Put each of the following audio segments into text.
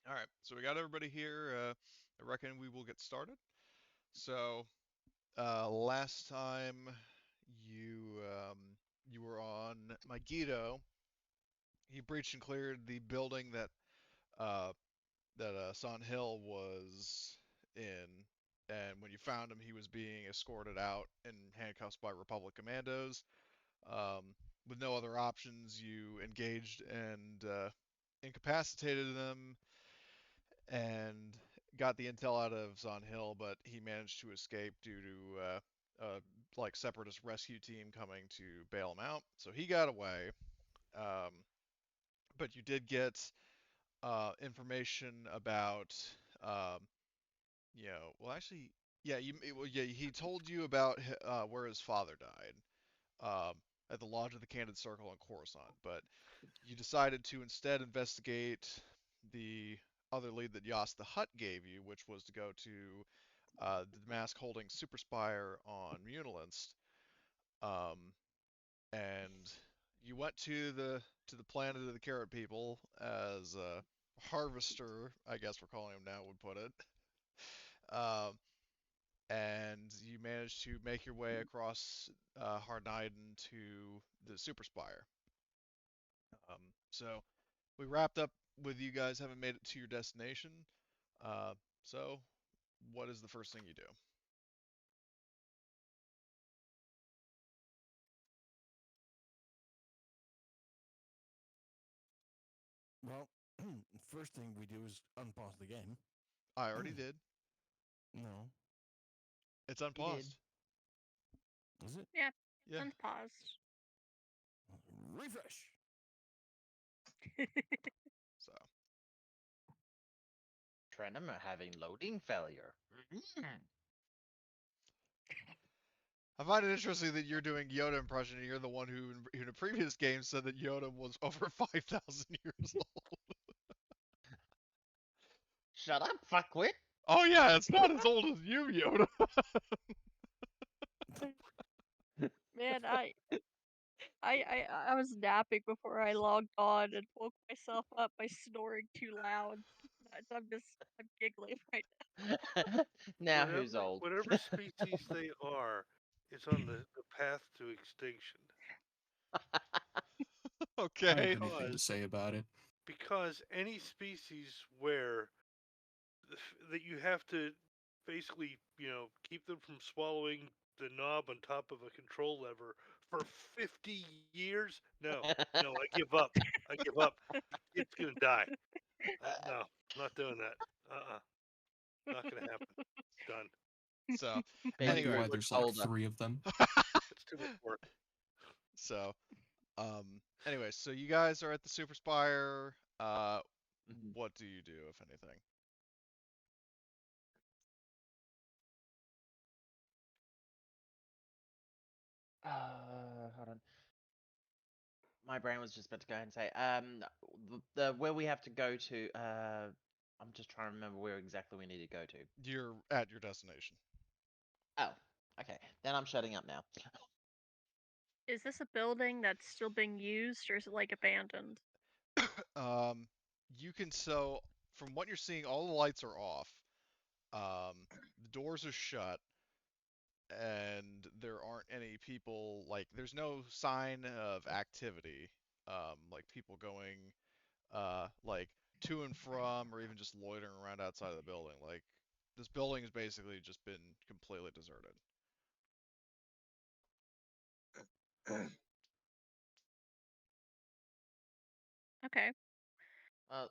All right, so we got everybody here. I reckon we will get started. So, last time you were on Megiddo, he breached and cleared the building uh, that Son Hill was in, and when you found him, he was being escorted out in handcuffs by Republic commandos. Um, with no other options, you engaged and incapacitated them and got the intel out of Zon Hill, but he managed to escape due to like separatist rescue team coming to bail him out. So he got away. Um, but you did get information about, um, well, actually, yeah, he told you about where his father died at the Lodge of the Candid Circle in Coruscant, but you decided to instead investigate the other lead that Yas the Hutt gave you, which was to go to the Damask Holdings Super Spire on Muunilinst, um, and you went to the planet of the Carrot People as a harvester, I guess we're calling him now, would put it. Um, and you managed to make your way across Harnaiden to the Super Spire. So we wrapped up with you guys having made it to your destination. So what is the first thing you do? Well, first thing we do is unpause the game. I already did. No, It's He did. unpaused. is it? Yeah, Yeah. unpaused. Refresh. So Trenum are having loading failure. I find it interesting that you're doing Yoda impression and you're the one who in a previous game said that Yoda was over 5,000 years old. Shut up, fuckwit! Oh yeah, it's not as old as you, Yoda. Man, I was napping before I logged on and woke myself up by snoring too loud. I'm giggling right Now who's old? Whatever species they are, is on the path to extinction. I don't Okay. have anything to say about it. Because any species where that you have to basically, keep them from swallowing the knob on top of a control lever for 50 years. No, I give up. I give up. It's gonna die. No, I'm not doing that. Not gonna happen. Done. So Baby Might be anyway, why Groot looks there's like older. 3 of them. It's too much work. so anyway, so you guys are at the Super Spire. Mhm. What do you do, if anything? Hold on. My brain was just about to go ahead and say, the where we have to go to. I'm just trying to remember where exactly we need to go to. You're at your destination. Oh, okay. Then I'm shutting up now. Is this a building that's still being used, or is it like abandoned? um, you can so from what you're seeing, all the lights are off. The doors are shut, and there aren't any people. Like, there's no sign of activity. Like people going, like to and from, or even just loitering around outside of the building. Like, this building has basically just been completely deserted. Okay. Uh,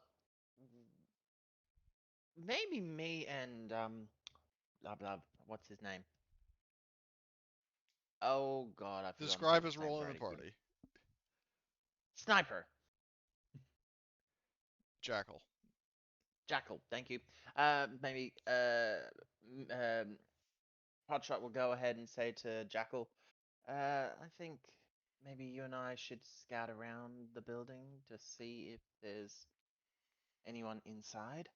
maybe me and blah blah. What's his name? Oh God, I've forgotten Describe people's his names role in the already. party. Sniper. Jackal. Jackal, thank you. Maybe Hotshot will go ahead and say to Jackal, I think maybe you and I should scout around the building to see if there's anyone inside.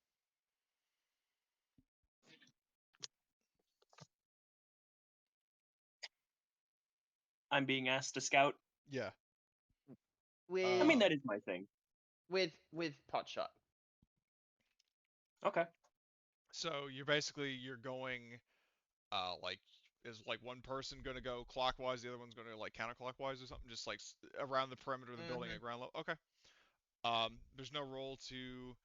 I'm being asked to scout. Yeah. With I mean, that is my thing. with Potshot. Okay. So you're going like is like one person going to go clockwise, the other one's going to like counterclockwise or something, just like around the perimeter of the building at ground level. Okay. There's no role to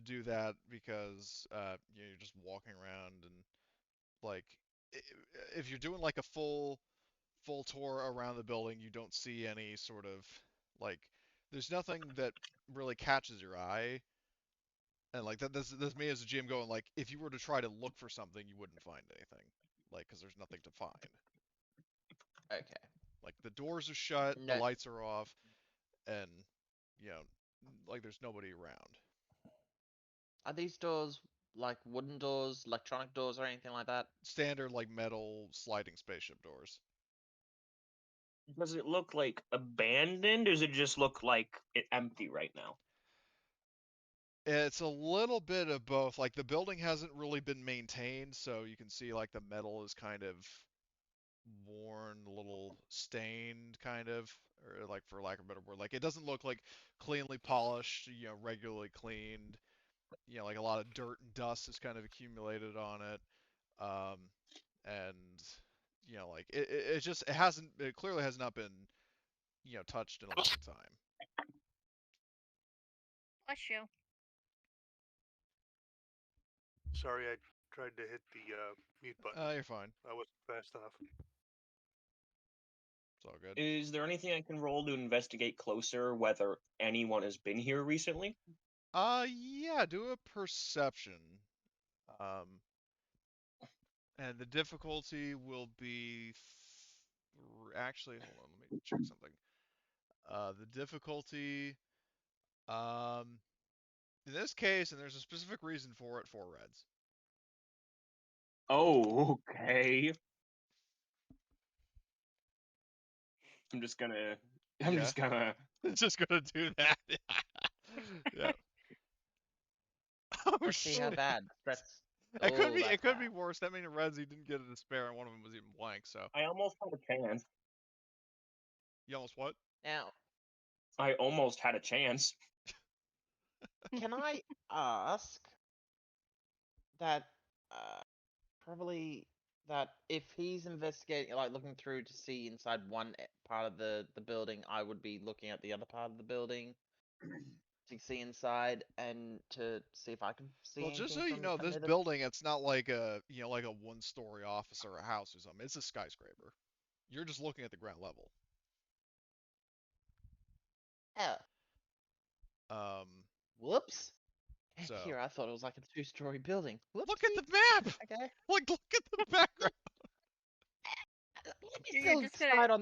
do that because you're just walking around and like if you're doing like a full tour around the building, you don't see any sort of like there's nothing that really catches your eye. And like that's me as a GM going like if you were to try to look for something, you wouldn't find anything, like because there's nothing to find. Okay. Like the doors are shut, the No. lights are off, and you know, like there's nobody around. Are these doors like wooden doors, electronic doors, or anything like that? Standard like metal sliding spaceship doors. Does it look like abandoned, or does it just look like it empty right now? It's a little bit of both. Like the building hasn't really been maintained, so you can see like the metal is kind of worn, a little stained, kind of, or like for lack of a better word, like it doesn't look like cleanly polished, regularly cleaned. Like a lot of dirt and dust has kind of accumulated on it, um, and like it clearly has not been touched in a long time. Bless you. Sorry, I tried to hit the mute button. You're fine. I wasn't fast enough. It's all good. Is there anything I can roll to investigate closer whether anyone has been here recently? Yeah, do a perception. Um, and the difficulty will be actually, hold on, let me check something. The difficulty, um, in this case, and there's a specific reason for it, 4 reds. Oh, okay. I'm just gonna. I'm Yeah. just gonna. Just gonna do that. Yeah. Oh Let's see how shit. bad. That's It could be. that's It could be bad. worse. That many reds he didn't get a despair, and one of them was even blank. So I almost had a chance. you almost what? Now, I almost had a chance. can I ask that probably that if he's investigating, like looking through to see inside one part of the building, I would be looking at the other part of the building to see inside and to see if I can see Well, anything just so you know, from this near the. building, it's not like a like a 1-story office or a house or something. It's a skyscraper. You're just looking at the ground level. Oh, Um, whoops. So Here, I thought it was like a 2-story building. Whoopsie. look at the map. Okay. Like look at the background. Let me You're still just decide on.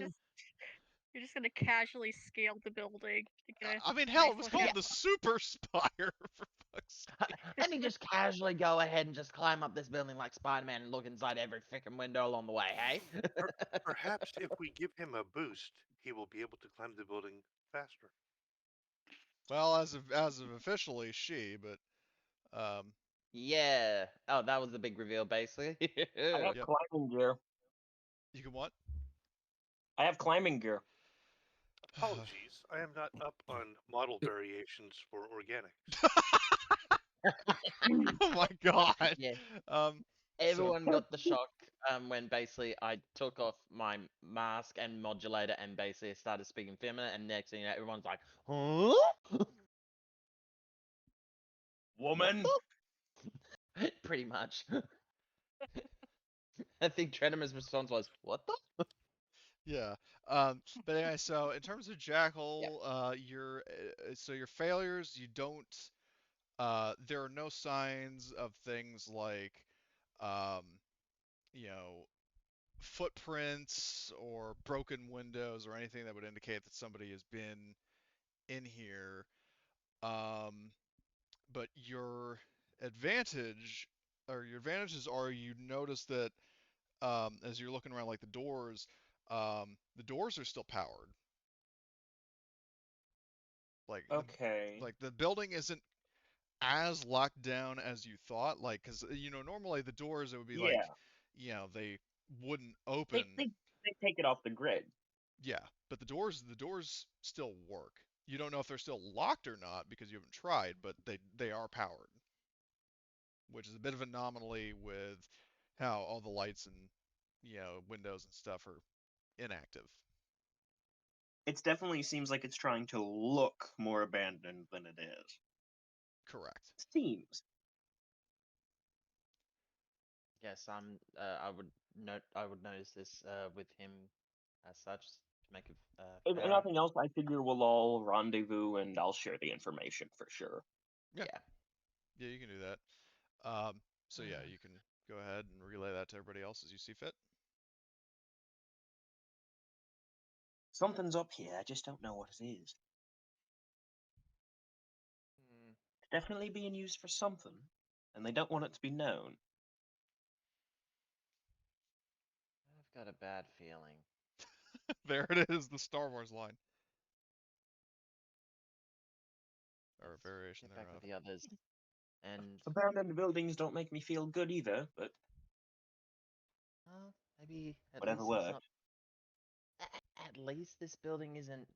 you're just gonna casually scale the building to get a I mean, hell, nice it was look called at. the Super Spire for fuck's sake. Let me just casually go ahead and just climb up this building like Spider-Man and look inside every freaking window along the way, hey? Perhaps if we give him a boost, he will be able to climb the building faster. Well, as of officially she, but Yeah. Oh, that was the big reveal, basically. I have Yep. climbing gear. you can what? I have climbing gear. Apologies, I am not up on model variations for organics. Oh my god. Yeah. Um, Everyone got the shock when basically I took off my mask and modulator and basically started speaking feminine, and next thing you know, everyone's like, huh? Woman. Pretty much. I think Trenimer's response was, "What the?" yeah. But anyway, so in terms of Jackal, your failures, you don't. There are no signs of things like, um, you know, footprints or broken windows or anything that would indicate that somebody has been in here. But your advantages are you notice that as you're looking around like the doors are still powered. Like Okay. like the building isn't as locked down as you thought. Like because normally the doors it would be like Yeah. they wouldn't open. They take it off the grid. Yeah, but the doors still work. You don't know if they're still locked or not because you haven't tried, but they are powered, which is a bit of an anomaly with how all the lights and windows and stuff are inactive. It definitely seems like it's trying to look more abandoned than it is. Correct. Seems. Yes, I would notice this with him as such to make it If fairer. nothing else, I figure we'll all rendezvous and I'll share the information for sure. Yeah. Yeah. Yeah, you can do that. So yeah, you can go ahead and relay that to everybody else as you see fit. Something's up here, I just don't know what it is. Hmm. It's definitely being used for something, and they don't want it to be known. I've got a bad feeling. There it is, the Star Wars line. Or a Let's variation get back thereof. with the others. And Abandoned buildings don't make me feel good either, but maybe at whatever least it's not. works. At least this building isn't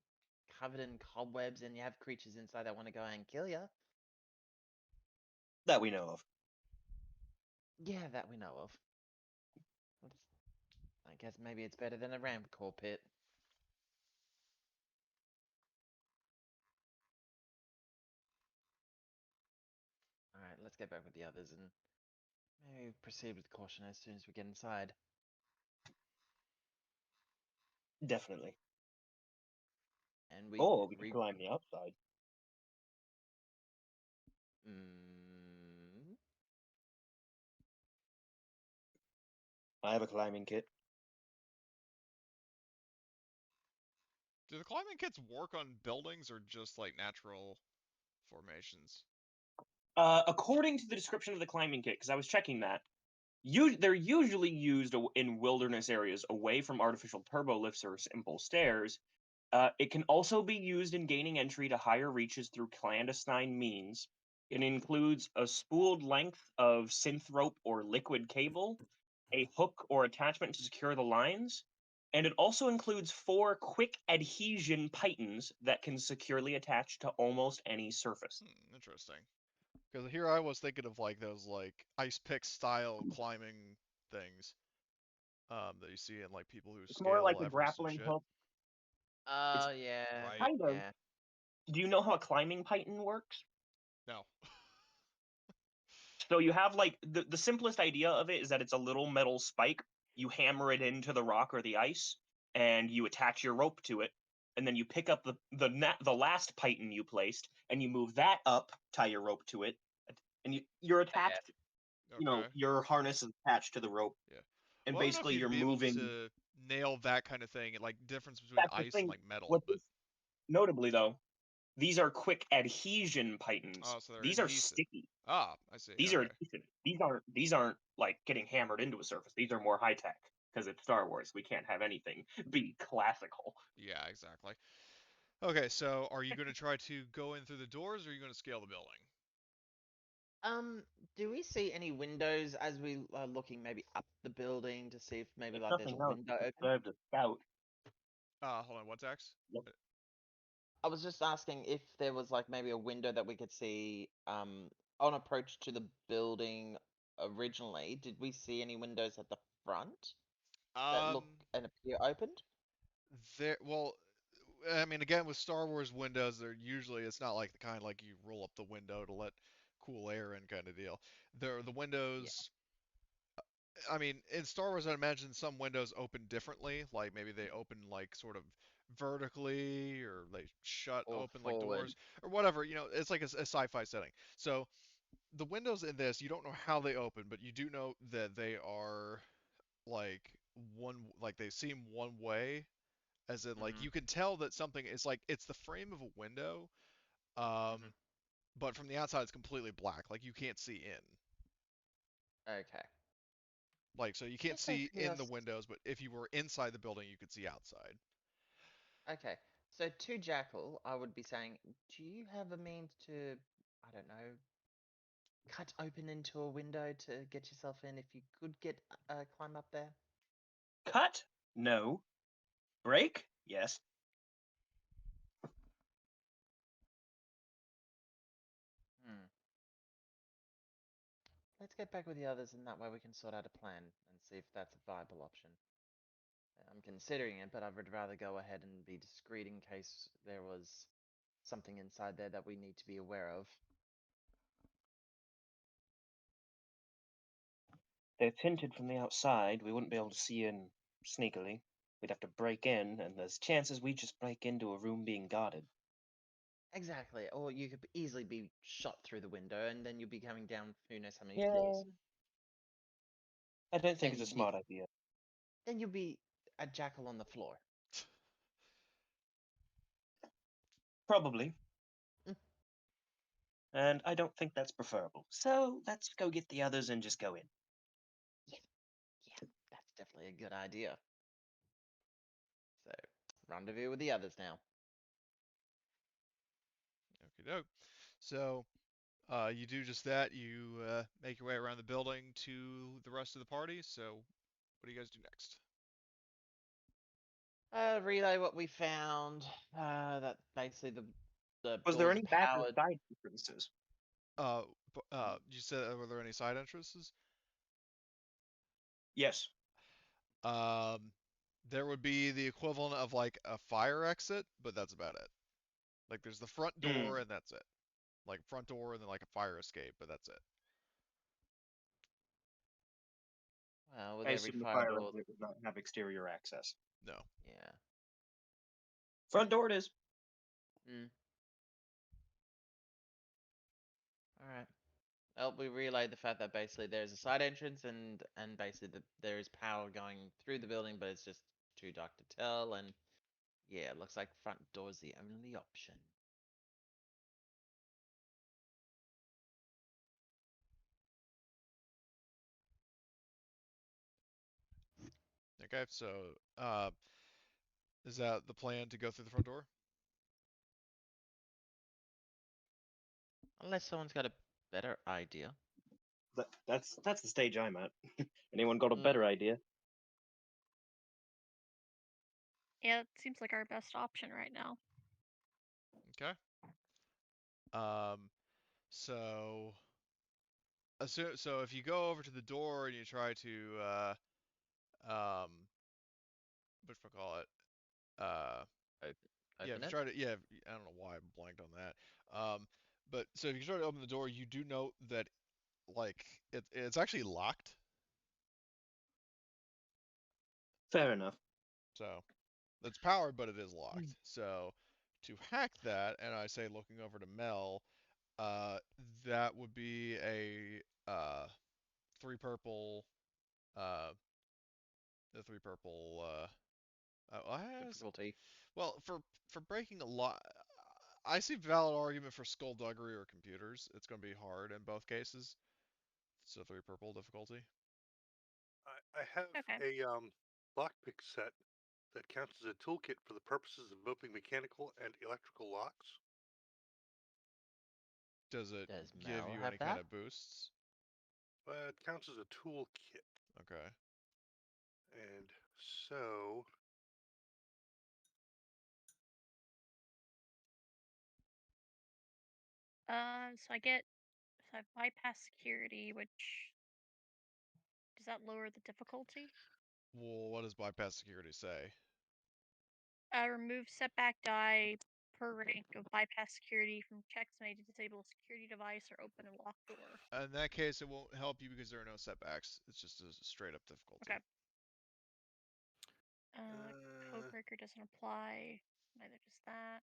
covered in cobwebs, and you have creatures inside that want to go and kill you. That we know of. Yeah, that we know of. I guess maybe it's better than a Rancor pit. Alright, let's get back with the others and maybe proceed with caution as soon as we get inside. Definitely. And we Or we could climb the outside. Mm, I have a climbing kit. Do the climbing kits work on buildings or just like natural formations? According to the description of the climbing kit, because I was checking that, they're usually used in wilderness areas away from artificial turbo lifts or simple stairs. It can also be used in gaining entry to higher reaches through clandestine means. It includes a spooled length of synth rope or liquid cable, a hook or attachment to secure the lines, and it also includes 4 quick adhesion pythons that can securely attach to almost any surface. Interesting. Because here I was thinking of like those like ice pick style climbing things that you see in like people who It's more scale like a Everest and grappling shit. hook. oh, yeah. Right. Kind of. Yeah. Do you know how a climbing python works? No. So you have like the simplest idea of it is that it's a little metal spike. You hammer it into the rock or the ice, and you attach your rope to it, and then you pick up the last python you placed, and you move that up, tie your rope to it, and you're attached. You know, Okay. your harness is attached to the rope, Yeah. and Well, I don't know if basically you'd you're be able moving. to nail that kind of thing, like difference between That's the ice and thing. like metal, What but notably though, these are quick adhesion pythons. oh, so they're These are adhesive. sticky. Ah, I see. These Okay. are adhesive. These aren't like getting hammered into a surface. These are more high tech because it's Star Wars. We can't have anything be classical. Yeah, exactly. Okay, so are you going to try to go in through the doors or are you going to scale the building? Do we see any windows as we are looking maybe up the building to see if maybe If like there's a nothing else, window it open? served a scout. Hold on, what's X? Yep. I was just asking if there was like maybe a window that we could see on approach to the building originally. Did we see any windows at the front that look and appear opened? Well, I mean, again, with Star Wars windows, they're usually, it's not like the kind like you roll up the window to let cool air in kind of deal. The Yeah. windows, I mean, in Star Wars, I imagine some windows open differently. Like maybe they open like sort of vertically, or they shut Or open like forward. doors, or whatever. It's like a sci-fi setting. So the windows in this, you don't know how they open, but you do know that they are like like they seem one way, as in like Mhm. you can tell that something is like it's the frame of a window, um, Mhm. but from the outside it's completely black, like you can't see in. Okay. Like so you can't Just out of see in the curiosity. windows, but if you were inside the building, you could see outside. Okay. So to Jackal, I would be saying, do you have a means to, I don't know, cut open into a window to get yourself in if you could get climb up there? Cut? No. Break? Yes. let's get back with the others, and that way we can sort out a plan and see if that's a viable option. I'm considering it, but I would rather go ahead and be discreet in case there was something inside there that we need to be aware of. They're tinted from the outside. We wouldn't be able to see in sneakily. We'd have to break in, and there's chances we just break into a room being guarded. Exactly, or you could easily be shot through the window, and then you'll be coming down who knows how many Yeah. floors. I don't think Then it's a you'd be, smart idea. then you'll be a jackal on the floor. Probably. Mm. And I don't think that's preferable. So let's go get the others and just go in. Yeah, that's definitely a good idea. So, rendezvous with the others now. Okie doke. So, you do just that. You make your way around the building to the rest of the party. So, what do you guys do next? Relay what we found. That basically the Was there door's any back or powered. side entrances? You said were there any side entrances? Yes. There would be the equivalent of like a fire exit, but that's about it. Like there's the front door and that's it. Like front door and then like a fire escape, but that's it. Well, with I every assume the fire fire door. exit would not have exterior access. No. Yeah. Front door it is. Alright. Well, we relayed the fact that basically there's a side entrance and basically there is power going through the building, but it's just too dark to tell. And yeah, it looks like front door's the only option. Okay, so is that the plan to go through the front door? Unless someone's got a better idea. That's the stage I'm at. Anyone got a Mm. better idea? Yeah, it seems like our best option right now. Okay. So so if you go over to the door and you try to whatchamacallit, yeah, if Open you it. try to, yeah, I don't know why I blanked on that. But so if you try to open the door, you do note that like it's actually locked. Fair enough. So it's powered, but it is locked. So to hack that, and I say looking over to Mel, that would be a 3 purple, the 3 purple. Difficulty. Well, for breaking a lot, I see valid argument for skullduggery or computers. It's going to be hard in both cases. So 3 purple difficulty. I have Okay. a lockpick set that counts as a toolkit for the purposes of opening mechanical and electrical locks. Does it Does give Mel you have any kind that? of boosts? It counts as a toolkit. Okay. And so So I bypass security, which does that lower the difficulty? Well, what does bypass security say? Remove setback die per rank of bypass security from checks made to disable a security device or open a locked door. In that case, it won't help you because there are no setbacks. It's just a straight up difficulty. Okay. Code breaker doesn't apply. Neither does that.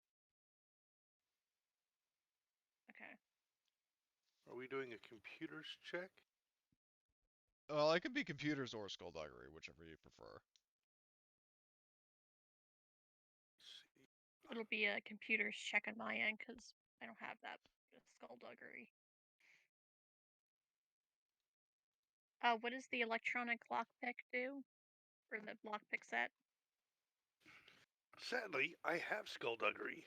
Okay. are we doing a computers check? Well, it could be computers or skullduggery, whichever you prefer. Let's see. It'll be a computer's check on my end because I don't have that skullduggery. What does the electronic lockpick do? Or the lockpick set? Sadly, I have skullduggery.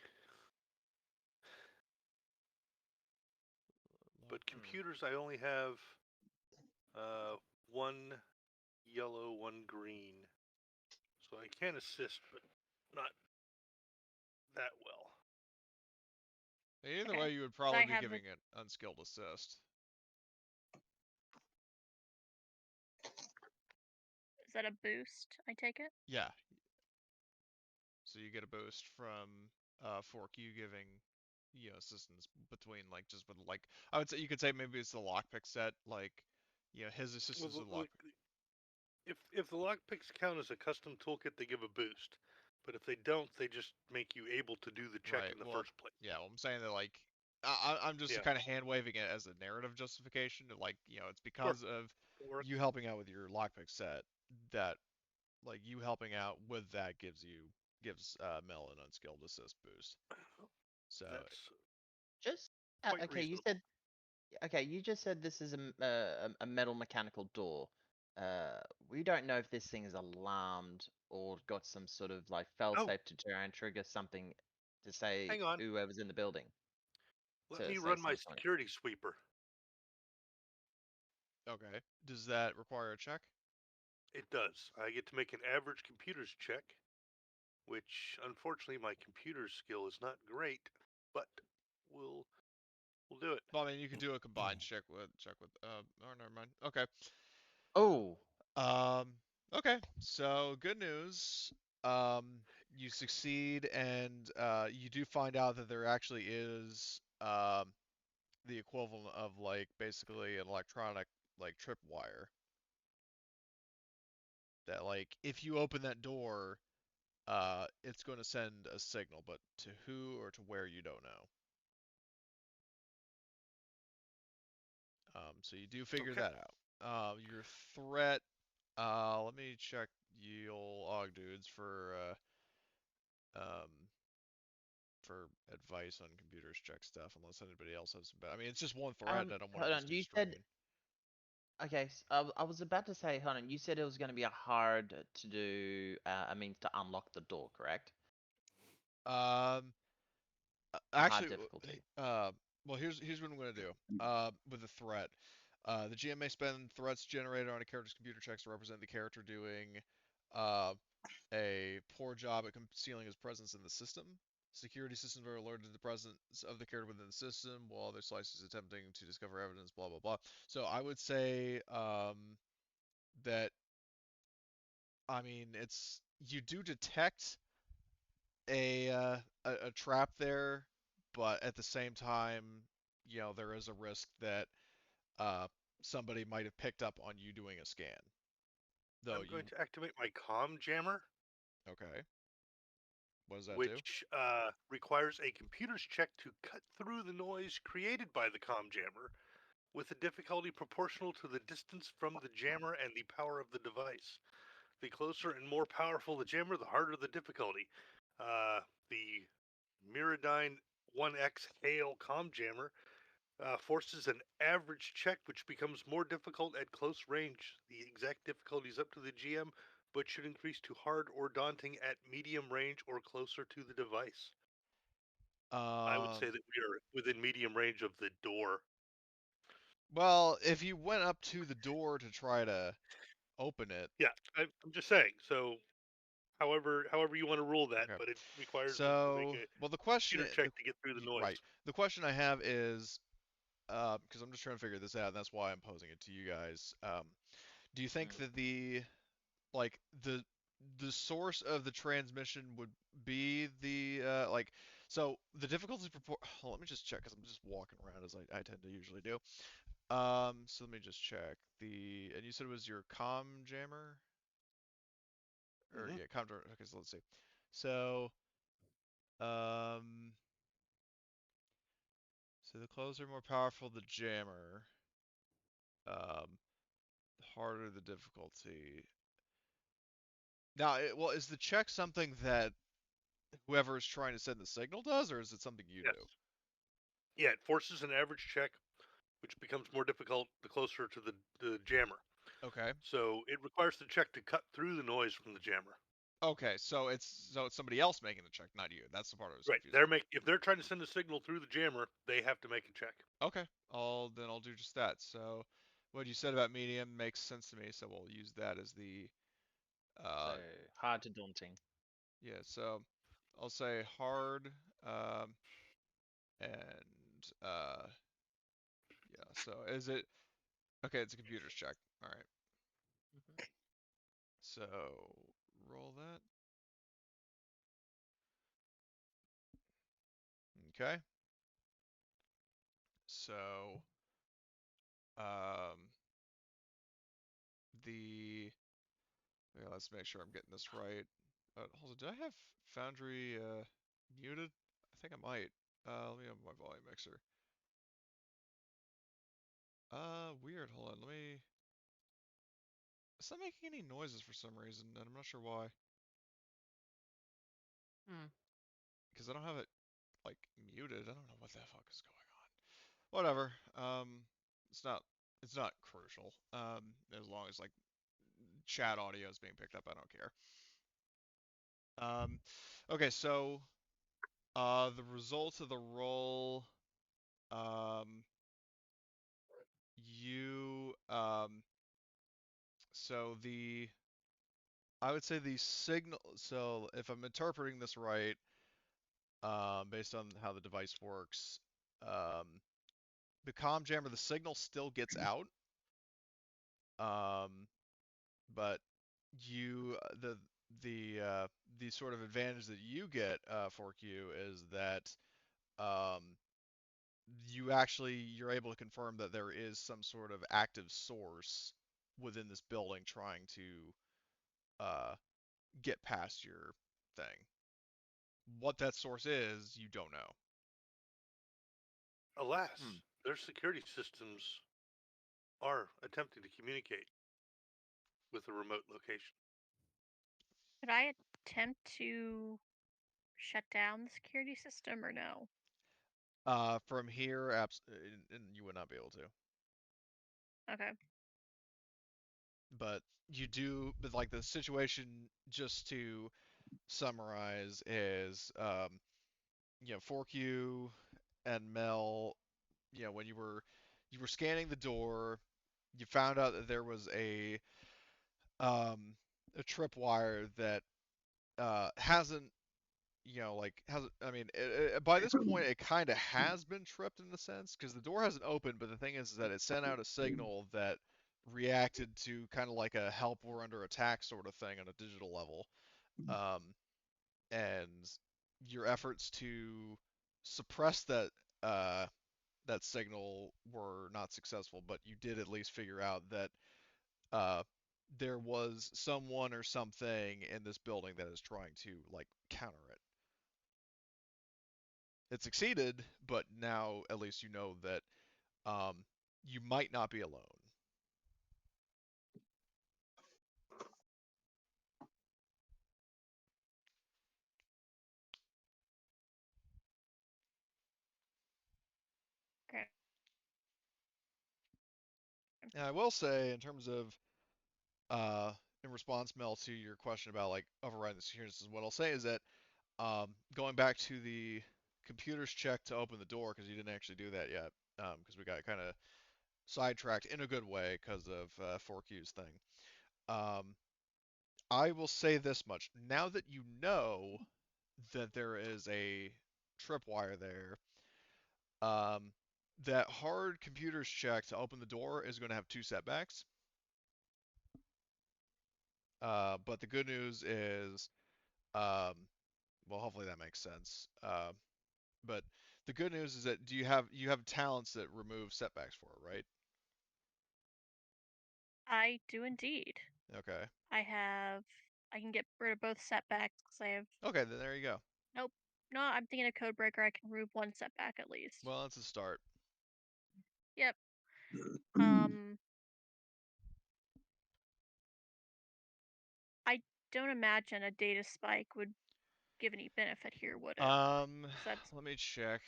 But computers, I only have one yellow, one green. So I can assist, but not that well. Either Okay. way, you would probably be have giving it unskilled assist. Is that a boost? I take it. Yeah. So you get a boost from Fork, you giving assistance between like just with like I would say you could say maybe it's the lockpick set like his assistance with lockpick. If the lockpicks count as a custom toolkit, they give a boost. But if they don't, they just make you able to do the check Right. in the Well, first place. yeah. Well, I'm saying that like I'm just Yeah. kind of hand waving it as a narrative justification. To, like it's Sure. because of Or you helping out with your lockpick set that like you helping out with that gives Mel an unskilled assist boost. So that's Just quite okay. You reasonable. said okay. You just said this is a metal mechanical door. We don't know if this thing is alarmed or got some sort of like Oh, fail-safe to try and trigger something to say hang on. whoever's in the building Let to me say run my something. security sweeper. okay, does that require a check? It does. I get to make an average computer's check, which unfortunately my computer skill is not great, but we'll do it. Well, I mean, you could do a combined check with oh, never mind. Okay. Oh, Um. Okay. So good news. Um. You succeed, and you do find out that there actually is the equivalent of like basically an electronic like tripwire. That like if you open that door, it's going to send a signal, but to who or to where you don't know. So you do figure Okay. that out. Your threat. Let me check ye ol' og dudes um for advice on computers check stuff. Unless anybody else has some. I mean, it's just one threat, and I don't want hold to on. just You said destroy. okay. I was about to say, hold on. You said it was going to be a hard to do. I mean, to unlock the door, correct? Um. Hard Actually, difficulty. well, here's what I'm gonna do. With a threat, the GM may spend threats generated on a character's computer checks to represent the character doing, uh, a poor job at concealing his presence in the system. Security systems are alerted to the presence of the character within the system, while other slices attempting to discover evidence. Blah blah blah. So I would say, that I mean it's you do detect a trap there, but at the same time, there is a risk that uh, somebody might have picked up on you doing a scan. Though I'm you going to activate my comm jammer, okay, what does that do? which requires a computer's check to cut through the noise created by the comm jammer with a difficulty proportional to the distance from the jammer and the power of the device. The closer and more powerful the jammer, the harder the difficulty. The Miradyne 1X Hail comm jammer forces an average check, which becomes more difficult at close range. The exact difficulty is up to the GM, but should increase to hard or daunting at medium range or closer to the device. I would say Um, that we are within medium range of the door. well, if you went up to the door to try to open it, Yeah, I'm just saying. So, however you want to rule that, okay. but it requires them to make So, a well, the question, computer check to get through the noise. right? The question I have is, because I'm just trying to figure this out, and that's why I'm posing it to you guys. Do you think that like the source of the transmission would be the like so the difficulty let me just check because I'm just walking around as I tend to usually do. So let me just check and you said it was your comm jammer or Mm-hmm. yeah comm jammer. Okay, so let's see. So um so the closer more powerful the jammer, the harder the difficulty. Now, well, is the check something that whoever is trying to send the signal does, or is it something you Yes. do? Yeah, it forces an average check, which becomes more difficult the closer to the jammer. Okay. So it requires the check to cut through the noise from the jammer. Okay, so it's somebody else making the check, not you. That's the part I was Right. confused about. If they're trying to send a signal through the jammer, they have to make a check. Okay, I'll do just that. So what you said about medium makes sense to me, so we'll use that as the So uh hard to daunting. yeah, so I'll say hard and yeah, so is it okay, it's a computer's check. All right. So roll that. Okay. So the yeah, let's make sure I'm getting this right. Hold on, did I have Foundry muted? I think I might. Let me open my volume mixer. Weird. Hold on. Let me. It's not making any noises for some reason, and I'm not sure why. Because I don't have it like muted. I don't know what the fuck is going on. Whatever. It's not. It's not crucial. As long as like chat audio is being picked up, I don't care. Okay, so the results of the roll, you so the I would say the signal. So if I'm interpreting this right, based on how the device works, the comm jammer, the signal still gets out, but you the sort of advantage that you get for Q is that um, you're able to confirm that there is some sort of active source within this building trying to get past your thing. What that source is, you don't know. Alas, their security systems are attempting to communicate with a remote location. Could I attempt to shut down the security system or no? From here, and you would not be able to. Okay. But you do, but like the situation, just to summarize, is Fork you and Mel, when you were scanning the door, you found out that there was a tripwire that hasn't I mean, by this point, it kind of has been tripped in a sense because the door hasn't opened. But the thing is that it sent out a signal that reacted to kind of like a help we're under attack sort of thing on a digital level. Um, and your efforts to suppress that signal were not successful, but you did at least figure out that uh, there was someone or something in this building that is trying to like counter it. It succeeded, but now at least you know that you might not be alone. Okay. And I will say, in terms of in response, Mel, to your question about like overriding the security system, what I'll say is that going back to the computer's check to open the door, because you didn't actually do that yet, because we got kind of sidetracked in a good way because of 4Q's thing. I will say this much. Now that you know that there is a tripwire there, um, that hard computer's check to open the door is going to have two setbacks. But the good news is, um, well, hopefully that makes sense. But the good news is that you have talents that remove setbacks for it, right? I do indeed. Okay. I can get rid of both setbacks because I have. Okay, then there you go. Nope. No, I'm thinking of Codebreaker. I can remove one setback at least. Well, that's a start. Yep. I don't imagine a data spike would give any benefit here, would it? Let me check.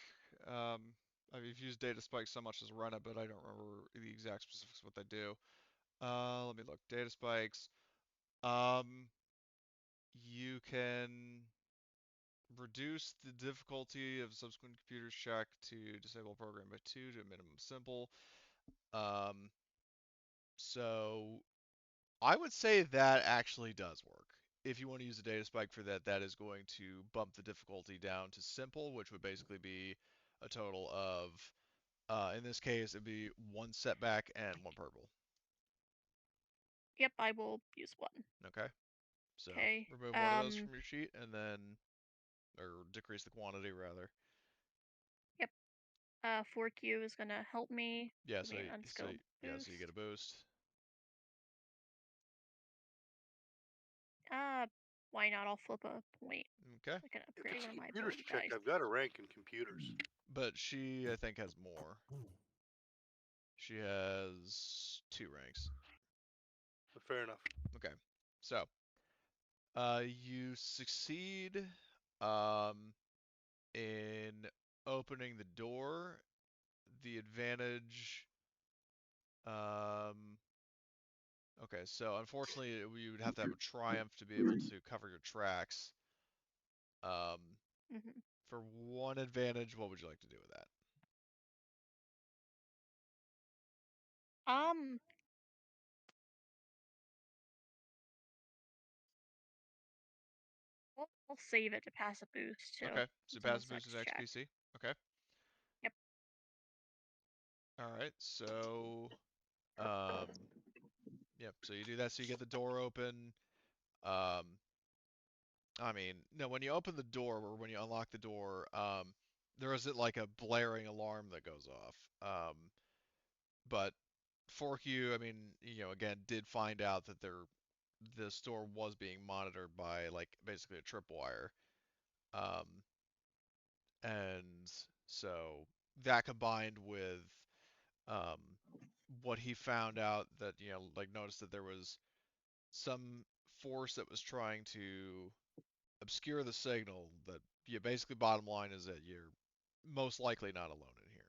I've used data spikes so much as run it, but I don't remember the exact specifics of what they do. Let me look. Data spikes. You can reduce the difficulty of subsequent computer's check to disable a program by 2 to a minimum simple. So I would say that actually does work. If you want to use a data spike for that, that is going to bump the difficulty down to simple, which would basically be a total of, in this case, it'd be one setback and one purple. Yep, I will use one. Okay. So Okay. remove one of those from your sheet, and then, or decrease the quantity rather. Yep. 4Q is gonna help me. Yeah. Give So me an so unskilled yeah. boost. So you get a boost. Why not? I'll flip a point. Okay. I can If upgrade it's one of my computers ability check, dice. I've got a rank in computers. But she, I think, has more. She has 2 ranks. But fair enough. Okay. So, you succeed in opening the door. The advantage. Okay, so unfortunately, you would have to have a triumph to be able to cover your tracks. Mhm. For one advantage, what would you like to do with that? I'll save it to pass a boost too. Okay, so It's on passive its boost is next check. XPC. Okay. Yep. All right, so yep. So you do that, so you get the door open. Um, I mean, no, when you open the door or when you unlock the door, there isn't like a blaring alarm that goes off. But Fork you, I mean, again, did find out that the store was being monitored by like basically a tripwire. Um, and so that combined with um, what he found out that, like noticed that there was some force that was trying to obscure the signal, that basically bottom line is that you're most likely not alone in here.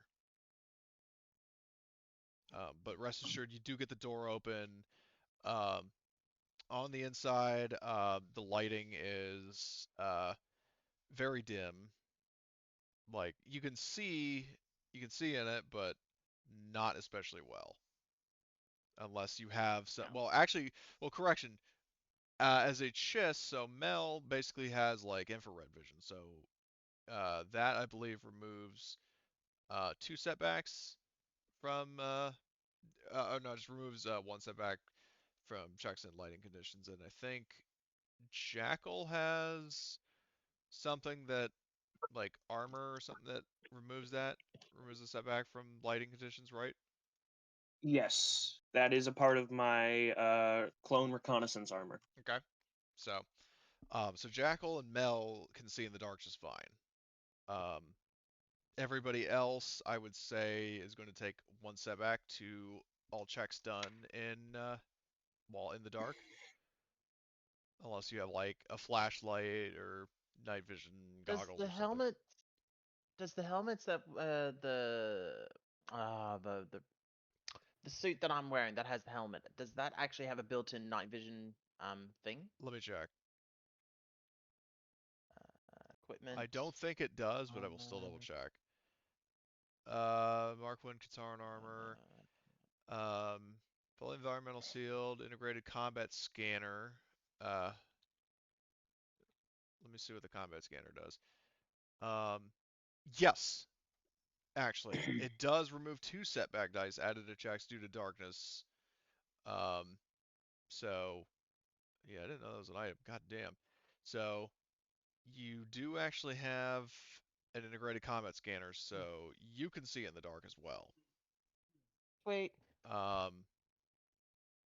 But rest assured, you do get the door open. Um, on the inside, the lighting is very dim. Like you can see in it, but not especially well, unless you have some. No. Well, actually, well, correction. As a chiss, so Mel basically has like infrared vision, so that I believe removes 2 setbacks from. Oh no, just removes 1 setback from checks and lighting conditions, and I think Jackal has something that like armor or something that removes the setback from lighting conditions, right? Yes, that is a part of my clone reconnaissance armor. Okay. So, so Jackal and Mel can see in the dark just fine. Um, everybody else, I would say, is going to take 1 setback to all checks done while in the dark, unless you have like a flashlight or night vision Does goggles the or something. helmet? Does the helmets that the suit that I'm wearing that has the helmet, does that actually have a built-in night vision thing? Let me check. Equipment. I don't think it does, but I will still double armor, check. Mark 1 Kataran armor. Fully environmental sealed, integrated combat scanner. Let me see what the combat scanner does. Yes, actually, it does remove 2 setback dice added to checks due to darkness. Um, so yeah, I didn't know that was an item. God damn. So you do actually have an integrated combat scanner, so you can see in the dark as well. Wait. Um,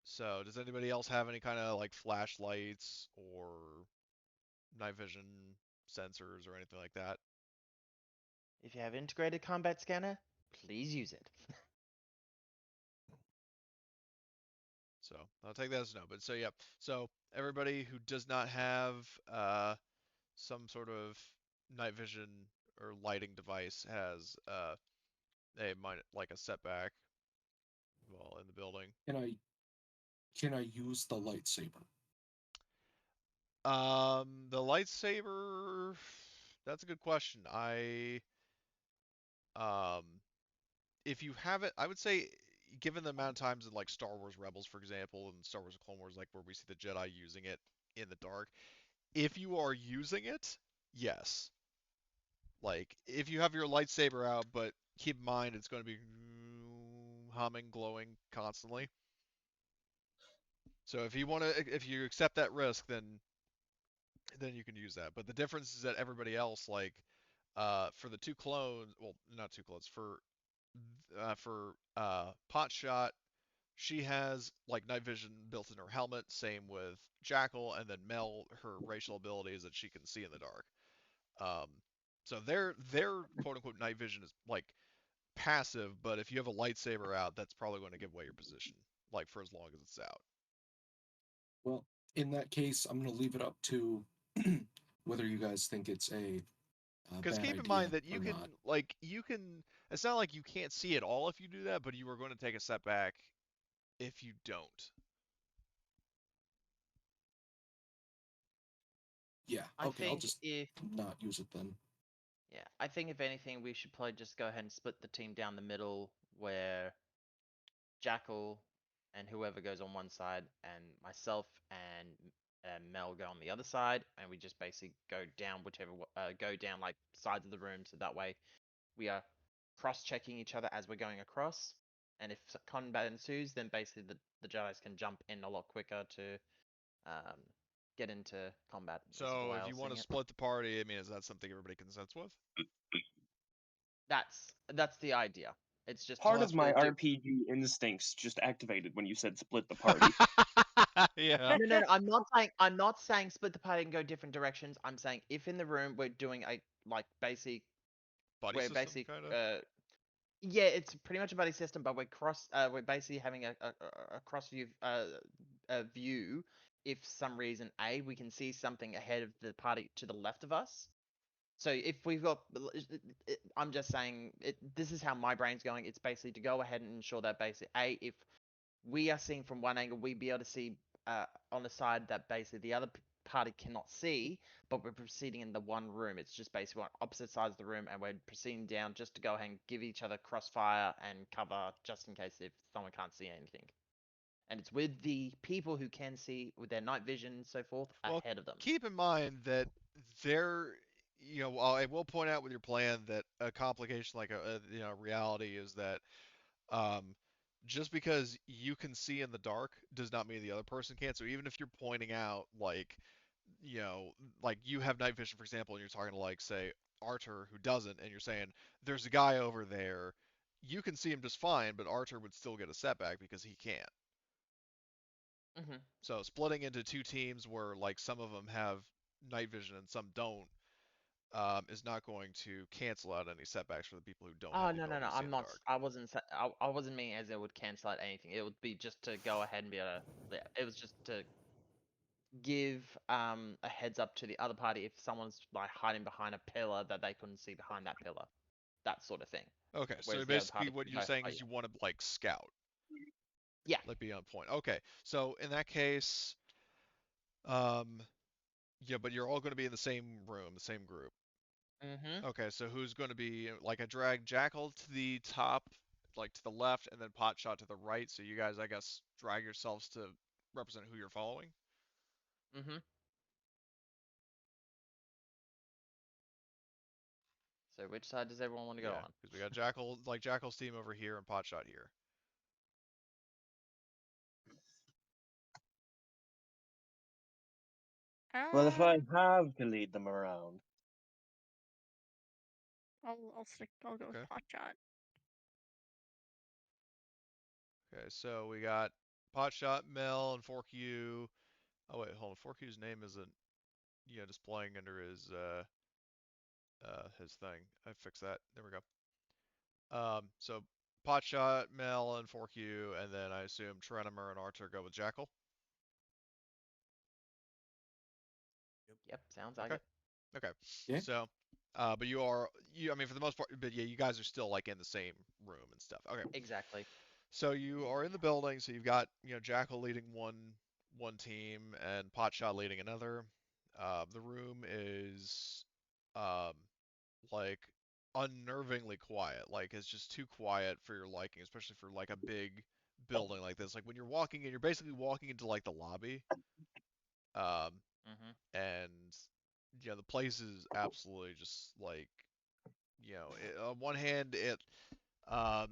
so does anybody else have any kind of like flashlights or night vision sensors or anything like that? If you have integrated combat scanner, please use it. So I'll take that as a no. But so yeah, so everybody who does not have some sort of night vision or lighting device has like a setback while in the building. Can I use the lightsaber? The lightsaber. That's a good question. Um, if you have it, I would say, given the amount of times in like Star Wars Rebels, for example, and Star Wars Clone Wars, like where we see the Jedi using it in the dark, if you are using it, yes. Like if you have your lightsaber out, but keep in mind it's going to be humming, glowing constantly. So if you accept that risk, then you can use that. But the difference is that everybody else, like, for the two clones, well, not two clones, for Pot Shot, she has like night vision built in her helmet. Same with Jackal, and then Mel, her racial ability is that she can see in the dark. Um, so their quote unquote night vision is like passive, but if you have a lightsaber out, that's probably going to give away your position, like for as long as it's out. Well, in that case, I'm going to leave it up to whether you guys think it's a Because bad keep in idea mind that or not. you can. It's not like you can't see it all if you do that, but you are going to take a setback if you don't. Yeah, I okay, I'll think just if not use it then. Yeah, I think if anything, we should probably just go ahead and split the team down the middle, where Jackal and whoever goes on one side, and myself and Mel go on the other side, and we just basically go down go down like sides of the room, so that way we are cross-checking each other as we're going across. And if combat ensues, then basically the Jedi's can jump in a lot quicker to um, get into combat. Is the So way if I you was want seeing to it. split the party, I mean, is that something everybody consents with? That's the idea. It's just Part to of my do. RPG instincts just activated when you said split the party. Yeah. No. I'm not saying split the party and go different directions. I'm saying if in the room we're doing a like basic, Buddy we're system, basic. kind of. Yeah, it's pretty much a buddy system, but we're basically having a cross view a view. If some reason we can see something ahead of the party to the left of us. So if we've got, I'm just saying, this is how my brain's going. It's basically to go ahead and ensure that basically, if we are seeing from one angle, we be able to see on the side that basically the other party cannot see, but we're proceeding in the one room. It's just basically on opposite sides of the room, and we're proceeding down just to go ahead and give each other crossfire and cover just in case if someone can't see anything. And it's with the people who can see with their night vision and so forth Well, ahead of them. keep in mind that there, I will point out with your plan that a complication like reality is that um, just because you can see in the dark does not mean the other person can't. So even if you're pointing out you know, like you have night vision, for example, and you're talking to like say Arthur who doesn't, and you're saying there's a guy over there, you can see him just fine, but Arthur would still get a setback because he can't. Mm-hmm. So splitting into two teams where like some of them have night vision and some don't is not going to cancel out any setbacks for the people who don't have Oh the no, ability to see I'm in the not. dark. I wasn't. I wasn't meaning as it would cancel out anything. It would be just to go ahead and be able to. Yeah, it was just to give a heads up to the other party if someone's like hiding behind a pillar that they couldn't see behind that pillar, that sort of thing. Okay, so Whereas the other basically party what can you're go, saying oh is you want to like scout, yeah, like be on point. Okay, so in that case, um, yeah, but you're all going to be in the same room, the same group. yeah. Mm-hmm. Okay, so who's going to be like I drag Jackal to the top, like to the left, and then Potshot to the right. So you guys, I guess, drag yourselves to represent who you're following. Mm-hmm. So which side does everyone want to go Yeah, on? because we got Jackal, like Jackal's team over here and Potshot here. Well, if I Um, have to lead them around, I'll go with Okay. Potshot. Okay, so we got Potshot, Mel, and Fork-U. Oh wait, hold on. Fork-U's name isn't, displaying under his thing. I fixed that. There we go. So Potshot, Mel, and Fork-U, and then I assume Trenimer and Archer go with Jackal. Yep, sounds like Okay. it. Okay. Yeah. So, but I mean, for the most part, but yeah, you guys are still like in the same room and stuff. Okay. Exactly. So you are in the building. So you've got, Jackal leading one team and Potshot leading another. The room is, um, like unnervingly quiet. Like it's just too quiet for your liking, especially for like a big building like this. Like when you're walking in, you're basically walking into like the lobby. Um, Mm-hmm. and the place is absolutely just like on one hand um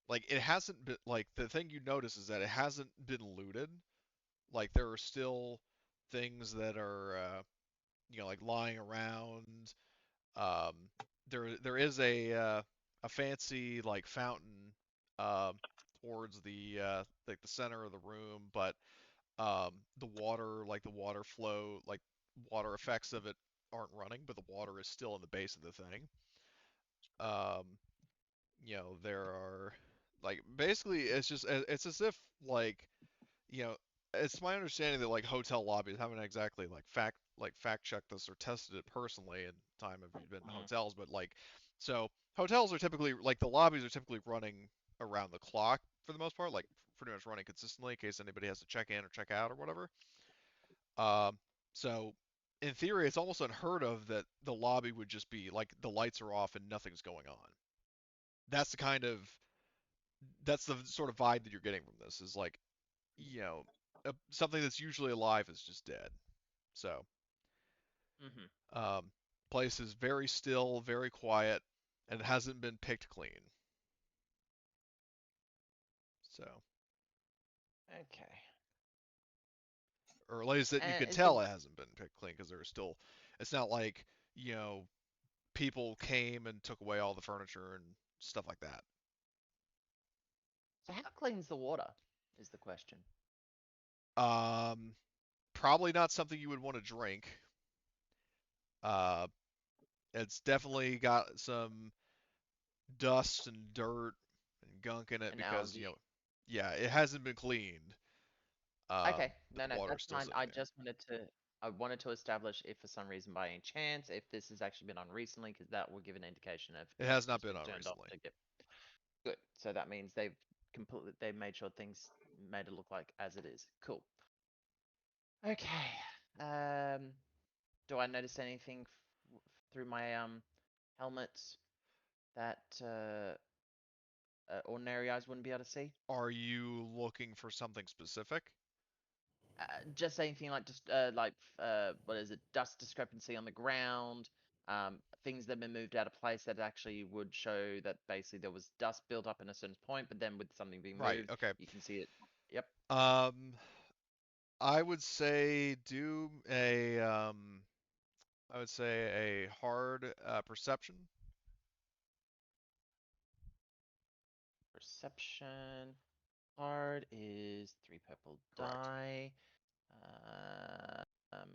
like it hasn't been like the thing you notice is that it hasn't been looted, Like there are still things that are like lying around. Um, there is a fancy like fountain uh, towards the like the center of the room, but the water, like the water flow, like water effects of it aren't running, but the water is still in the base of the thing. Um, there are like basically it's as if like you know it's my understanding that like hotel lobbies haven't exactly fact checked this or tested it personally in time if you've been to Mhm. hotels, but like so hotels are typically like the lobbies are typically running around the clock for the most part, like pretty much running consistently in case anybody has to check in or check out or whatever. Um, so in theory, it's almost unheard of that the lobby would just be like the lights are off and nothing's going on. That's the kind of that's the sort of vibe that you're getting from this is like you know something that's usually alive is just dead. So Mhm. um, place is very still, very quiet, and it hasn't been picked clean. So Okay. or at least that you can Is the tell it hasn't been picked clean because there's still. It's not like you know people came and took away all the furniture and stuff like that. so how clean's the water? Is the question. Um, Probably not something you would want to drink. Uh, it's definitely got some dust and dirt and gunk in it An because algae. yeah, it hasn't been cleaned. Okay, But no, the water is that's still fine. sitting there. I wanted to establish if for some reason by any chance, if this has actually been on recently, because that will give an indication of It if has it's not just been been on turned off recently. to get good. So that means they've made sure things made it look like as it is. Cool. Okay. Um, do I notice anything through my helmet that ordinary eyes wouldn't be able to see? Are you looking for something specific? Just anything like what is it, dust discrepancy on the ground, things that have been moved out of place that actually would show that basically there was dust built up in a certain point, but then with something being Right. moved, Okay. you can see it. Yep. I would say do I would say a hard perception. Perception card is 3 purple Correct. die. Um,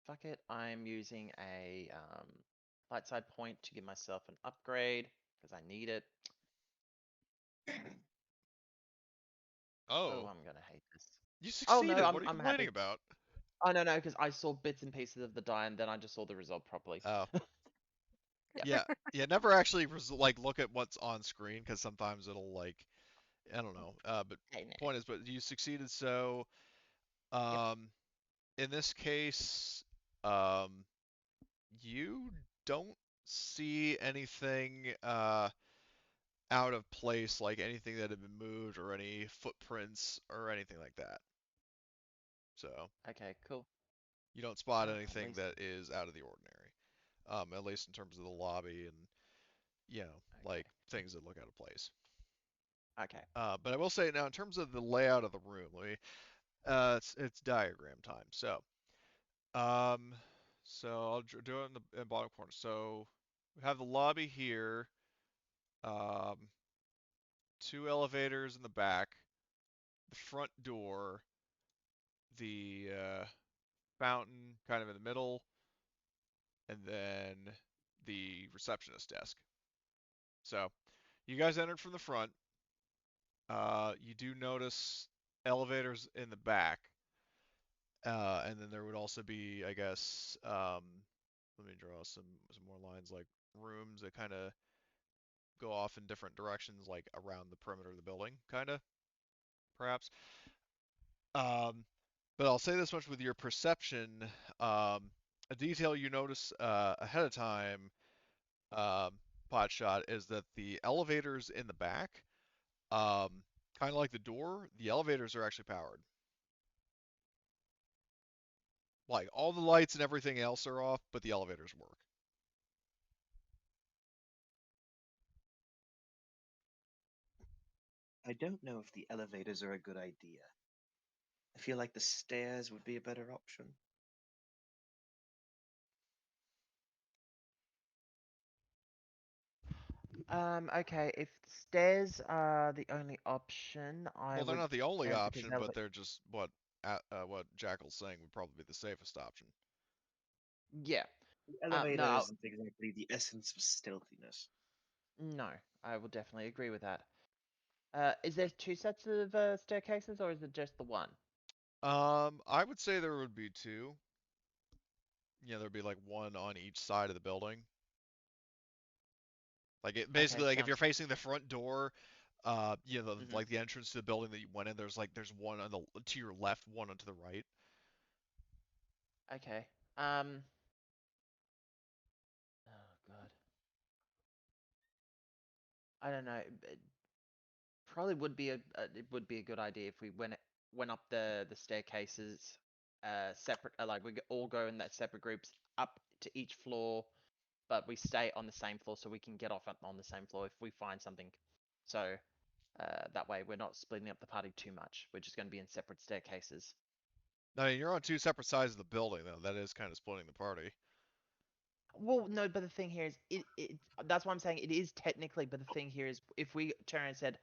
Fuck it. I'm using a light side point to give myself an upgrade because I need it. Oh, Oh, I'm gonna hate this. you Oh no, succeeded. What are you I'm complaining happy. about? Oh no, because I saw bits and pieces of the die and then I just saw the result properly. Oh, Yep. yeah. Yeah, never actually like look at what's on screen because sometimes it'll like I don't know. But Hey, no. point is, but you succeeded. So, Yep. um, in this case, um, you don't see anything out of place, like anything that had been moved or any footprints or anything like that. So Okay, cool. you don't spot Well, at anything least. that is out of the ordinary, at least in terms of the lobby and like Okay. things that look out of place. Okay. But I will say now, in terms of the layout of the room, let me. It's diagram time. Um, so I'll do it in the bottom corner. So we have the lobby here. Um, two elevators in the back, the front door, the fountain kind of in the middle, and then the receptionist desk. So you guys entered from the front. You do notice elevators in the back, and then there would also be, I guess, let me draw some more lines like rooms that kind of go off in different directions, like around the perimeter of the building, kind of perhaps. Um, but I'll say this much with your perception, a detail you notice ahead of time, um, pot shot, is that the elevators in the back, um, kind of like the door, the elevators are actually powered. Like all the lights and everything else are off, but the elevators work. I don't know if the elevators are a good idea. I feel like the stairs would be a better option. Okay, if stairs are the only option, I Well, they're would not the only because option, but they're just what Jackal's saying would probably be the safest option. yeah. The elevator No, isn't exactly the essence of stealthiness. no, I will definitely agree with that. Is there two sets of staircases, or is it just the one? I would say there would be two. Yeah, there'd be like one on each side of the building. Like it Okay, basically like if you're sounds. facing the front door, Mhm. like the entrance to the building that you went in, there's one on the to your left, one on to the right. Okay. Oh God. I don't know. Probably would be it would be a good idea if we went up the staircases, separate. Like all go in that separate groups up to each floor, but we stay on the same floor so we can get off on the same floor if we find something. So that way we're not splitting up the party too much. We're just going to be in separate staircases. I mean, you're on two separate sides of the building though. That is kind of splitting the party. Well, no, but the thing here is it that's why I'm saying it is technically, but the thing here is if we turn and said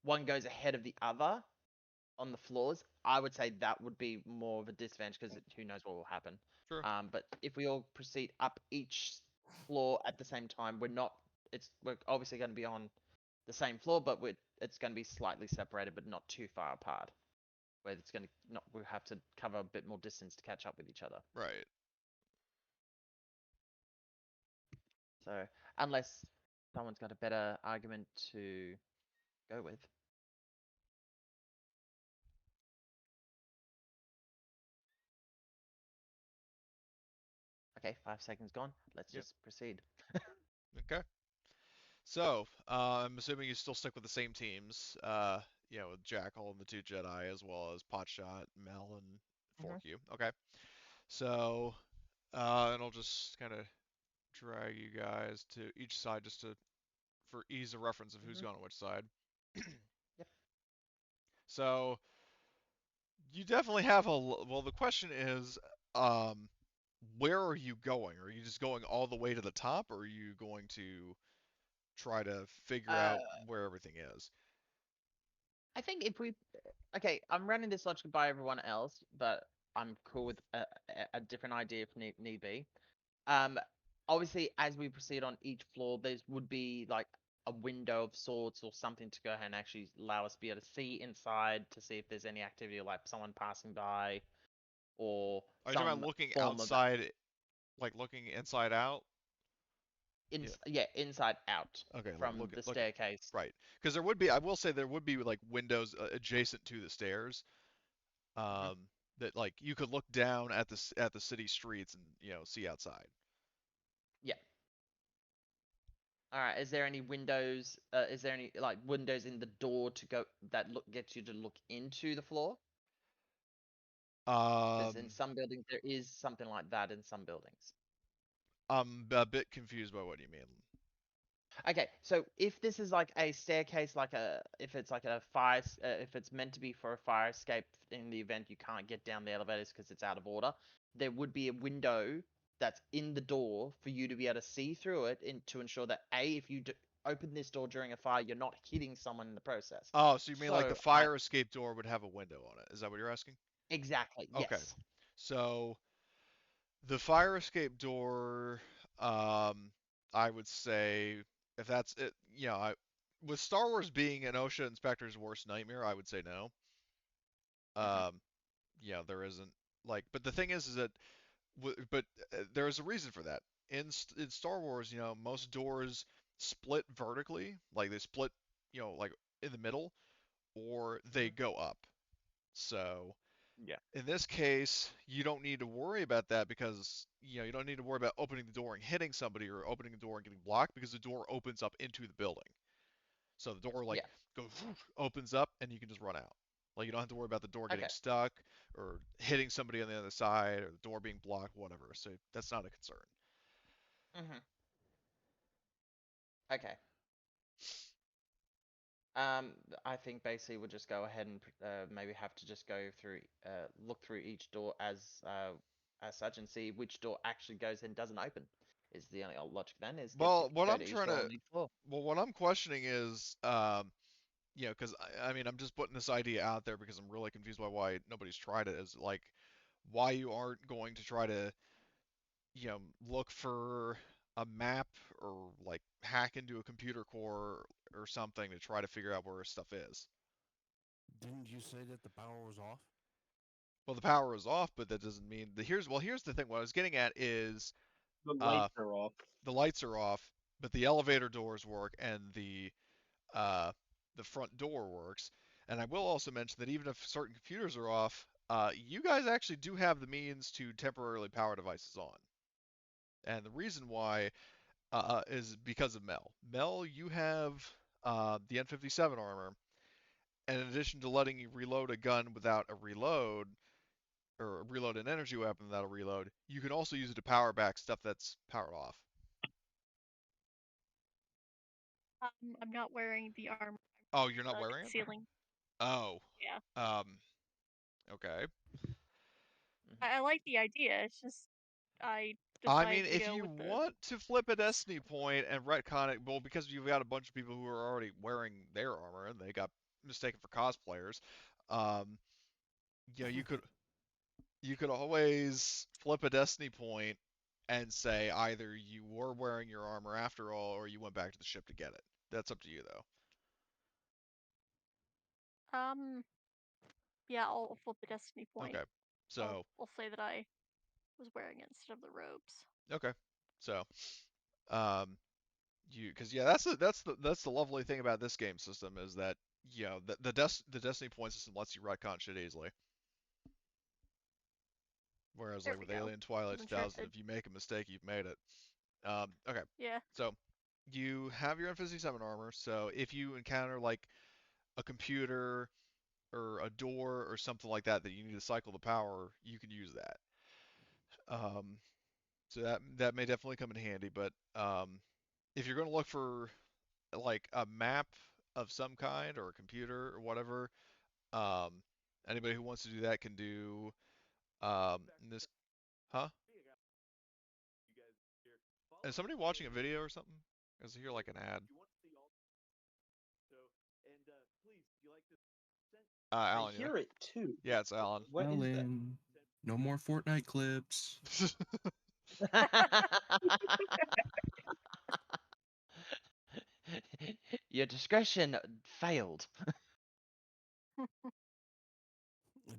one goes ahead of the other on the floors, I would say that would be more of a disadvantage because who knows what will happen. Sure. But if we all proceed up each floor at the same time, we're obviously going to be on the same floor, but it's going to be slightly separated, but not too far apart. Where it's going to not we have to cover a bit more distance to catch up with each other. Right. So unless someone's got a better argument to go with. Okay, 5 seconds gone. Let's Yep. just proceed. Okay. So, I'm assuming you still stick with the same teams. With Jackal and the two Jedi, as well as Potshot, Mel, and Mhm. 4Q. Okay. So, and I'll just kind of drag you guys to each side just to for ease of reference of who's Mhm. going on which side. Yep. So, you definitely have well, the question is, um, where are you going? Are you just going all the way to the top, or are you going to try to figure Uh, out where everything is? I think if we okay, I'm running this logic by everyone else, but I'm cool with a different idea if need be. Um, Obviously, as we proceed on each floor, there would be like a window of sorts or something to go ahead and actually allow us to be able to see inside to see if there's any activity, like someone passing by or Are you talking about some looking form of outside, like looking inside out? Yeah. inside out Okay, like from the look at staircase. right. Because there would be, I will say, there would be like windows adjacent to the stairs. Mhm. Um, that like you could look down at at the city streets and see outside. Yeah. All right. Is there any windows? Is there any like windows in the door to go that look gets you to look into the floor? Because in Um, some buildings there is something like that in some buildings. I'm a bit confused by what you mean. Okay, so if this is like a staircase, if it's like if it's meant to be for a fire escape in the event you can't get down the elevators because it's out of order, there would be a window that's in the door for you to be able to see through it to ensure that if you open this door during a fire, you're not hitting someone in the process. Oh, so you mean like the So fire escape door would have a window on it? Is that what you're asking? exactly, Okay. yes. So the fire escape door, um, I would say, if that's it, with Star Wars being an OSHA inspector's worst nightmare, I would say no. Hmm. Um, there isn't like, but the thing is that, but there is a reason for that. In Star Wars, most doors split vertically, like they split, like in the middle, or they Hmm. go up. So Yeah. in this case, you don't need to worry about that because you don't need to worry about opening the door and hitting somebody or opening the door and getting blocked because the door opens up into the building. So the door like Yeah. goes opens up and you can just run out. Like you don't have to worry about the door getting Okay. stuck or hitting somebody on the other side or the door being blocked, whatever. So that's not a concern. Hmm. Okay. I think basically we'll just go ahead and maybe have to just go through, look through each door as such, and see which door actually goes and doesn't open. Is the only logic then is Well, what go I'm to each trying door to, on each floor. well, what I'm questioning is, because I mean, I'm just putting this idea out there because I'm really confused by why nobody's tried it. Is like why you aren't going to try to, look for a map or like hack into a computer core or something to try to figure out where stuff is. Didn't you say that the power was off? Well, the power is off, but that doesn't mean here's the thing. What I was getting at is The lights are off. the lights are off, but the elevator doors work and uh, the front door works. And I will also mention that even if certain computers are off, you guys actually do have the means to temporarily power devices on. And the reason why is because of Mel. Mel, you have the N57 armor, and in addition to letting you reload a gun without a reload, or reload an energy weapon without a reload, you can also use it to power back stuff that's powered off. I'm not wearing the armor. Oh, you're not wearing it? Concealing. Oh. Yeah. Okay. I like the idea. It's just I I decided mean, to if go you with the. want to flip a destiny point and retcon it, well, because you've got a bunch of people who are already wearing their armor and they got mistaken for cosplayers, um, you could always flip a destiny point and say either you were wearing your armor after all, or you went back to the ship to get it. That's up to you, though. Yeah, I'll flip the destiny point. Okay. So. I'll say that I was wearing it instead of the robes. Okay. So. Because that's the lovely thing about this game system is that the Destiny point system lets you retcon shit easily. Whereas There like we with go. Alien Twilight 2000, if you make a mistake, you've made it. Okay. Yeah. So you have your N57 armor. So if you encounter like a computer or a door or something like that you need to cycle the power, you can use that. So that may definitely come in handy. But if you're going to look for like a map of some kind or a computer or whatever, um, anybody who wants to do that can do this. Huh? Is somebody watching a video or something? Is here like an ad? Alan, I hear it too. Yeah, it's Alan. What is that? Alan, no more Fortnite clips. Your discretion failed.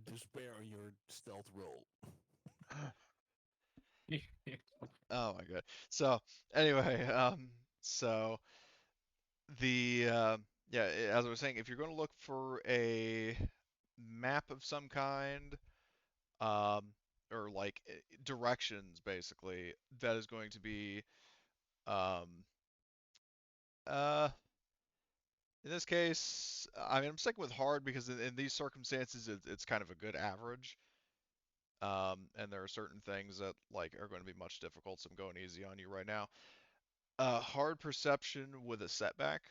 Despair your stealth roll. Oh my god. So anyway, so the yeah, as I was saying, if you're going to look for a map of some kind, um, or like directions, basically, that is going to be, um, uh, in this case, I mean, I'm sticking with hard because in these circumstances, it's kind of a good average. And there are certain things that like are going to be much difficult, so I'm going easy on you right now. Hard perception with a setback.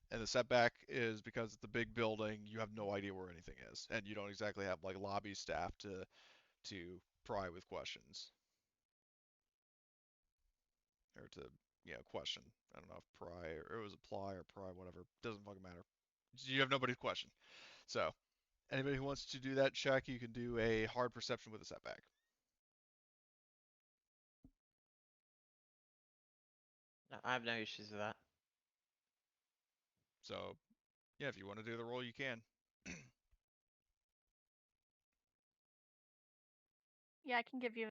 And the setback is because it's a big building, you have no idea where anything is, and you don't exactly have like lobby staff to pry with questions or to question. I don't know if pry or it was apply or pry, whatever. Doesn't fucking matter. You have nobody to question. So anybody who wants to do that check, you can do a hard perception with a setback. No, I have no issues with that. So yeah, if you want to do the roll, you can. Yeah, I can give you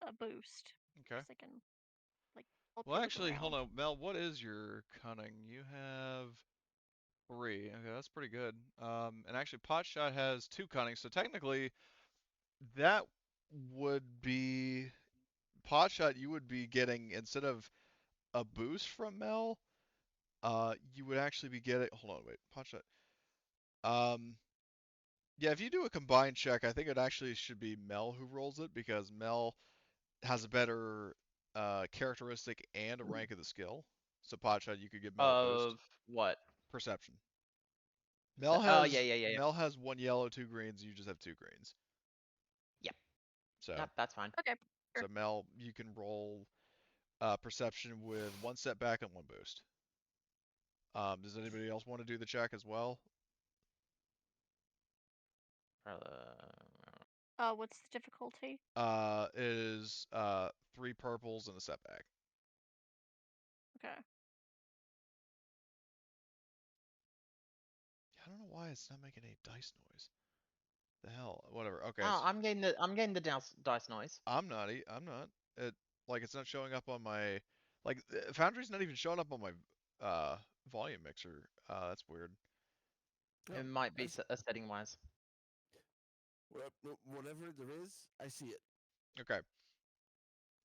a boost. Okay. So I can like help Well, you look actually, hold around. on, Mel. What is your cunning? You have 3. Okay, that's pretty good. And actually, Potshot has 2 cunning, so technically, that would be Potshot. You would be getting instead of a boost from Mel, you would actually be getting. Hold on, wait, Potshot. Yeah, if you do a combined check, I think it actually should be Mel who rolls it because Mel has a better characteristic and a rank of the skill. So Potshot, you could give Mel a boost. Of what? Perception. Oh yeah. Mel has 1 yellow, 2 greens. You just have 2 greens. Yep. So Nope, that's fine. Okay. so Mel, you can roll perception with 1 setback and 1 boost. Does anybody else want to do the check as well? What's the difficulty? It is 3 purples and a setback. Okay. I don't know why it's not making any dice noise. The hell, whatever. Okay, Oh, so I'm getting the dice noise. I'm not. I'm not. It's not showing up on my Foundry's not even showing up on my volume mixer. That's weird. It might be a setting wise. Whatever there is, I see it. Okay.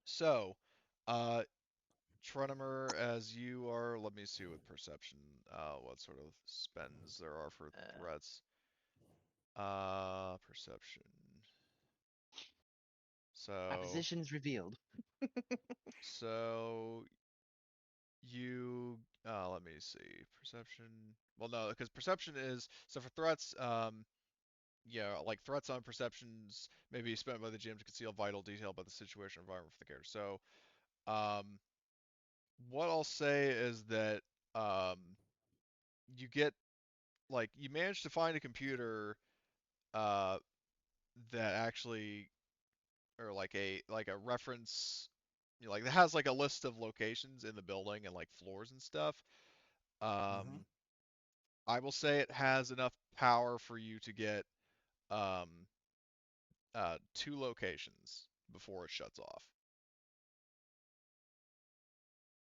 So, Trenimer, as you are, let me see with perception, what sort of spends there are for threats. Perception. My So, position's revealed. so you, let me see, perception. Well, no, because perception is so for threats. Yeah, like threats on perceptions may be spent by the GM to conceal vital detail about the situation or environment for the character. So, what I'll say is that um, you get you manage to find a computer uh, that actually or like a reference that has like a list of locations in the building and like floors and stuff. Um, I will say it has enough power for you to get um, 2 locations before it shuts off.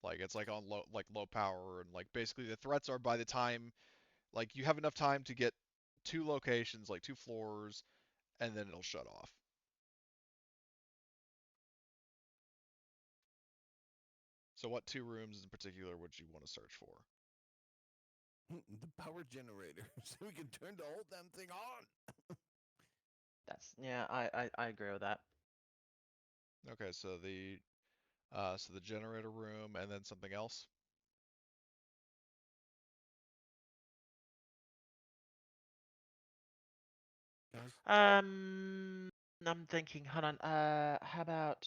Like it's like on low power and like basically the threats are by the time like you have enough time to get 2 locations, like 2 floors, and then it'll shut off. So what 2 rooms in particular would you want to search for? The power generator, so we can turn the whole damn thing on. I agree with that. Okay, so the generator room and then something else. I'm thinking. Hold on. How about?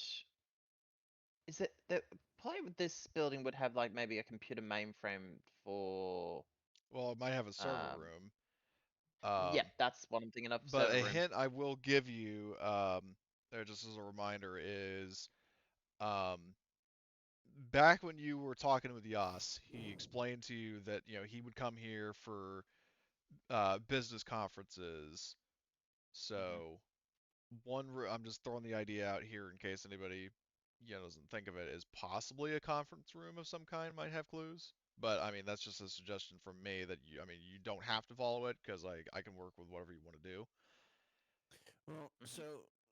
Is it the probably with this building would have like maybe a computer mainframe for? Well, it might have a server Um, room. yeah, that's what I'm thinking of. But Server a room. hint I will give you, there just as a reminder, is um, back when you were talking with Yas, he explained to you that he would come here for business conferences. So I'm just throwing the idea out here in case anybody doesn't think of it, is possibly a conference room of some kind might have clues. But I mean that's just a suggestion from me that you don't have to follow it because I can work with whatever you want to do. Well, so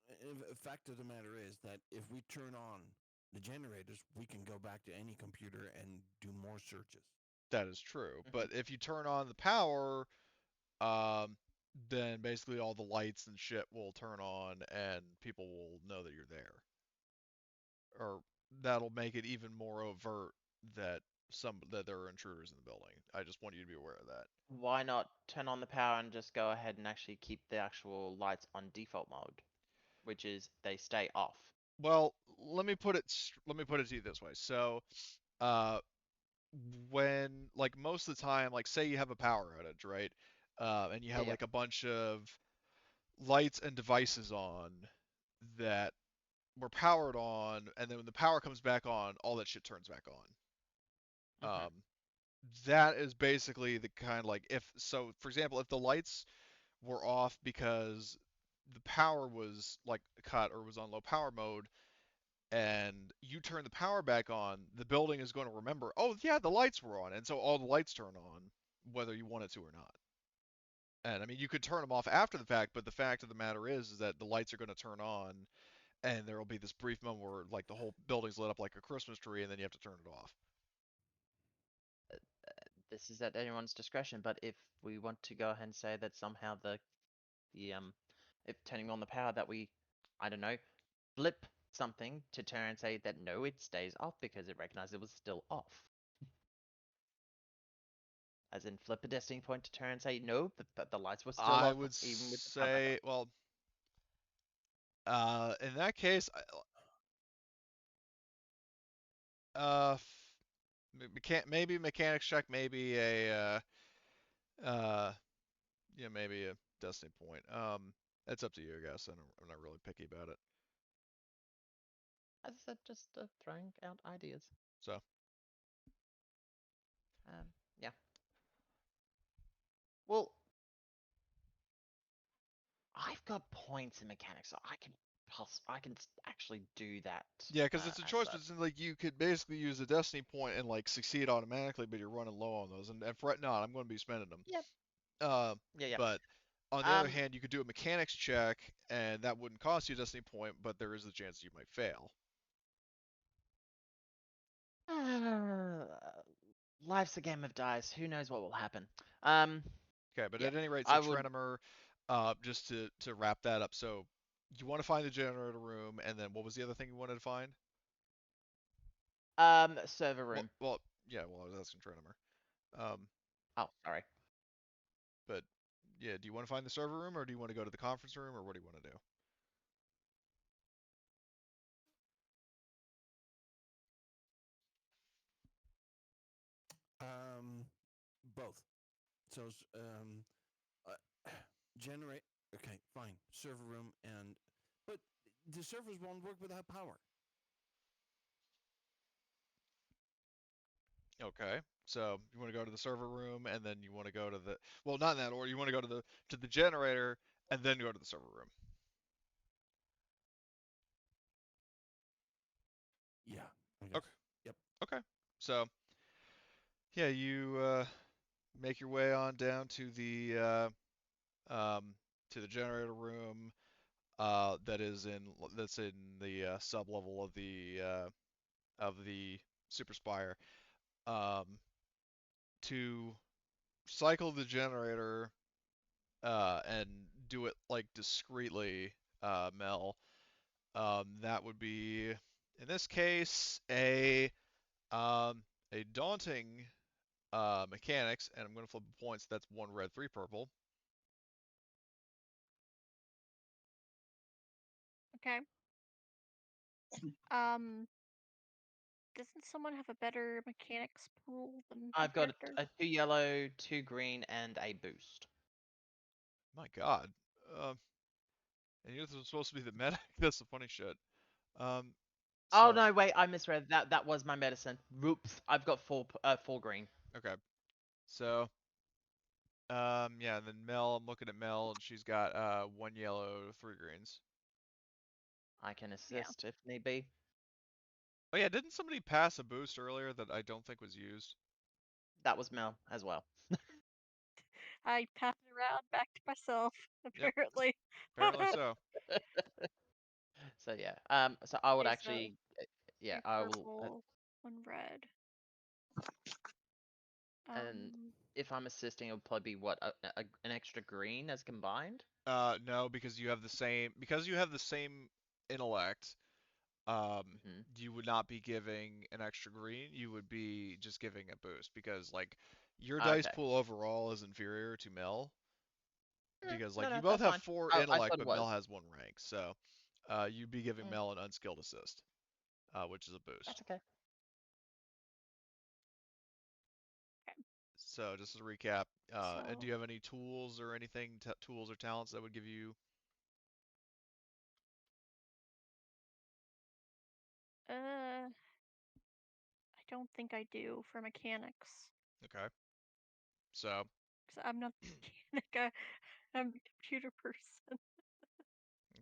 the fact of the matter is that if we turn on the generators, we can go back to any computer and do more searches. That is true. But if you turn on the power, then basically all the lights and shit will turn on and people will know that you're there. Or that'll make it even more overt that there are intruders in the building. I just want you to be aware of that. Why not turn on the power and just go ahead and actually keep the actual lights on default mode, which is they stay off. Well, let me put it to you this way. So, uh, when like most of the time, like say you have a power outage, right? And you have Yeah. like a bunch of lights and devices on that were powered on, and then when the power comes back on, all that shit turns back on. That is basically the kind of like for example, if the lights were off because the power was like cut or was on low power mode, and you turn the power back on, the building is going to remember, oh yeah, the lights were on, and so all the lights turn on, whether you want it to or not. And I mean, you could turn them off after the fact, but the fact of the matter is that the lights are going to turn on, and there will be this brief moment where like the whole building's lit up like a Christmas tree, and then you have to turn it off. This is at anyone's discretion, but if we want to go ahead and say that somehow if turning on the power that we, I don't know, flip something to turn and say that no, it stays off because it recognized it was still off. As in, flip a destiny point to turn and say no, the lights were still I off, would even with the power back say, well, in that case, maybe mechanics check, maybe uh, yeah, maybe a destiny point. It's up to you, I guess. I'm not really picky about it. As I said, just throwing out ideas. So, Yeah. Well, I've got points in mechanics, so I can actually do that. yeah, because it's a as choice, such. but it's like you could basically use a destiny point and like succeed automatically, but you're running low on those. And fret not, I'm going to be spending them. Yep. Uh, Yeah. but on the other Um. hand, you could do a mechanics check, and that wouldn't cost you a destiny point, but there is the chance you might fail. Life's a game of dice. Who knows what will happen? Okay, but Yeah. at any rate, so I would. Trenimer, just to wrap that up, so you want to find the generator room, and then what was the other thing you wanted to find? Server room. Yeah, well, I was asking Trenimer. Oh, sorry. But yeah, do you want to find the server room, or do you want to go to the conference room, or what do you want to do? Both. So, generate. Okay, fine. Server room but the servers won't work without power. Okay, so you want to go to the server room, and then you want to go to the, well, not in that order. You want to go to the generator, and then go to the server room. Yeah. I guess. Okay. Yep. Okay. So yeah, you make your way on down to the generator room. That's in the sub level of the super spire. Um, to cycle the generator and do it like discreetly, Mel. That would be in this case a daunting mechanics, and I'm going to flip the points. That's 1 red, 3 purple. Okay. Doesn't someone have a better mechanics pool than my I've got character? a 2 yellow, 2 green, and a boost. My God. And you're supposed to be the medic. That's the funny shit. Um, Oh so no, wait, I misread. That was my medicine. Whoops, I've got 4 green. okay. So yeah, and then Mel. I'm looking at Mel, and she's got 1 yellow, 3 greens. I can assist if need be. Oh yeah, didn't somebody pass a boost earlier that I don't think was used? That was Mel as well. I passed it around back to myself, Yep, apparently. apparently so. So yeah. So I would Okay, so actually. Yeah, 3 I will. purple, 1 red. And if I'm assisting, it'll probably be what an extra green as combined. No, because you have the same intellect. You would not be giving an extra green. You would be just giving a boost because like your dice Okay. pool overall is inferior to Mel. Because like No, you both that's have fine. 4 I intellect, thought it but Mel was. has 1 rank. So you'd be giving Mm, Mel an unskilled assist, which is a boost. that's okay. So just as a recap, and so, do you have any tools or anything, tools or talents that would give you? I don't think I do for mechanics. Okay. So. Because I'm not a mechanic, I'm a computer person.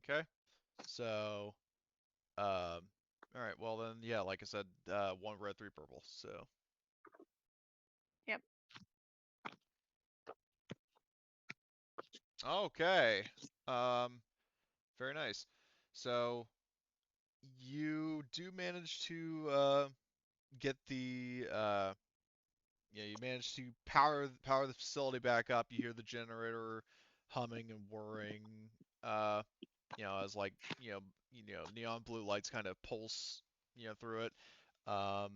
Okay. So. All right. Well then, yeah. Like I said, 1 red, 3 purple. So. Yep. Okay. Very nice. So you do manage to get the yeah, you manage to power the facility back up. You hear the generator humming and whirring, uh, as like neon blue lights kind of pulse, through it. Um,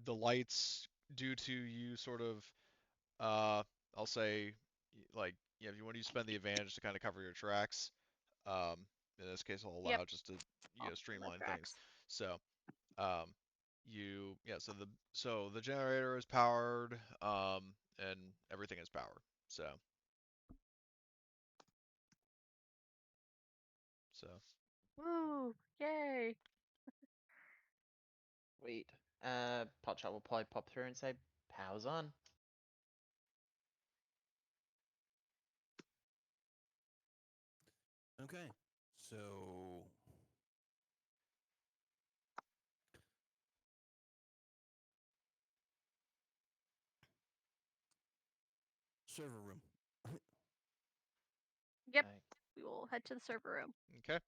the lights, due to you sort of I'll say, like, if you want to spend the advantage to kind of cover your tracks, in this case, I'll allow Yep. just to Off the streamline things. tracks. So, so the generator is powered, and everything is powered. So Woo! Yay! Sweet. Potshot will probably pop through and say, "Power's on." Okay, so server room. Yep. Okay. We will head to the server room. okay.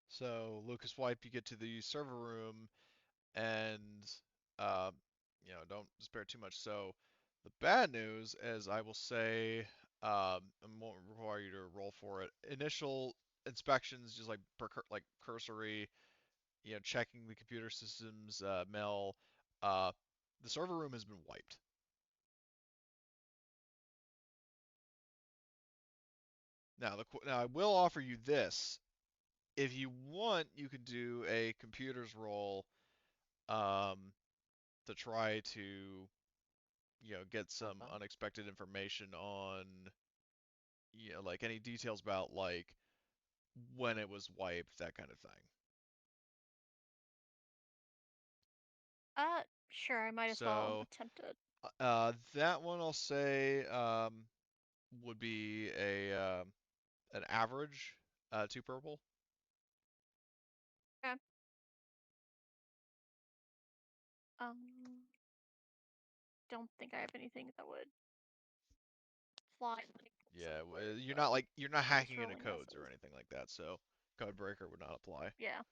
So Lucas Wipe, you get to the server room, and uh, don't spare too much. So the bad news is, I will say, I won't require you to roll for it. Initial inspections, just like cursory, checking the computer systems, Mel. Uh, the server room has been wiped. Now I will offer you this. If you want, you can do a computers roll, um, to try to, get some Alpha. unexpected information on, like any details about, like, when it was wiped, that kind of thing. Sure. I might as well So, attempt it. that one I'll say, would be an average, 2 purple. Okay. Don't think I have anything that would fly. Yeah, someplace, you're not I'm just hacking into rolling codes or messes. anything like that, so code breaker would not apply. Yeah.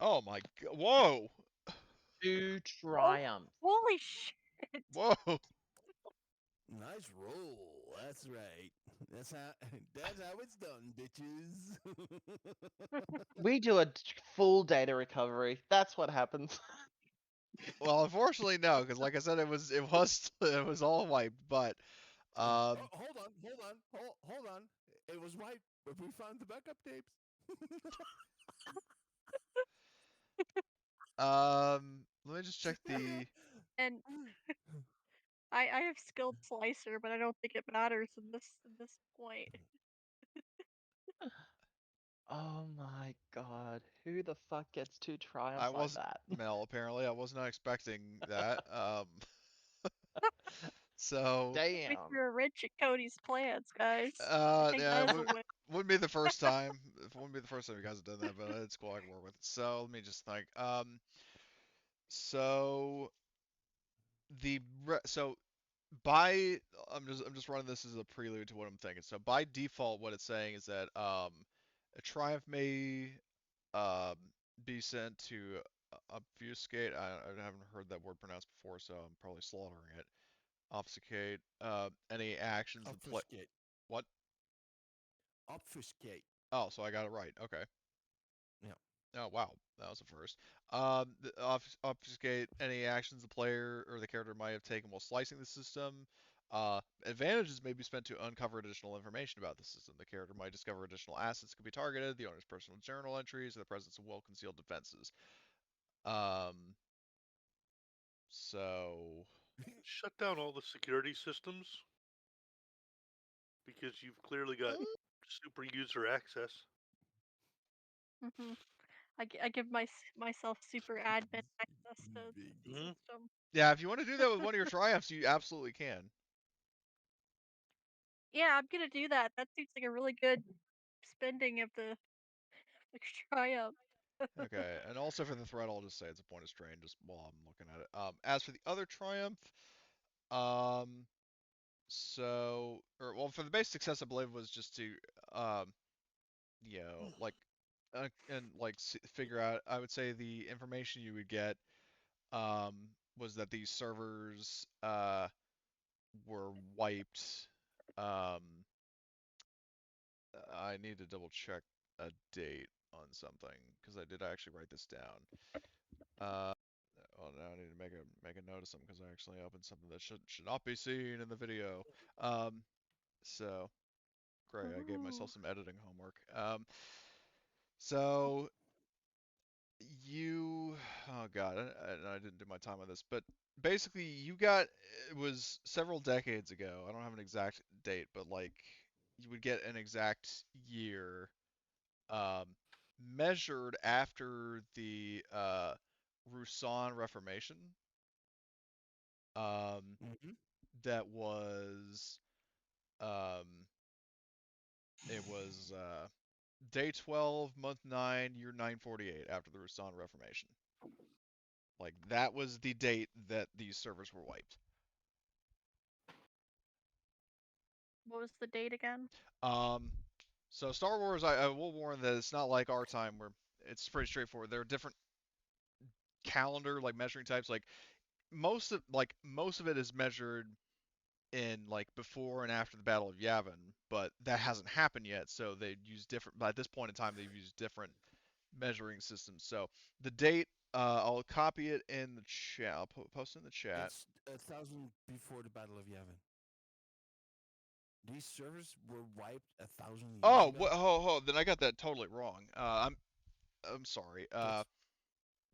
Oh my god! Whoa! 2 Oh, triumph. holy shit! Whoa! Nice roll. That's right. That's how. That's how it's done, bitches. We do a full data recovery. That's what happens. Well, unfortunately, no, because like I said, it was all wiped. But Oh, hold on. It was white, but we found the backup tapes. let me just check the. And I have skilled slicer, but I don't think it matters in this point. Oh my god. Who the fuck gets 2 triumphs I like was that? Mel. Apparently, I was not expecting that. So We Damn. threw a wrench at Cody's plans, guys. I think yeah, that is a win. wouldn't be the first time. It wouldn't be the first time you guys have done that, but it's cool. I can work with it. So let me just think. So so by I'm just running this as a prelude to what I'm thinking. So by default, what it's saying is that a triumph may um be sent to obfuscate. I haven't heard that word pronounced before, so I'm probably slaughtering it. Obfuscate any actions the play. Obfuscate. What? Obfuscate. Oh, so I got it right. Okay. Yeah. Oh wow, that was a first. Obfuscate any actions the player or the character might have taken while slicing the system. Advantages may be spent to uncover additional information about the system. The character might discover additional assets could be targeted, the owner's personal journal entries, or the presence of well-concealed defenses. Um, so Shut down all the security systems because you've clearly got super user access. Hmm. I give myself super admin access to the Mhm. system. yeah, if you want to do that with one of your triumphs, you absolutely can. Yeah, I'm gonna do that. That seems like a really good spending of the triumph. Okay, and also for the threat, I'll just say it's a point of strain just while I'm looking at it. As for the other triumph, um, for the base success, I believe was just to, um, like, and like figure out. I would say the information you would get, um, was that these servers, were wiped. Um, I need to double check a date on something because I did actually write this down. Oh, now I need to make a note of something because I actually opened something that should not be seen in the video. So great, I gave myself some editing homework. So you, oh god, I didn't do my time on this, but basically it was several decades ago. I don't have an exact date, but like you would get an exact year um, measured after the Roussan Reformation. Mm-hmm. That was um, it was day 12, month 9, year 948 after the Roussan Reformation. Like that was the date that these servers were wiped. What was the date again? So Star Wars, I will warn that it's not like our time where it's pretty straightforward. There are different calendar like measuring types. Like most of it is measured in like before and after the Battle of Yavin, but that hasn't happened yet. So they use different. By this point in time, they've used different measuring systems. So the date, I'll copy it in the chat. I'll post it in the chat. It's 1,000 before the Battle of Yavin. These servers were wiped 1,000 years Oh, ago. then I got that totally wrong. I'm sorry.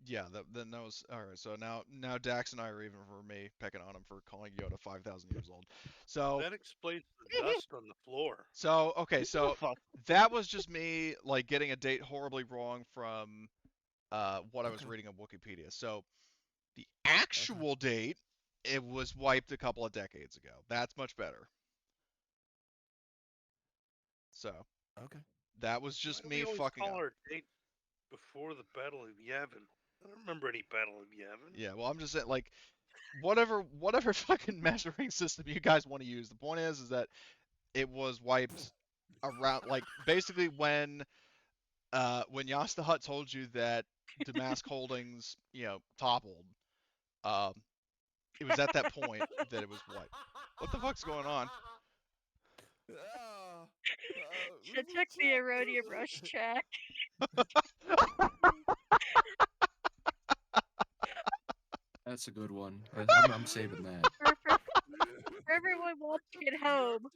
Yeah, then that was all right. So now Dax and I are even for me picking on him for calling Yoda 5,000 years old. So That explains the dust on the floor. so okay, so Fuck. that was just me like getting a date horribly wrong from what I was Okay. reading on Wikipedia. So the actual date, it was wiped a couple of decades ago. That's much better. So Okay. that was Why just do me we always fucking call up. our date before the Battle of Yavin? I don't remember any Battle of Yavin. Yeah, well, I'm just saying, like, whatever fucking measuring system you guys want to use. The point is that it was wiped around, like, basically when Yas the Hutt told you that Damask Holdings, toppled, um, it was at that point that it was wiped. What the fuck's going on? Should check the Aurodium rush check. That's a good one. I'm saving that. For everyone watching at home.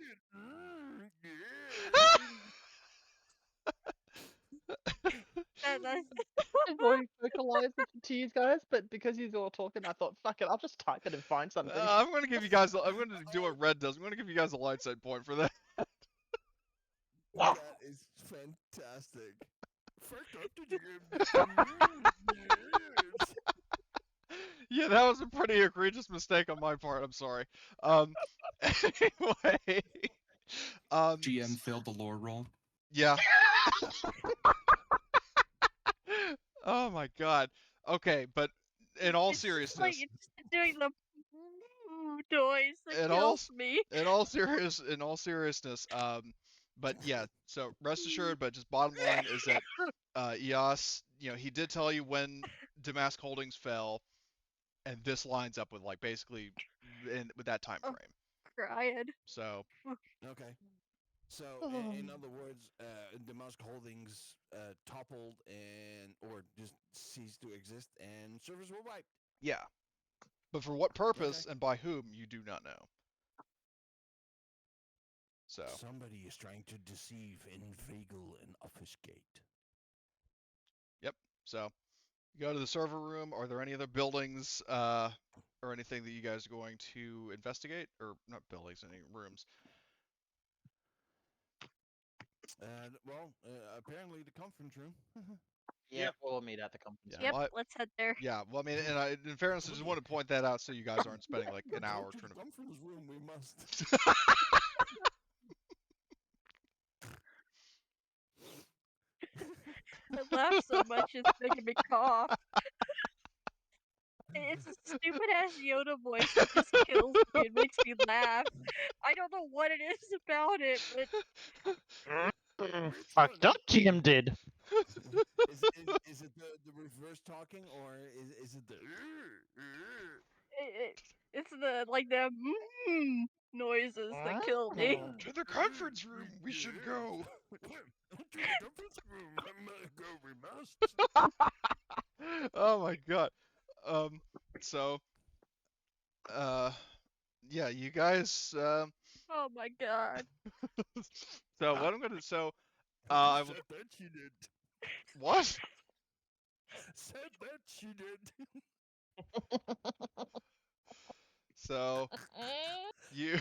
That's Didn't want to vocalize it to you guys, but because you're all talking, I thought, fuck it, I'll just type it and find something. I'm gonna give you guys. I'm gonna do what Red does. I'm gonna give you guys a light side point for that. That is fantastic. Fucked up to you. Yeah, that was a pretty egregious mistake on my part. I'm sorry. Anyway, GM failed the lore roll. yeah. Oh my god. Okay, but in all it's just like seriousness, it's doing the noise that in kills me. in all seriousness, but yeah. So rest assured, but just bottom line is that Eos, he did tell you when Damask Holdings fell, and this lines up with like basically with that time Oh. frame. Crying. So Okay. So, in other words, Damask Holdings toppled or just ceased to exist, and servers were wiped. yeah, but for what purpose Okay. and by whom, you do not know. So Somebody is trying to deceive, inveigle, and obfuscate. so you go to the server room. Are there any other buildings or anything that you guys are going to investigate, or not buildings, any rooms? Apparently the conference room. Yeah, we'll meet at the conference. Yeah, Yep, well, let's head there. yeah. Well, I mean, and in fairness, I just want to point that out so you guys aren't spending like an hour to trying the to. conference room. We must. I laugh so much it's making me cough. It's a stupid ass Yoda voice that just kills me. It makes me laugh. I don't know what it is about it, but Fucked up, GM did. Is it the reverse talking, or is it the? it's the noises that kill me. To the conference room, we should go. To the conference room. We must. Oh my god. So, yeah, you guys. Oh my god. So what I'm gonna I will. Said that she did. What? Said that she did. So you.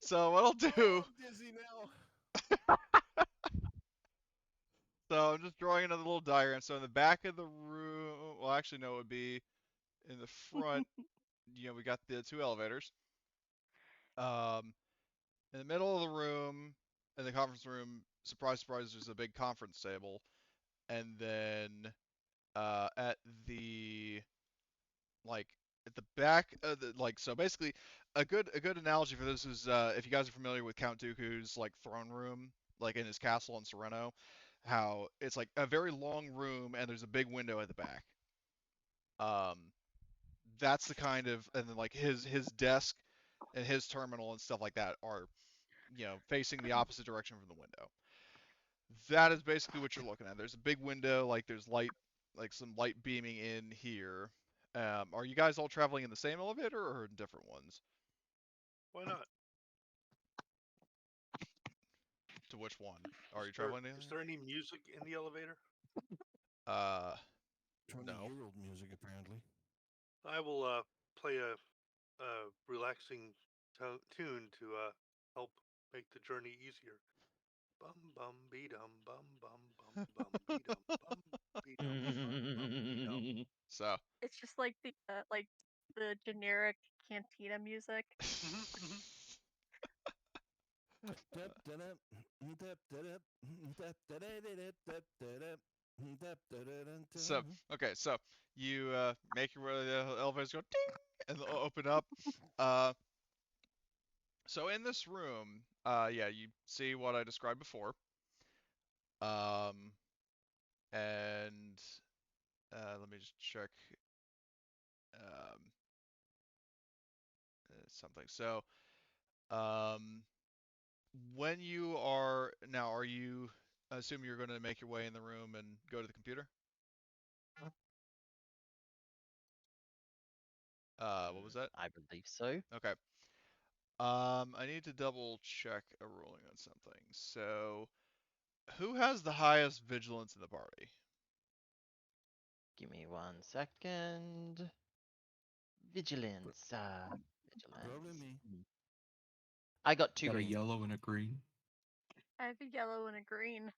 So what I'll do. Oh, I'm dizzy now. So I'm just drawing another little diagram. So in the back of the room, well, actually no, it would be in the front. We got the two elevators. Um, in the middle of the room, in the conference room, surprise, surprise, there's a big conference table, and then at the like at the back of the so basically a good analogy for this is if you guys are familiar with Count Dooku's like throne room, like in his castle in Sereno, how it's like a very long room and there's a big window at the back. Um, that's the kind of, and then like his desk and his terminal and stuff like that are facing the opposite direction from the window. That is basically what you're looking at. There's a big window, like there's light, like some light beaming in here. Are you guys all traveling in the same elevator or in different ones? Why not? To which one? Are you Is there, traveling is together? there any music in the elevator? Uh, 20 year old music, apparently. I will play a relaxing tune to help make the journey easier. Bum bum be dum bum bum bum bum be dum bum be dum bum be dum. so. It's just like the generic cantina music. So okay, so you make your way, the elevators go ding and they'll open up. Uh, so in this room, yeah, you see what I described before. Um, and let me just check um, something. So, um, when you are now, are you? I assume you're going to make your way in the room and go to the computer. What was that? I believe so. Okay. I need to double check a ruling on something. So, who has the highest vigilance in the party? Give me 1 second. Vigilance. Probably Vigilance. me. I got 2 Got a green. yellow and a green. I have a yellow and a green.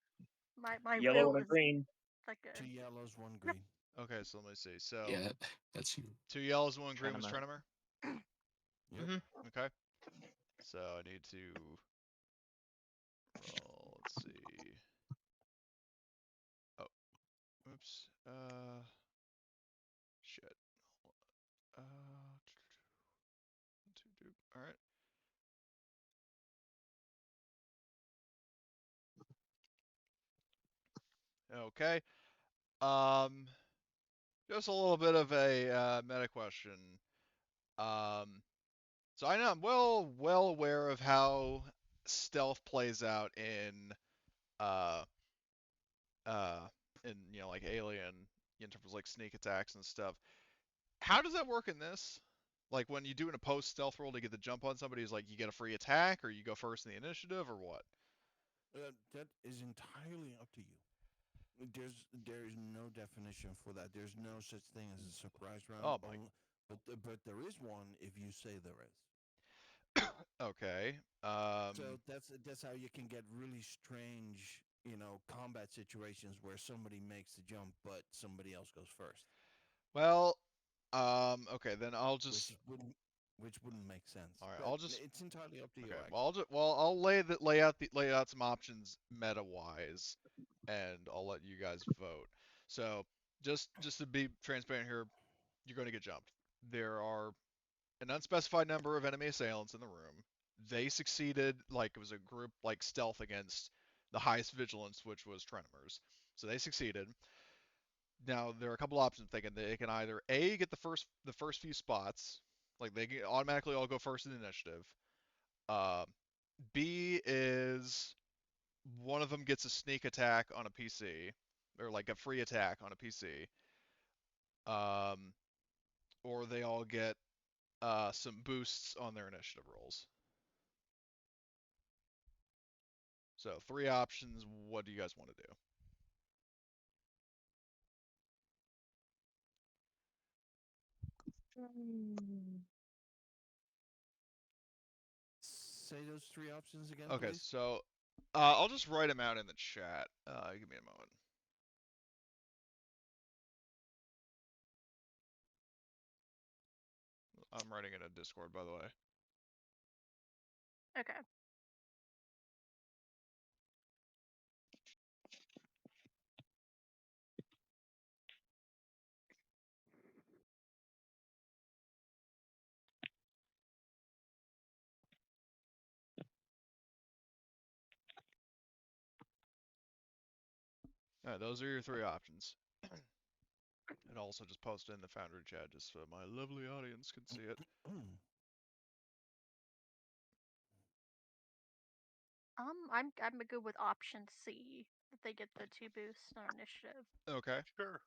My Yellow will and a is green. like 2 yellows, 1 green. Okay, so let me see. So, Yeah, that's you. 2 yellows, 1 green was Trenimer. Trenimer. Yep. hmm Okay. So I need to roll. Let's see. Oh, oops. Shit. Uh, all right. Okay. Um, just a little bit of a meta question. So I know I'm well aware of how stealth plays out uh uh in like Alien in terms of like sneak attacks and stuff. How does that work in this? Like when you do in a post stealth roll to get the jump on somebody, is like you get a free attack or you go first in the initiative or what? That is entirely up to you. There is no definition for that. There's no such thing as a surprise round. Oh my. But there is one if you say there is. Okay. So that's how you can get really strange, combat situations where somebody makes the jump, but somebody else goes first, Well, okay, then I'll which just. wouldn't make sense. All right, But I'll just. it's entirely up to you, Okay. Well, actually. I'll lay out some options meta wise, and I'll let you guys vote. So just to be transparent here, you're going to get jumped. There are an unspecified number of enemy assailants in the room. They succeeded, like it was a group like stealth against the highest vigilance, which was Trenimer's. So they succeeded. Now there are a couple options. They can either A, get the first few spots, like they can automatically all go first in the initiative. Uh, B is one of them gets a sneak attack on a PC, or like a free attack on a PC. or they all get some boosts on their initiative rolls. So 3 options. What do you guys want to do? Say those 3 options again, Okay, please. so I'll just write them out in the chat. Give me a moment. I'm writing it in Discord, by the way. Okay. Alright, those are your 3 options. And also just post it in the Foundry chat just so my lovely audience can see it. I'm good with option C, that they get the 2 boosts on initiative. Okay. Sure.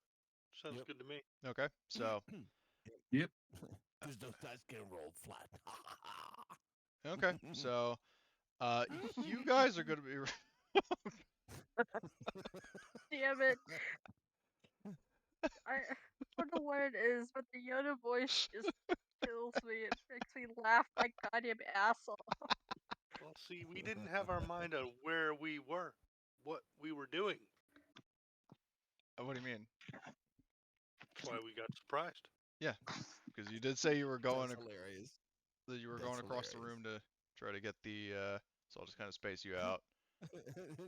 Sounds Yep. good to me. Okay. So Yep. Because those dice can roll flat. okay. So you guys are gonna be Damn it. I don't know what it is, but the Yoda voice just kills me. It makes me laugh like goddamn asshole. Well, see, we didn't have our mind on where we were, what we were doing. What do you mean? That's why we got surprised. Yeah, because you did say you were going That's hilarious. that you were That's going across the hilarious. room to try to get the so I'll just kind of space you out.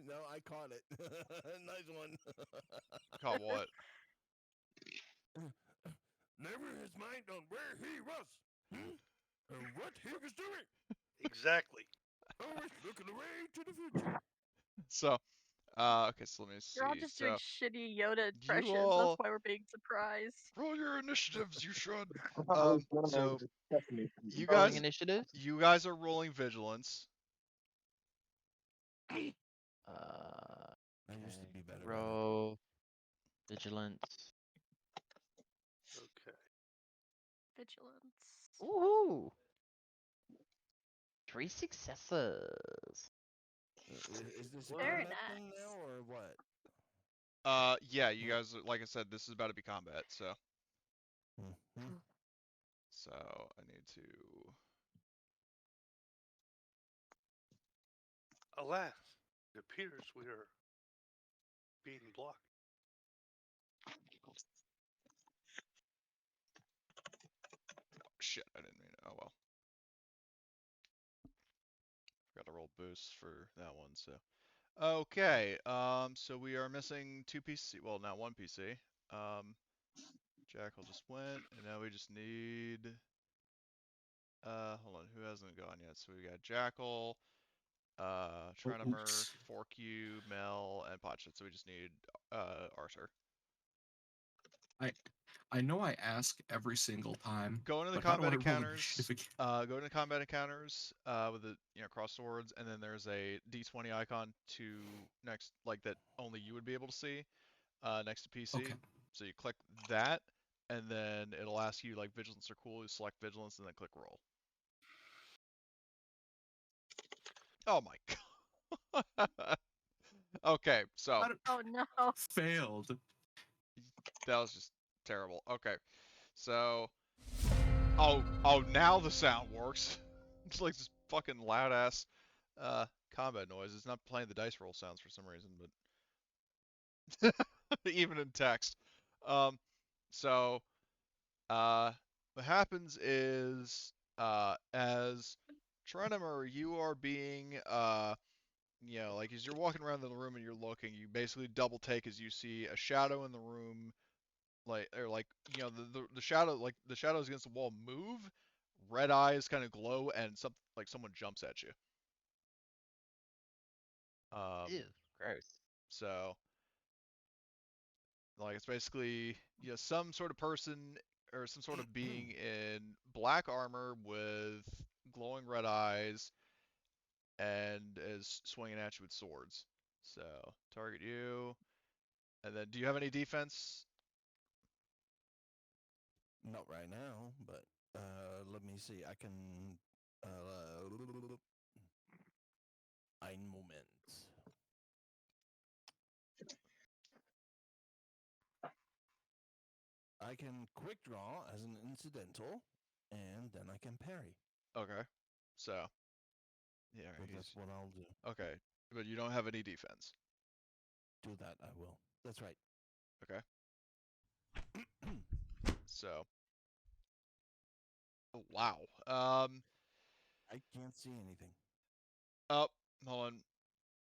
No, I caught it. Nice one. Caught what? Never his mind on where he was. And what he was doing. Exactly. Always looking away to the future. So okay, so let me see. You're all just doing So shitty Yoda impressions. all- That's why we're being surprised. roll your initiatives, you should. Oh, So you Rolling guys initiatives. you guys are rolling vigilance. I used to Okay, be better. roll vigilance. Okay. Vigilance. Ooh, 3 successes. Is this a Very combat thing nice. now, or what? Yeah, you guys like I said, this is about to be combat, so so I need to Alas, it appears we are being blocked. shit, I didn't mean it. Oh well. Forgot to roll boosts for that one, so. Okay, so we are missing 2 PC, well, now 1 PC. Jackal just went, and now we just need, hold on, who hasn't gone yet? So we got Jackal, Trenimer, oops. Forku, Mel, and Potchit, so we just need, Arthur. I know I ask every single time, Go into the but how do I combat roll encounters, initiative again? go into combat encounters, with the, cross swords, and then there's a D20 icon to next, like, that only you would be able to see. Next to PC. Okay. So you click that, and then it'll ask you like vigilance or cool. You select vigilance, and then click roll. Oh my god. Okay, so Oh no. Failed. that was just terrible. Okay, so oh now the sound works. It's like this fucking loud ass combat noise. It's not playing the dice roll sounds for some reason, but even in text. So what happens is, as Trenimer, you are being, like as you're walking around the room and you're looking, you basically double take as you see a shadow in the room, the shadow, like the shadows against the wall move, red eyes kind of glow, and someone jumps at you. Ew, gross. So, like it's basically some sort of person or some sort of being in black armor with glowing red eyes and is swinging at you with swords. So target you, and then do you have any defense? Not right now, but let me see. I can. Ein Moment. I can quick draw as an incidental, and then I can parry. Okay. So, yeah, So that's what I'll do. okay. But you don't have any defense. Do that, I will. That's right. Okay. So, oh, wow. I can't see anything. Oh, hold on.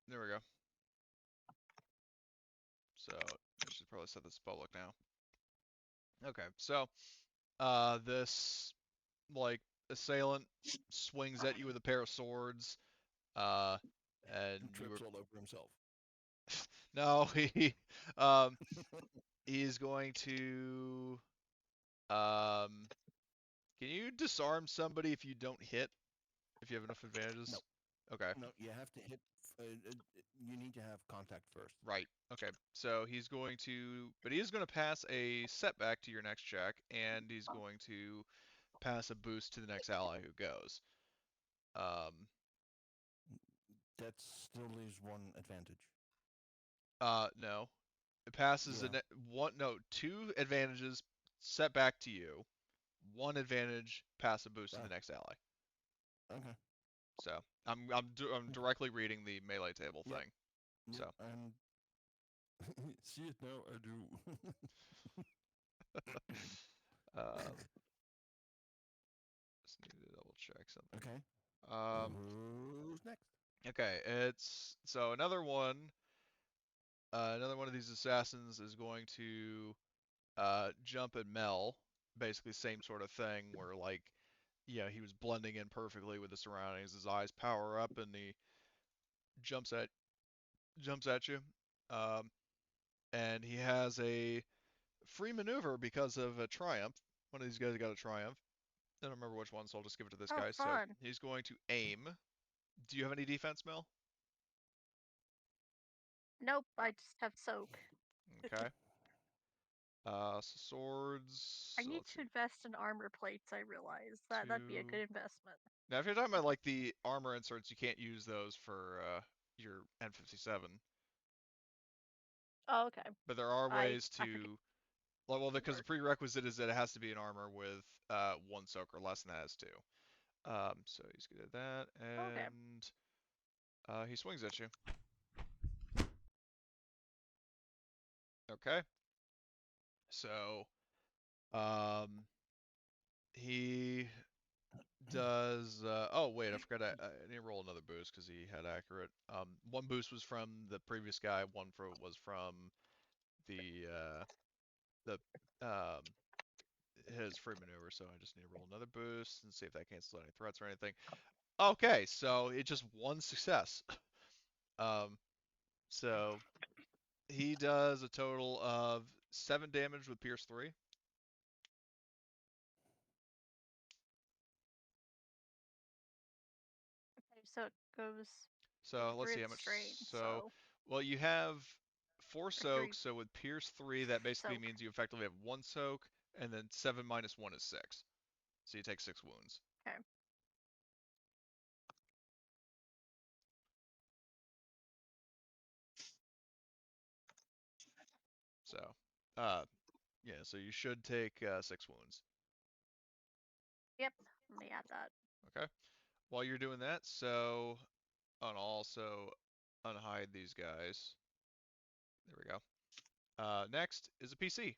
There we go. So, I should probably set this public now. Okay. So, this like assailant swings at you with a pair of swords. And you were Trips all over himself. no, um he's going to can you disarm somebody if you don't hit? If you have enough advantages? No. Okay. No, you have to hit. You need to have contact first. Right. Okay. So he's going to, but he is going to pass a setback to your next check, and he's going to pass a boost to the next ally who goes. That still leaves one advantage. No. It passes Yeah. two advantages set back to you. One advantage, pass a boost to Ah. the next ally. Okay. So I'm directly reading the melee table Yep. thing. Yep, So and see it now, I do. just need to double check something. Okay. Who's next? Okay, it's so another one of these assassins is going to jump at Mel, basically same sort of thing where like he was blending in perfectly with the surroundings. His eyes power up and he jumps at you. Um, and he has a free maneuver because of a triumph. One of these guys got a triumph. I don't remember which one, so I'll just give it to this Oh, guy. So fun. he's going to aim. Do you have any defense, Mel? Nope, I just have soak. Okay. So swords. I So need let's to see. invest in armor plates, I realize. That'd be a good investment. Now, if you're talking about like the armor inserts, you can't use those for your N57. Oh, okay. But there are ways I forget. to, well, because the prerequisite is that it has to be an armor with one soak or less, and that has two. So he's good at that, Okay. and he swings at you. Okay. So, he does. Oh wait, I forgot. I need to roll another boost because he had accurate. One boost was from the previous guy. One was from the his free maneuver. So I just need to roll another boost and see if that cancels any threats or anything. Okay, so it just one success. So he does a total of 7 damage with Pierce 3. Okay, so it goes So let's see how grid much. strain, So, well, you have 4 3. soaks, so with Pierce 3, that basically Soak. means you effectively have 1 soak, and then 7 minus 1 is 6. So you take 6 wounds. Okay. So, yeah, so you should take 6 wounds. Yep, let me add that. Okay. While you're doing that, so, and also unhide these guys. There we go. Next is a PC.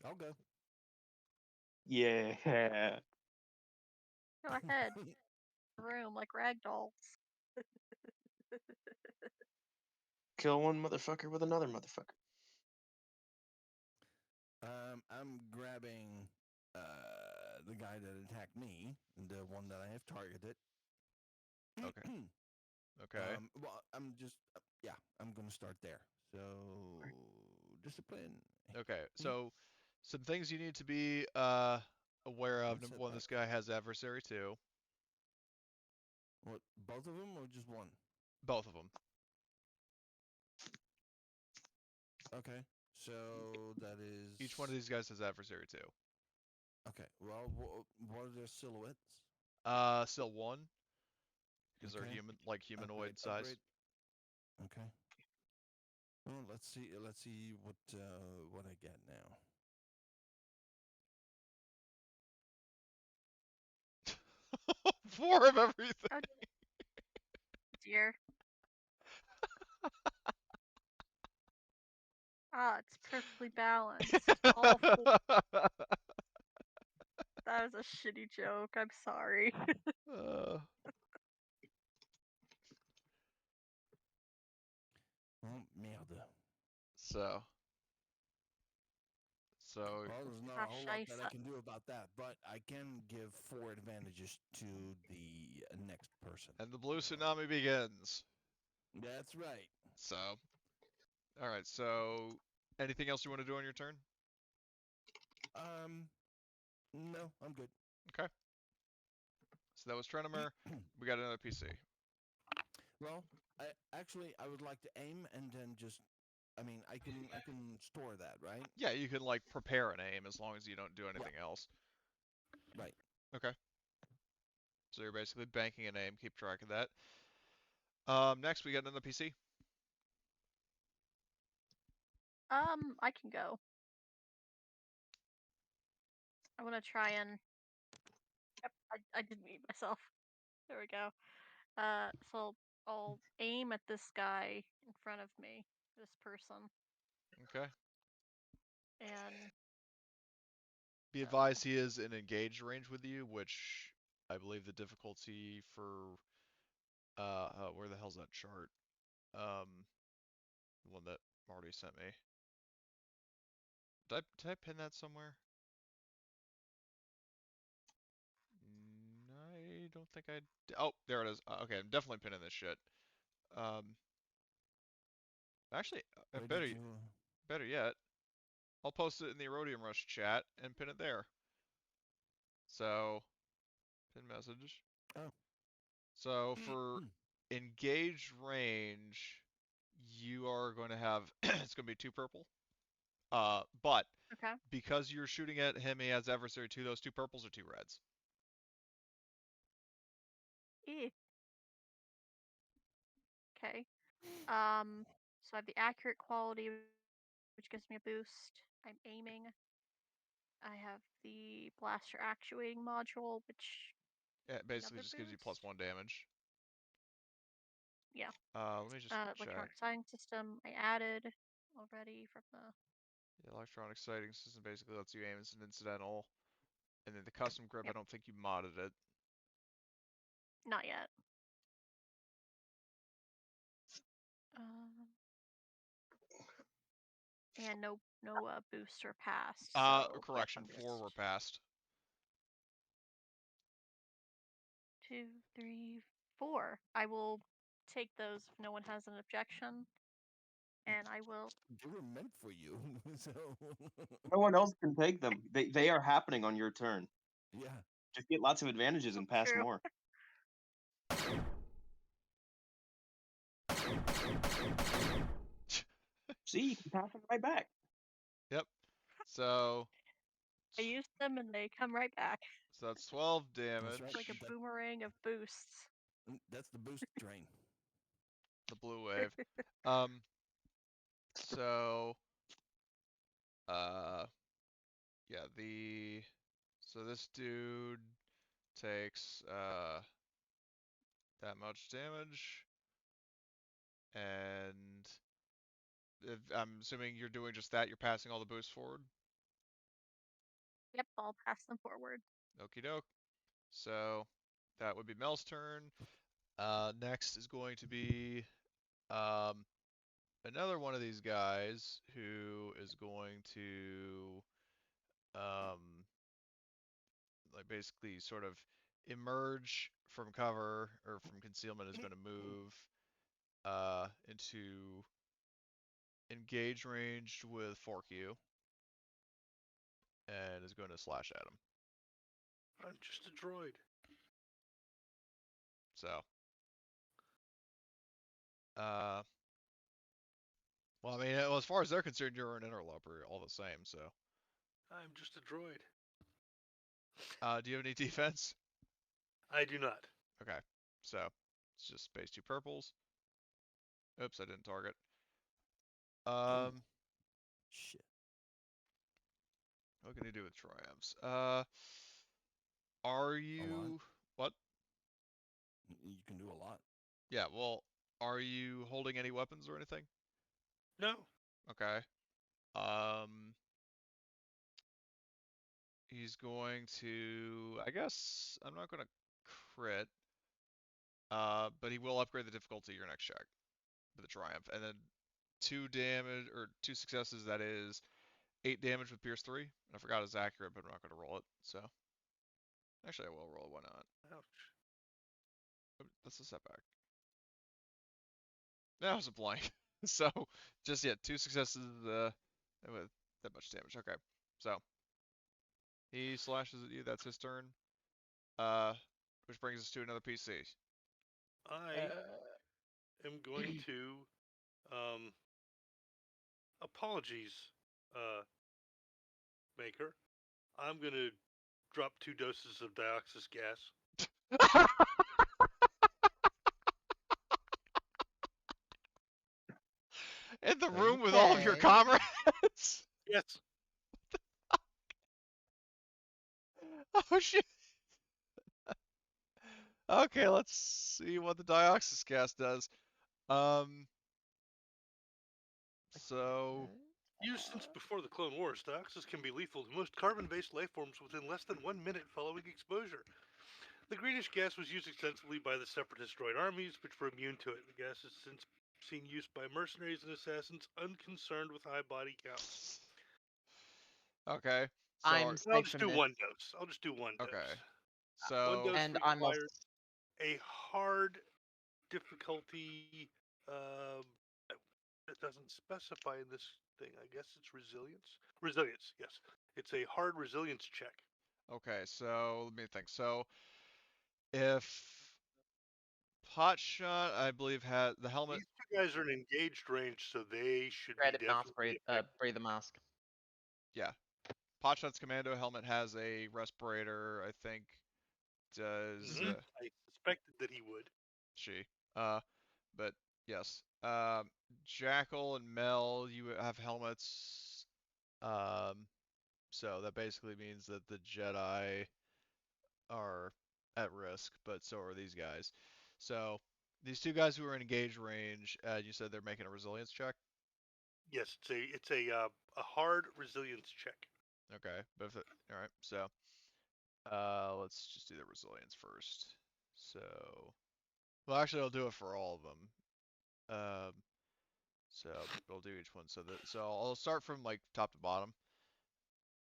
I'll go. Yeah. Go ahead. Room like ragdolls. Kill one motherfucker with another motherfucker. I'm grabbing the guy that attacked me, the one that I have targeted. Okay. Okay. Well, I'm just I'm gonna start there. So discipline. Okay. So some things you need to be aware of. Number one, this guy has adversary too. What? Both of them or just one? Both of them. Okay. So that is Each one of these guys has adversary too. Okay. Well, what are their silhouettes? Still one, because they're Okay. humanoid Upgrade, size. upgrade. Okay. Well, let's see. Let's see what I get now. 4 of everything. Oh dear. Ah, it's perfectly balanced. All 4. That was a shitty joke. I'm sorry. uh, Oh, merde. so Well, there's not Ah, a whole lot that I scheisse. can do about that, but I can give 4 advantages to the next person. and the blue tsunami begins. That's right. So, all right. So, anything else you want to do on your turn? No, I'm good. Okay. So that was Trenimer. We got another PC. Well, I would like to aim and then just. I mean, I can store that, right? Yeah, you can like prepare an aim as long as you don't do anything else. Right. Okay. So you're basically banking an aim. Keep track of that. Next we got another PC. I can go. I want to try and. Yep, I did mute myself. There we go. So I'll aim at this guy in front of me, this person, Okay. and Be advised he is in engaged range with you, which I believe the difficulty for where the hell's that chart? The one that Marty sent me. Did I pin that somewhere? I don't think I. Oh, there it is. Okay, I'm definitely pinning this shit. Actually, where better did you? better yet, I'll post it in the Aurodium Rush chat and pin it there. So, pin message. Oh. So for engaged range, you are going to have it's going to be 2 purple. But okay. because you're shooting at him, he has adversary 2. Those 2 purples are 2 reds. Eh. Okay. So I have the accurate quality, which gives me a boost. I'm aiming. I have the blaster actuating module, which Yeah, it basically another just gives you boost. +1 damage. Yeah. Let me just check. Electronic sighting system I added already from the. The electronic sighting system basically lets you aim as an incidental. And then the custom grip, I Yep. don't think you modded it. Not yet. Um, and no boost or pass. So Correction, yep, 4 were passed. 2, 3, 4. I will take those if no one has an objection, and I will. They were meant for you, so. No one else can take them. They are happening on your turn. Yeah. Just get lots of advantages and pass True. more. See, you can pass them right back. Yep. So I use them and they come right back. So that's 12 damage. right. Like a boomerang of boosts. That's the boost train. The blue wave. So yeah, so this dude takes that much damage, and if, I'm assuming you're doing just that, you're passing all the boosts forward. Yep, I'll pass them forward. Okie doke. So that would be Mel's turn. Next is going to be another one of these guys who is going to like basically sort of emerge from cover or from concealment, is going to move into engage range with Forkyu and is going to slash at him. I'm just a droid. So uh Well, I mean, as far as they're concerned, you're an interloper all the same. So, I'm just a droid. do you have any defense? I do not. Okay, so it's just space 2 purples. Oops, I didn't target. Shit. What can you do with triumphs? Are you what? You can do a lot. Yeah, well, are you holding any weapons or anything? No. Okay. He's going to, I guess, I'm not going to crit, but he will upgrade the difficulty of your next check with a triumph, and then 2 damage or 2 successes. That is 8 damage with Pierce 3. I forgot it's accurate, but I'm not going to roll it. So, actually, I will roll it. Why not? Ouch. That's a setback. That was a blank. So, just, yeah, 2 successes with that much damage. Okay. So, he slashes at you. That's his turn. Which brings us to another PC. I am going to apologies, Maker. I'm gonna drop 2 doses of dioxis gas. In the room with all of your Okay. comrades. Yes. Oh shit. Okay, let's see what the dioxis gas does. So Used since before the Clone Wars, dioxis can be lethal to most carbon-based life forms within less than 1 minute following exposure. The greenish gas was used extensively by the separatist droid armies, which were immune to it. The gas has since seen use by mercenaries and assassins unconcerned with high body counts. okay. So I'm I'll safe just from do this. 1 dose. I'll just do 1 dose. okay. 1 So dose And I'm also requires a hard difficulty. It doesn't specify in this thing. I guess it's resilience. Resilience, yes. It's a hard resilience check. okay, so let me think. So if Potshot, I believe, had the helmet. These 2 guys are in engaged range, so they should be Dreaded mask definitely effective. breather mask. Yeah, Potshot's commando helmet has a respirator. I think does Mhm. I suspected that he would. she. But yes. Jackal and Mel, you have helmets. So that basically means that the Jedi are at risk, but so are these guys. So these 2 guys who are in engaged range, you said they're making a resilience check. Yes, it's a hard resilience check. Okay, but all right. So let's just do the resilience first. So, well, actually, I'll do it for all of them. So we'll do each one. So I'll start from like top to bottom.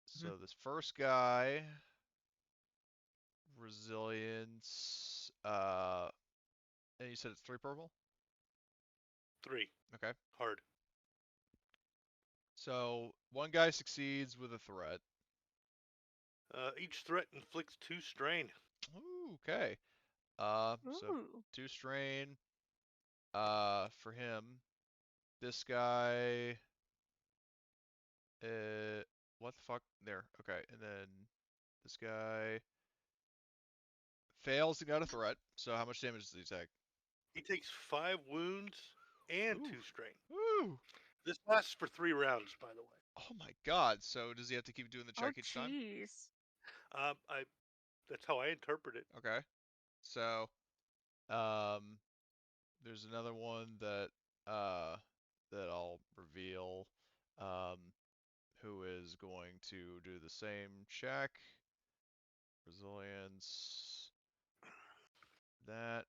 So this first guy, resilience, and you said it's 3 purple? 3. Okay. Hard. So 1 guy succeeds with a threat. Each threat inflicts 2 strain. Ooh, okay. So Ooh. 2 strain. For him, this guy. What the fuck? There. Okay, and then this guy fails to get a threat. So how much damage does he take? He takes 5 wounds and Ooh. 2 strain. Woo! This lasts for 3 rounds, by the way. Oh my god. So does he have to keep doing the check Oh, each time? jeez. That's how I interpret it. Okay. So, there's another one that that I'll reveal, who is going to do the same check. Resilience. That.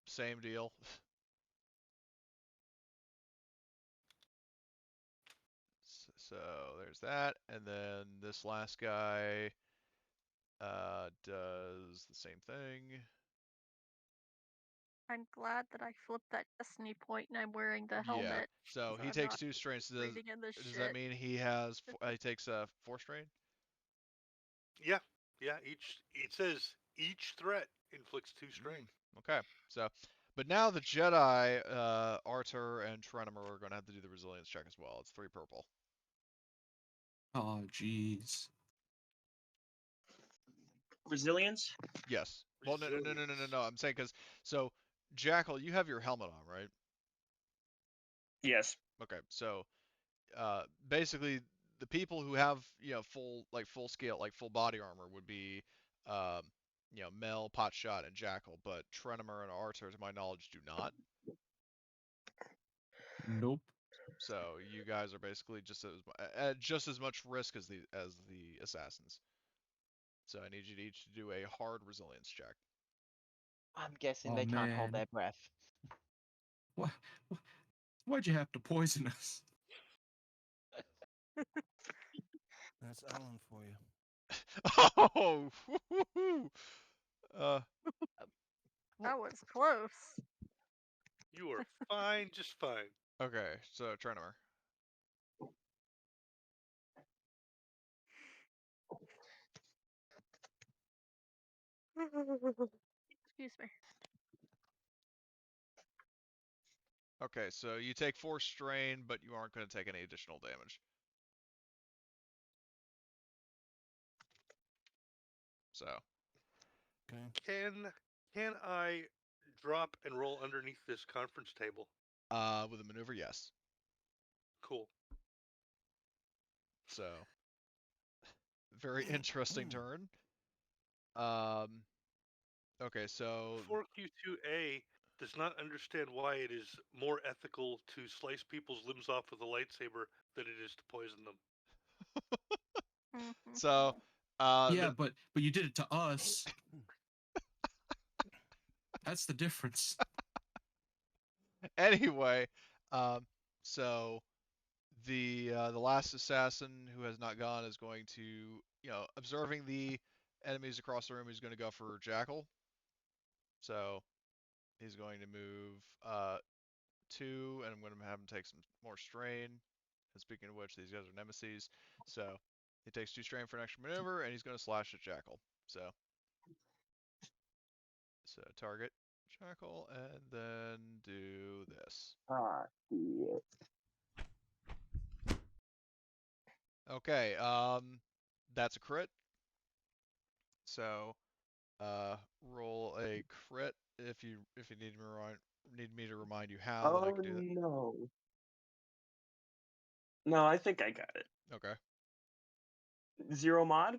Same deal. So there's that, and then this last guy does the same thing. I'm glad that I flipped that destiny point and I'm wearing the Yeah. helmet. So he I'm takes not 2 strain. So breathing in this does shit. that mean he has? He takes a 4 strain? Yeah. It says each threat inflicts 2 strain. Okay. So, But now the Jedi, Arthur and Trenimer are going to have to do the resilience check as well. It's 3 purple. Oh, jeez. Resilience? Yes. Well, no. Resilience. I'm saying because so Jackal, you have your helmet on, right? Yes. Okay. So basically, the people who have full scale full body armor would be um, Mel, Potshot, and Jackal, but Trenimer and Arthur, to my knowledge, do not. Nope. So you guys are basically just as much risk as the assassins. So I need you to each do a hard resilience check. I'm guessing Oh, they can't hold man. their breath. Why, why'd you have to poison us? That's Alan for you. Oh, woo-hoo-hoo. That was close. You are fine, just fine. Okay, so Trenimer. Excuse me. Okay, so you take 4 strain, but you aren't going to take any additional damage. So, Okay. Can I drop and roll underneath this conference table? with a maneuver, yes. Cool. So, very interesting turn. Okay, so 4Q2A does not understand why it is more ethical to slice people's limbs off with a lightsaber than it is to poison them. so Yeah, but you did it to us. That's the difference. anyway, so the last assassin who has not gone is going to, observing the enemies across the room, he's going to go for Jackal. So he's going to move 2, and I'm going to have him take some more strain. And speaking of which, these guys are nemesis. So he takes 2 strain for an extra maneuver, and he's going to slash at Jackal. So target Jackal, and then do this. Yeah. Okay, that's a crit. So roll a crit if you need me to remind you how, then I Oh can do that. no. No, I think I got it. Okay. 0 mod?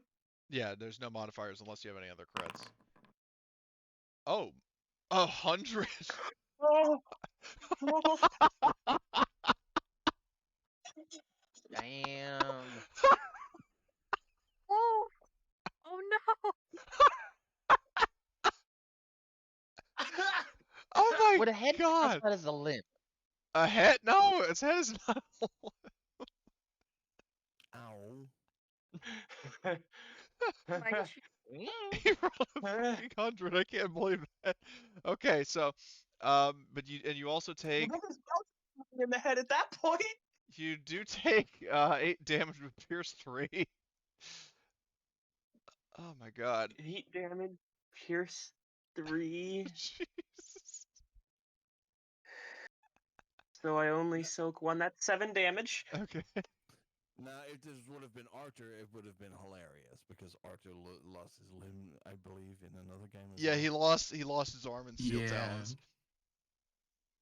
Yeah, there's no modifiers unless you have any other crits. Oh, 100. Oh. Damn. Oh, oh no! Oh my Would a head be god! classified as a limb? A head? No, its head is not. Ow. My He rolled a fucking 100. I can't believe that. Okay, so, but you also take in the head at that point. you do take 8 damage with Pierce 3. Oh my god. Heat damage, pierce 3. Jesus. So I only soak 1. That's 7 damage. Okay. Now, if this would have been Arthur, it would have been hilarious because Arthur lost his limb, I believe, in another game. As Yeah, well. he lost his arm in Steel Talons.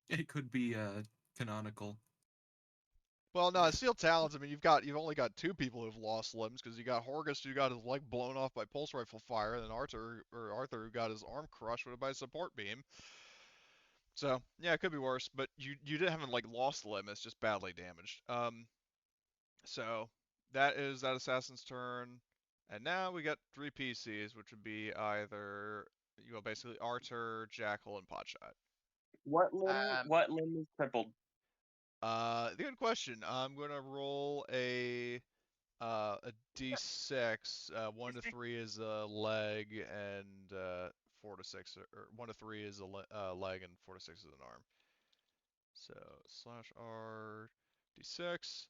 It could be canonical. Well, no, Steel Talons. I mean, you've only got 2 people who've lost limbs because you got Horgus who got his leg blown off by pulse rifle fire, and then Arthur who got his arm crushed by a support beam. So yeah, it could be worse, but you haven't lost a limb. It's just badly damaged. So that is that assassin's turn, and now we got 3 PCs, which would be either basically Arthur, Jackal, and Potshot. What limb is crippled? Good question. I'm gonna roll a d6. 1 to 3 is a leg, and 4 to 6, or 1 to 3 is a leg, and 4 to 6 is an arm. So /r d6.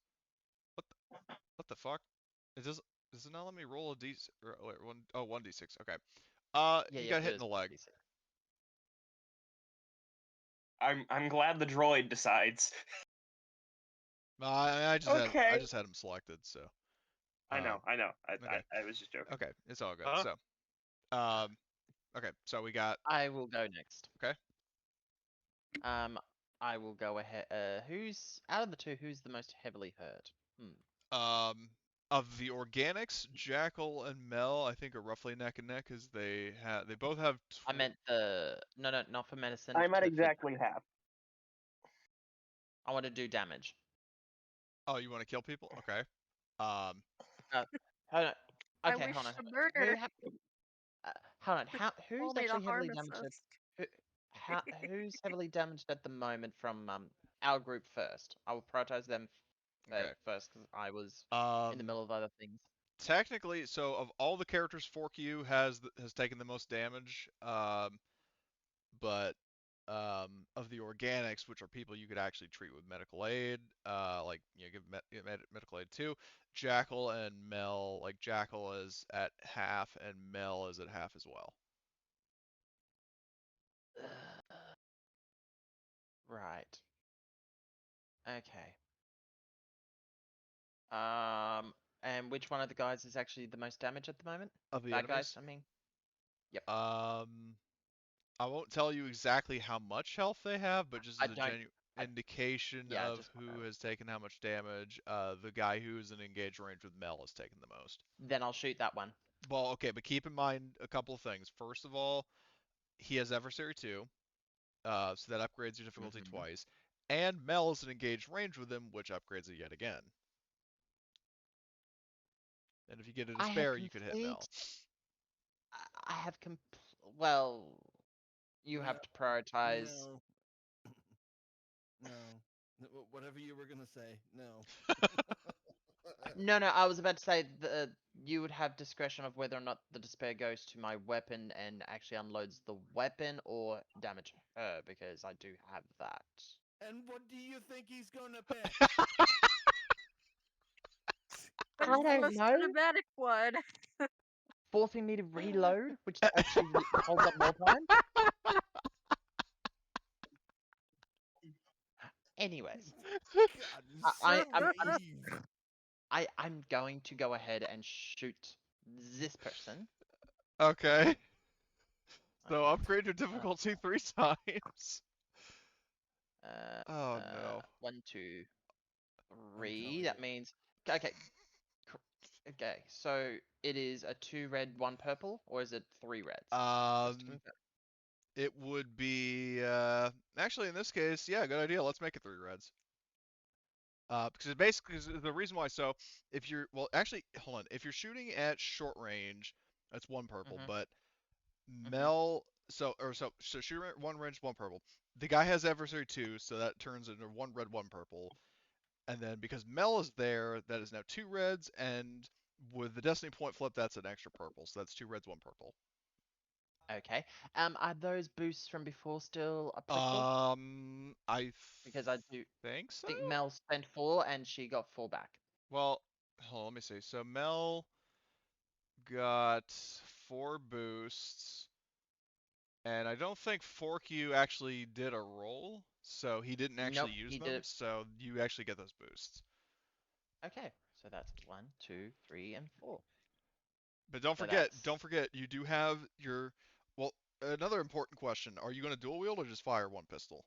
What the fuck? Does it not let me roll a d? Or, wait, 1d6. Okay. Yeah, You yeah, got it hit in is the leg. 1d6. I'm glad the droid decides. I just Okay. had him selected, so. I know. okay. I was just joking. Okay, it's all good. Huh? So, okay, so we got. I will go next. Okay. I will go ahead. Who's out of the two? Who's the most heavily hurt? Of the organics, Jackal and Mel, I think are roughly neck and neck, because they both have. I meant the no, not for medicine. I'm at for exactly half. I want to do damage. Oh, you want to kill people? Okay. Hold on. I Okay, wish hold on. to Who murder. hold on. Who's Only the actually heavily damaged? pharmacist. Who's heavily damaged at the moment from our group first? I will prioritize them Okay. first because I was in the middle of other things. Technically, so of all the characters, Fork-U has taken the most damage. But of the organics, which are people you could actually treat with medical aid, like give medical aid too. Jackal and Mel, like Jackal is at half and Mel is at half as well. Right. Okay. And which one of the guys is actually the most damage at the moment? Of the Bad guys, enemies? I mean. Yep. I won't tell you exactly how much health they have, but just I as a don't. genuine indication Yeah, of just who has taken how much damage, the guy who's in engaged range with Mel has taken the most. Then I'll shoot that one. Well, okay, but keep in mind a couple of things. First of all, he has Adversary 2, so that upgrades your difficulty twice. And Mel is in engaged range with him, which upgrades it yet again. And if you get a despair, you could hit Mel. I have well, you have to prioritize. No. Whatever you were gonna say, no. No, I was about to say you would have discretion of whether or not the despair goes to my weapon and actually unloads the weapon or damage her because I do have that. And what do you think he's gonna pick? What I is the don't most know. cinematic one? Forcing me to reload, which actually holds up more time. Anyways, I'm going to go ahead and shoot this person. Okay. So upgrade your difficulty 3 times. Oh no. 1, 2, 3. That means okay. Okay, so it is a 2 red, 1 purple, or is it 3 reds? It would be actually in this case, yeah, good idea. Let's make it 3 reds. Because basically the reason why. So if you're actually hold on. If you're shooting at short range, that's 1 purple. But Mel, so shooting at 1 range, 1 purple. The guy has Adversary 2, so that turns into 1 red, 1 purple. And then because Mel is there, that is now 2 reds, and with the Destiny Point flip, that's an extra purple. So that's 2 reds, 1 purple. Okay. Are those boosts from before still applicable? Because I do think so. think Mel spent 4 and she got 4 back. Well, hold on, let me see. So Mel got 4 boosts, and I don't think Fork-U actually did a roll, so he didn't actually use them. So you actually get those boosts. Okay, so that's 1, 2, 3, and 4. But don't forget, you do have your. Well, another important question: are you going to dual wield or just fire 1 pistol?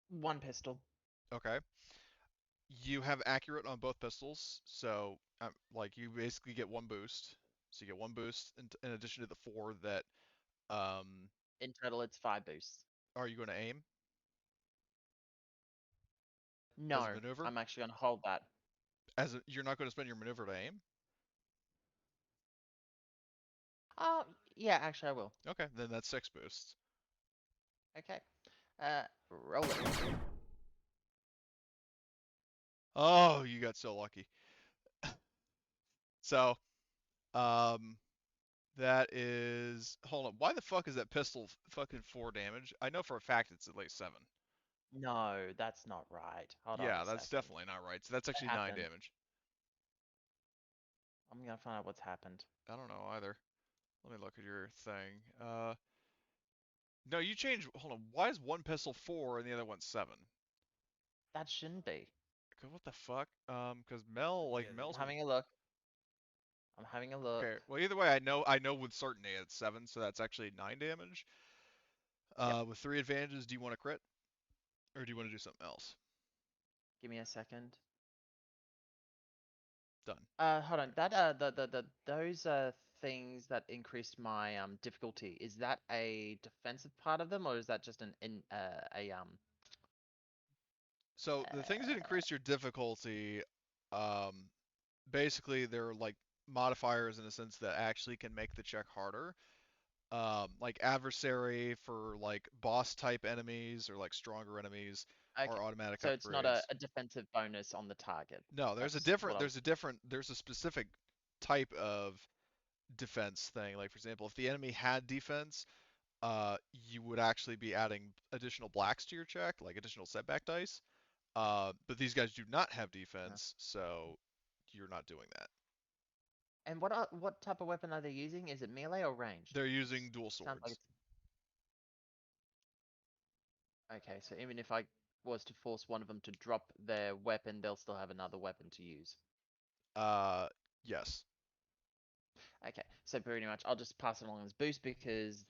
1 pistol. Okay. You have accurate on both pistols, so like you basically get 1 boost. So you get 1 boost in addition to the 4 that. In total, it's 5 boosts. Are you going to aim? No, as a maneuver? I'm actually going to hold that. You're not going to spend your maneuver to aim? Yeah, actually I will. Okay, then that's 6 boosts. Okay. Roll it. Oh, you got so lucky. So, that is. Hold on. Why the fuck is that pistol fucking 4 damage? I know for a fact it's at least 7. No, that's not right. Hold on. Yeah, that's definitely not right. So that's actually 9 damage. I'm gonna find out what's happened. I don't know either. Let me look at your thing. No, you change. Hold on. Why is one pistol 4 and the other one's 7? That shouldn't be. What the fuck? Because Mel, like Yeah, Mel's. I'm having a look. I'm having a look. Okay. Well, either way, I know with certainty it's 7, so that's actually 9 damage. Yep. With 3 advantages, do you want to crit, or do you want to do something else? Give me a second. Done. Hold on. That those things that increased my difficulty, is that a defensive part of them, or is that just So the things that increase your difficulty, basically they're like modifiers in a sense that actually can make the check harder. Like adversary for like boss type enemies or like stronger enemies okay. are automatic So upgrades. it's not a defensive bonus on the target. No, there's That's there's a specific type of defense thing. Like for example, if the enemy had defense, you would actually be adding additional blacks to your check, like additional setback dice. But these guys do not have defense, so you're not doing that. And what type of weapon are they using? Is it melee or ranged? They're using dual Sounds like swords. okay, so even if I was to force one of them to drop their weapon, they'll still have another weapon to use. Yes. Okay, so pretty much I'll just pass it along as boost because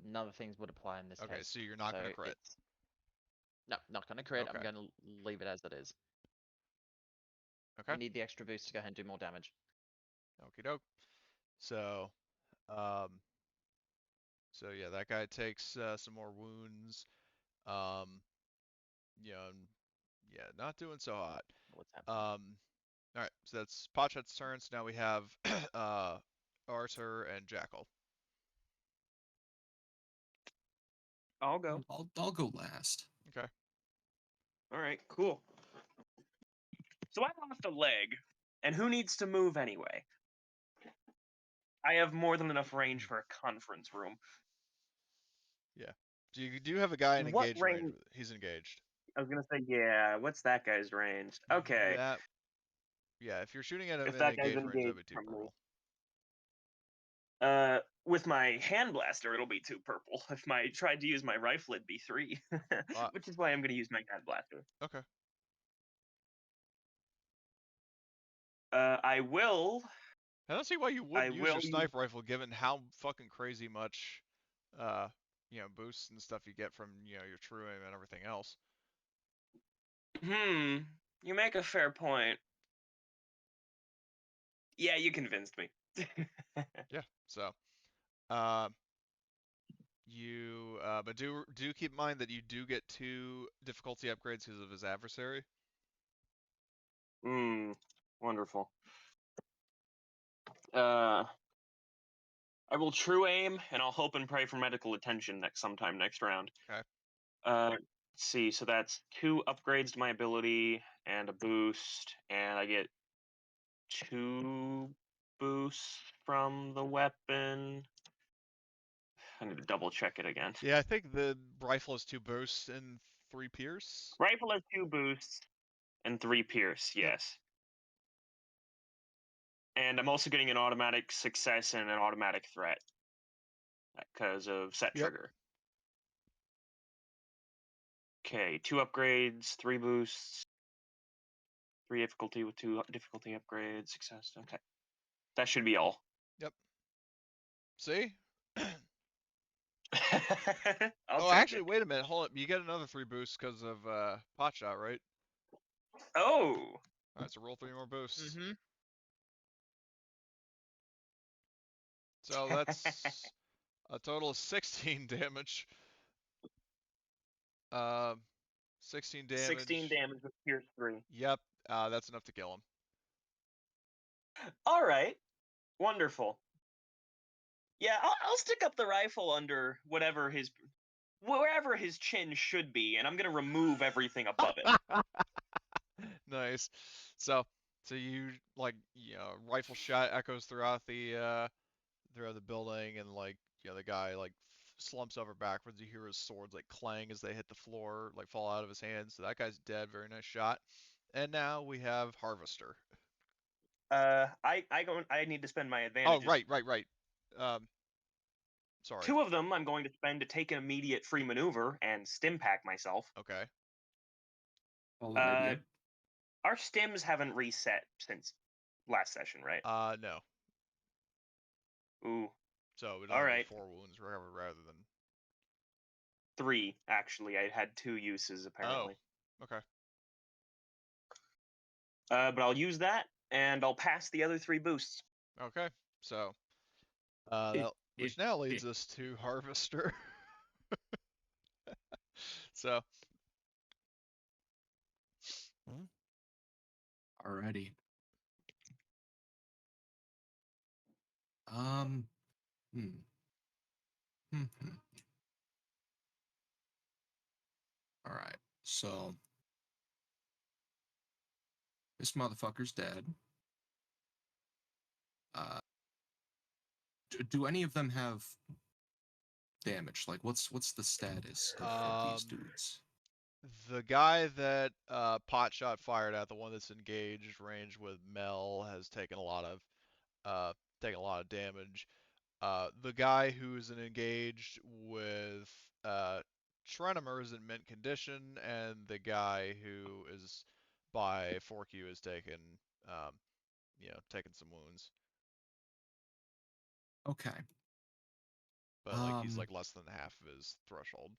none of things would apply in this Okay, case. so you're not going to crit. No, not going to crit. I'm Okay. going to leave it as it is. Okay. You need the extra boost to go ahead and do more damage. Okie doke. So, yeah, that guy takes some more wounds. You know, yeah, not doing so hot. What's happening? All right, so that's Potshot's turn. So now we have Arthur and Jackal. I'll go. I'll go last. Okay. All right, cool. So I lost a leg, and who needs to move anyway? I have more than enough range for a conference room. Yeah. Do you have a guy in What engaged range? range- He's engaged. I was gonna say, yeah. What's that guy's range? Okay. Yeah, if you're shooting at him If in that guy's engaged range, that'd be 2 from me. purple. With my hand blaster, it'll be 2 purple. If I tried to use my rifle, it'd be 3. Which is why I'm gonna use my hand blaster. Okay. I will. I don't see why you wouldn't use your sniper rifle, given how fucking crazy much, boosts and stuff you get from, your true aim and everything else. You make a fair point. Yeah, you convinced me. Yeah. So, but do keep in mind that you do get 2 difficulty upgrades because of his adversary. Wonderful. I will true aim, and I'll hope and pray for medical attention sometime next round. Okay. Let's see. So that's 2 upgrades to my ability and a boost, and I get 2 boosts from the weapon. I need to double check it again. Yeah, I think the rifle has 2 boosts and 3 pierce. Rifle has 2 boosts and 3 pierce. Yes. And I'm also getting an automatic success and an automatic threat because of set trigger. Okay, 2 upgrades, 3 boosts, 3 difficulty with 2 difficulty upgrades, success. Okay, that should be all. Yep. See? Oh, actually, wait a minute. Hold up. You get another 3 boosts because of Potshot, right? Oh. All right, so roll 3 more boosts. Mm-hmm. So that's a total of 16 damage. 16 damage. 16 damage with Pierce 3. Yep, that's enough to kill him. All right, wonderful. Yeah, I'll stick up the rifle under wherever his chin should be, and I'm gonna remove everything above it. Nice. So you rifle shot echoes throughout the building, and the guy slumps over backwards. You hear his swords clang as they hit the floor, fall out of his hands. So that guy's dead. Very nice shot. And now we have Harvester. I need to spend my advantages. Oh, right. Sorry. 2 of them I'm going to spend to take an immediate free maneuver and stim pack myself. Okay. Solid idea. Our stims haven't reset since last session, right? No. Ooh, So it'd All only be right. 4 wounds recovered rather than. 3 actually. I had 2 uses apparently. Okay. But I'll use that, and I'll pass the other 3 boosts. Okay. So, which it- now leads us to Harvester. So, Alrighty. Hmm. All right. So this motherfucker's dead. Do any of them have damage? Like, what's the status of these dudes? the guy that Potshot fired at, the one that's engaged range with Mel, has taken a lot of damage. The guy who's engaged with Trenimer is in mint condition, and the guy who is by Forky is taken, taking some wounds. Okay. But like he's like less than half of his threshold.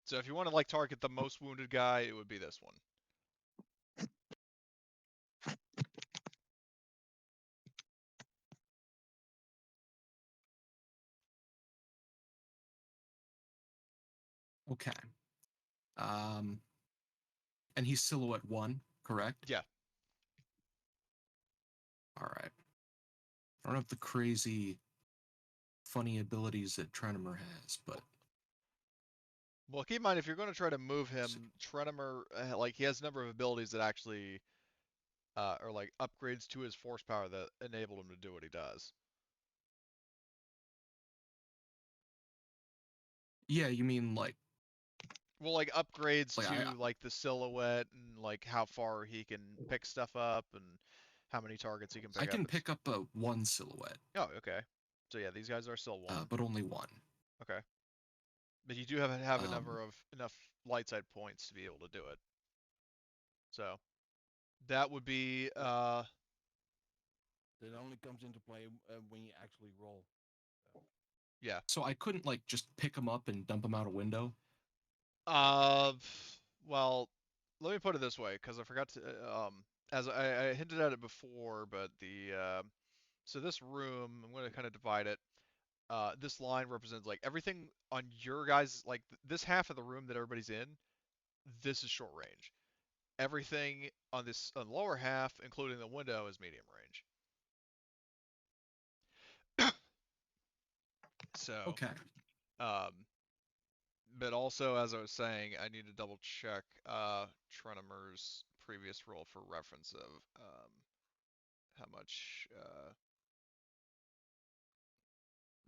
So if you want to like target the most wounded guy, it would be this one. Okay. And he's silhouette 1, correct? Yeah. All right. I don't have the crazy, funny abilities that Trenimer has, but. Well, keep in mind, if you're going to try to move him, Trenimer, like, he has a number of abilities that actually are like upgrades to his force power that enable him to do what he does. Yeah, you mean like. Well, like upgrades Like, to like the silhouette and like how far he can pick stuff up and how many targets he can pick I up. can pick up a 1 silhouette. Oh, okay. So yeah, these guys are still 1. But only 1. Okay. But you do have a number of enough light side points to be able to do it. So that would be That only comes into play when you actually roll. yeah. So I couldn't like just pick him up and dump him out a window. Well, let me put it this way, because I forgot to as I hinted at it before, but so this room, I'm going to kind of divide it. This line represents like everything on your guys, like this half of the room that everybody's in. This is short range. Everything on the lower half, including the window, is medium range. So, Okay. but also, as I was saying, I need to double check Trenimer's previous roll for reference of how much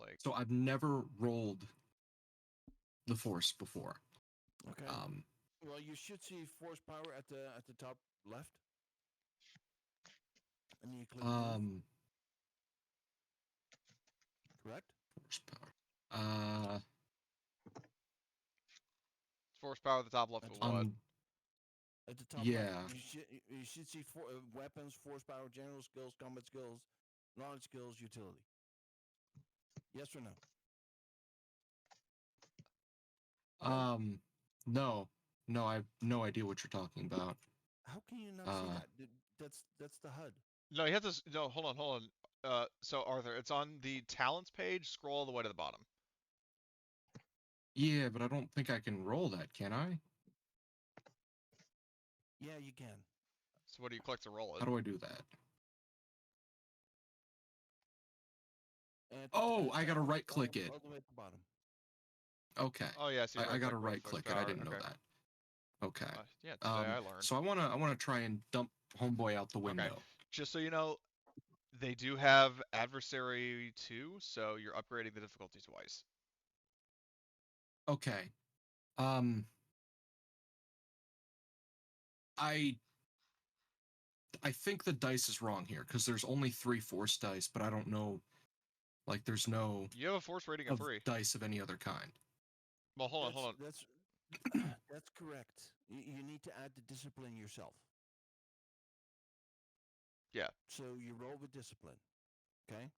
like. So I've never rolled the force before. Okay. Well, you should see force power at the top left, and you click. Correct. Force power. Force power at the top left of what? At the top yeah. left, you should see weapons, force power, general skills, combat skills, knowledge skills, utility. Yes or no? No, I have no idea what you're talking about. How can you not see that? That's the HUD. No, you have to. No, hold on. So Arthur, it's on the talents page. Scroll all the way to the bottom. Yeah, but I don't think I can roll that, can I? Yeah, you can. So what do you click to roll it? How do I do that? Oh, I gotta right click it. All the way at the bottom. Okay. Oh yeah, so I gotta right click it. I didn't know that. Okay. Yeah, today I learned. So I wanna try and dump Homeboy out the window. Okay. Just so you know, they do have adversary 2, so you're upgrading the difficulty twice. Okay. I think the dice is wrong here because there's only 3 force dice, but I don't know Like there's no You have a force rating of 3. dice of any other kind. Well, hold on. That's correct. You need to add the discipline yourself. Yeah. So you roll with discipline. Okay.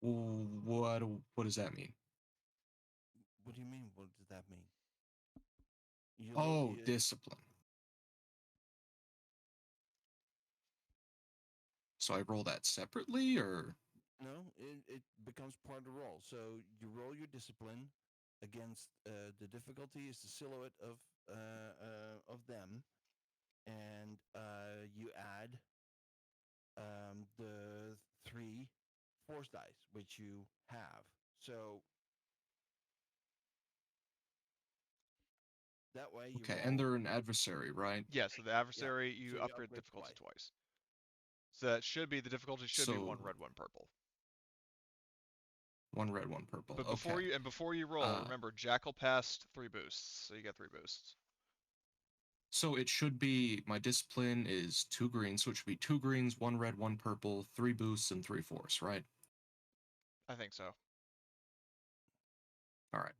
What does that mean? What do you mean? What does that mean? Discipline. So I roll that separately, or No, it becomes part of the roll. So you roll your discipline against the difficulty is the silhouette of them, and you add the 3 force dice which you have. So that way you okay, roll. and they're an adversary, right? Yeah. So the adversary, So you you upgrade upgrade difficulty twice. twice. So that should be the difficulty should be 1 So- red, 1 purple. One red, one purple. But Okay. before you roll, remember Jackal passed 3 boosts, so you get 3 boosts. So it should be my discipline is 2 greens, so it should be 2 greens, 1 red, 1 purple, 3 boosts, and 3 force, right? I think so. All right.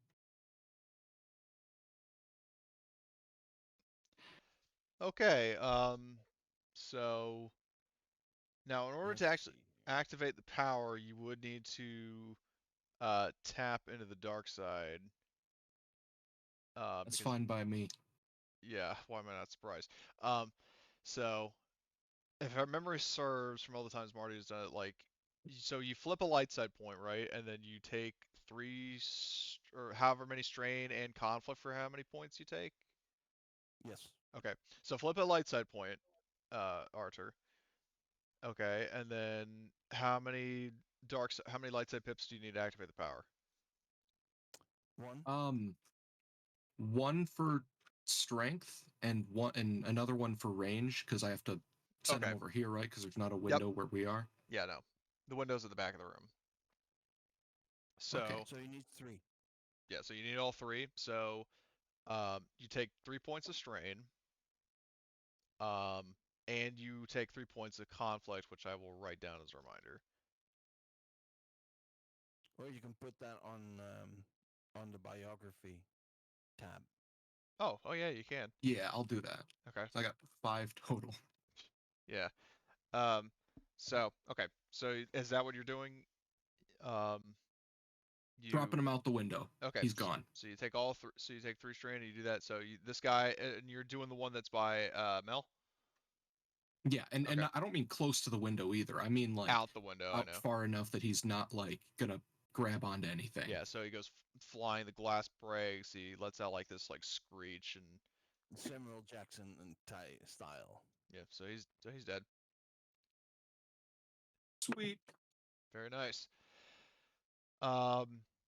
Okay. So now in order Let's to actually see here. activate the power, you would need to tap into the dark side. That's Because, fine by me. yeah, why am I not surprised? So if our memory serves from all the times Marty's done it, like, so you flip a light side point, right? And then you take 3 or however many strain and conflict for how many points you take. Yes. Okay, so flip a light side point, Arthur. Okay, and then how many how many light side pips do you need to activate the power? 1. 1 for strength and another one for range, because I have to send Okay. them over here, right? Because there's not a Yep. window where we are. Yeah, no. The window's at the back of the room. So, Okay. So you need 3. yeah, so you need all 3. So, you take 3 points of strain, and you take 3 points of conflict, which I will write down as a reminder. Or you can put that on the biography tab. Oh, yeah, you can. Yeah, I'll do that. Okay. So I got 5 total. Yeah. So, okay. So is that what you're doing? Dropping him out the window. Okay. He's gone. So you take all 3. So you take 3 strain and you do that. So this guy, and you're doing the one that's by Mel. Yeah, and Okay. I don't mean close to the window either. I mean like Out the window. I out know. far enough that he's not like gonna grab onto anything. Yeah. So he goes flying. The glass breaks. He lets out like this like screech and. Samuel Jackson and style. Yeah. So he's dead. Sweet. Very nice.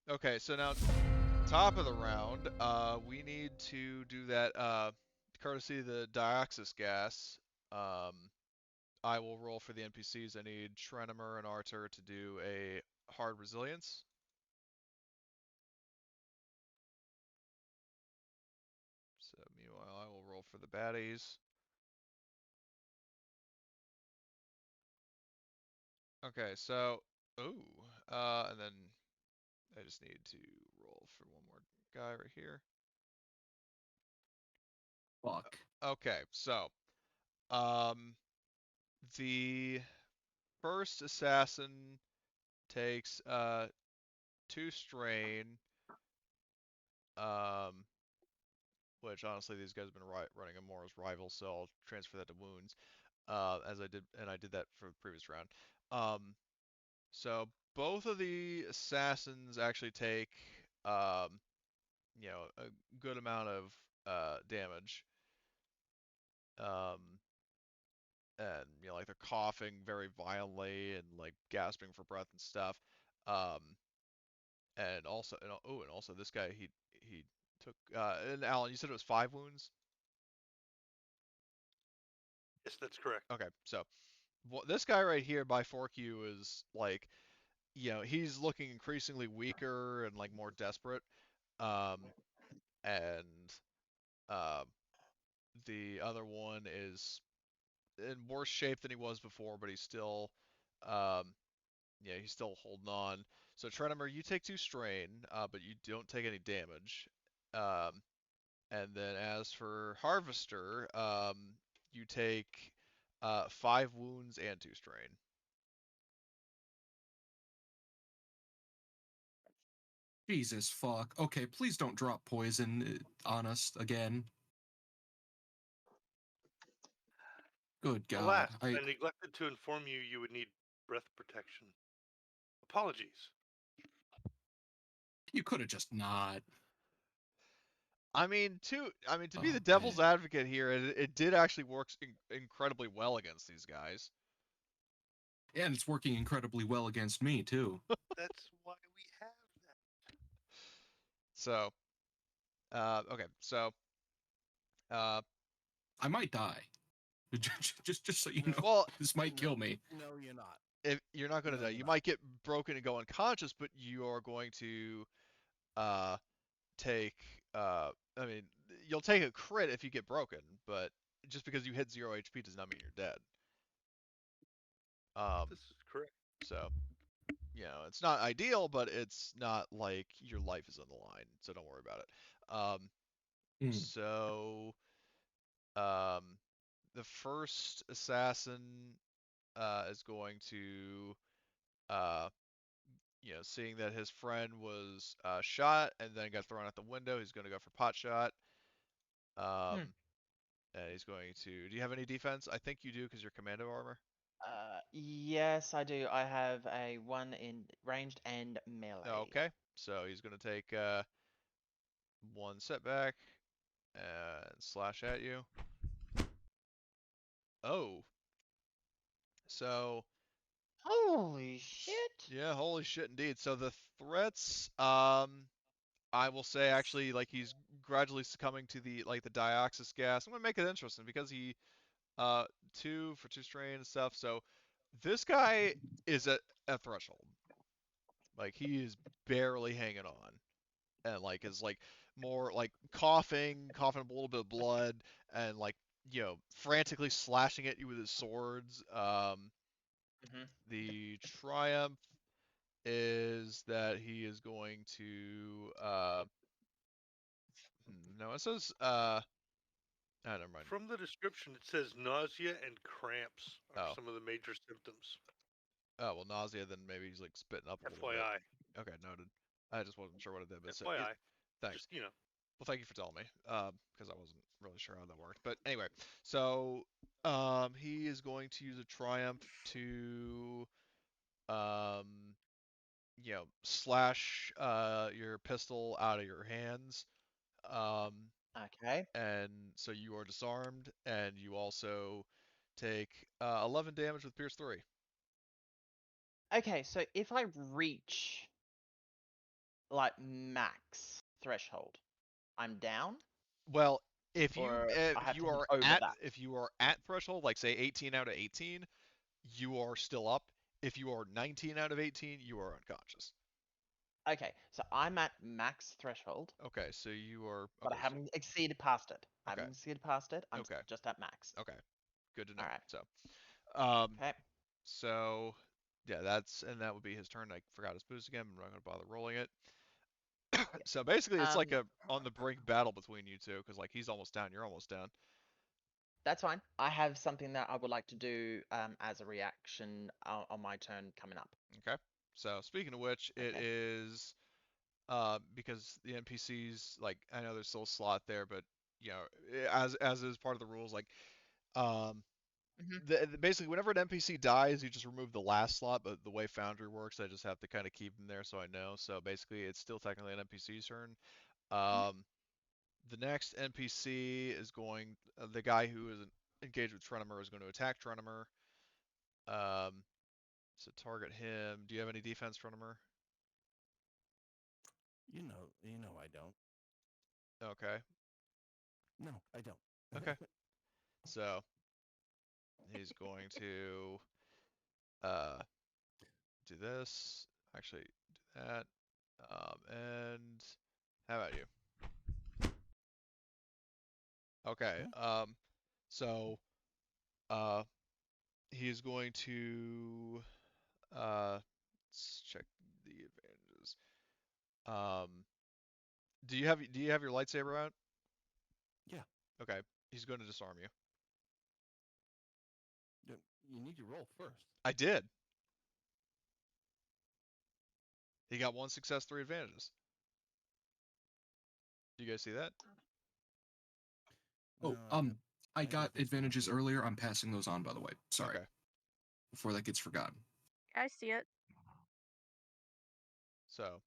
Okay, so now top of the round, we need to do that courtesy of the Dioxis gas. I will roll for the NPCs. I need Trenimer and Arthur to do a hard resilience. So meanwhile, I will roll for the baddies. Okay, so and then I just need to roll for one more guy right here. Fuck. Okay, so the first assassin takes 2 strain, which honestly these guys have been running a more as rival, so I'll transfer that to wounds, as I did that for the previous round. So both of the assassins actually take a good amount of damage. And like they're coughing very violently and like gasping for breath and stuff. And also this guy he took and Alan, you said it was 5 wounds? Yes, that's correct. Okay, so this guy right here by Fork-you is like, he's looking increasingly weaker and like more desperate. And the other one is in worse shape than he was before, but he's still Yeah, he's still holding on. So Trenimer, you take 2 strain, but you don't take any damage. And then as for Harvester, you take 5 wounds and 2 strain. Jesus fuck. Okay, please don't drop poison on us again. Good God. Alas, I neglected to inform you you would need breath protection. Apologies. You could have just not. I mean, to be Oh, the devil's man. advocate here, it did actually work incredibly well against these guys. And it's working incredibly well against me, too. That's why we have that. So, okay, so, I might die. Just so you know, well, this might kill me. No, you're not. if you're not gonna No, die, you're you not. might get broken and go unconscious, but you are going to, take, I mean, you'll take a crit if you get broken, but just because you hit 0 HP does not mean you're dead. This is correct. So, you know, it's not ideal, but it's not like your life is on the line, so don't worry about it. So, the first assassin is going to, you know, seeing that his friend was shot and then got thrown out the window, he's going to go for pot shot. And he's going to. Do you have any defense? I think you do because you're commando armor. Yes, I do. I have a 1 in ranged and melee. Okay, so he's going to take 1 setback and slash at you. Oh, so Holy shit! yeah, holy shit indeed. So the threats, I will say actually, like he's gradually succumbing to the the dioxis gas. I'm gonna make it interesting because he 2 for 2 strain and stuff. So this guy is at a threshold. Like he is barely hanging on, and like is like more like coughing up a little bit of blood, and like you know frantically slashing at you with his swords. The triumph is that he is going to no, it says never mind. From the description, it says nausea and cramps are Oh. some of the major symptoms. Oh well, nausea. Then maybe he's like spitting up a little bit. FYI. Okay, noted. I just wasn't sure what it did, but FYI. thanks. Just, you know. Well, thank you for telling me, because I wasn't really sure how that worked. But anyway, so he is going to use a triumph to you know, slash your pistol out of your hands. Okay. And so you are disarmed, and you also take 11 damage with Pierce 3. Okay, so if I reach like max threshold, I'm down, Well, if you or I have to hit over that. if you are at threshold, like say 18 out of 18, you are still up. If you are 19 out of 18, you are unconscious. Okay, so I'm at max threshold, Okay, so you are. Okay, but I haven't exceeded past it. I Okay. haven't exceeded past it. I'm Okay. just at max. Okay, good to know. All right. So, Okay. so yeah, that would be his turn. I forgot his boost again. I'm not gonna bother rolling it. So basically, it's like a on the brink battle between you two, because like he's almost down, you're almost down. That's fine. I have something that I would like to do as a reaction on my turn coming up. Okay. So speaking of which, it Okay. is because the NPCs, like I know there's still a slot there, but you know, as is part of the rules, like um basically whenever an NPC dies, you just remove the last slot. But the way Foundry works, I just have to kind of keep them there so I know. So basically, it's still technically an NPC's turn. The next NPC is going. The guy who is engaged with Trenimer is going to attack Trenimer. So target him. Do you have any defense, Trenimer? You know I don't. Okay. No, I don't. Okay. So he's going to do this. Actually, do that. And how about you? Okay. So he's going to let's check the advantages. Do you have your lightsaber out? Yeah. Okay. He's going to disarm you. You need to roll first. I did. He got 1 success, 3 advantages. Do you guys see that? Oh, No, I got got this advantages one. earlier. I'm passing those on, by the way. Sorry. Okay. Before that gets forgotten. I see it. So,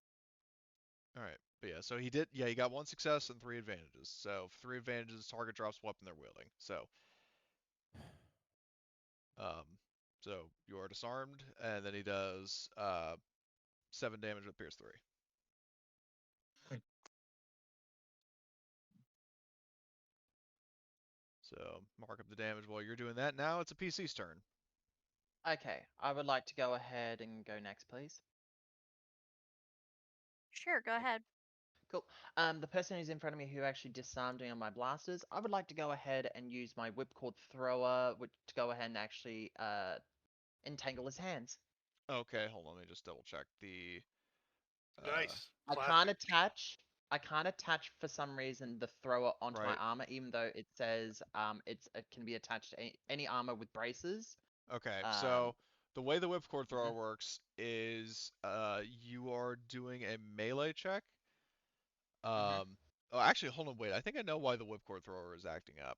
all right. But yeah, so he did. Yeah, he got 1 success and 3 advantages. So, for 3 advantages, target drops weapon they're wielding. So, um, so you are disarmed, and then he does 7 damage with Pierce 3. So mark up the damage while you're doing that. Now it's a PC's turn. Okay, I would like to go ahead and go next, please. Sure, go ahead. Cool. The person who's in front of me who actually disarmed me on my blasters, I would like to go ahead and use my whipcord thrower to go ahead and actually entangle his hands. Okay, hold on. Let me just double check the. Nice. I can't attach for some reason the thrower onto my Right. armor, even though it says it can be attached to any armor with braces. Okay, Um, so the way the whipcord thrower works is you are doing a melee check. Oh, actually, hold on, wait. I think I know why the whipcord thrower is acting up.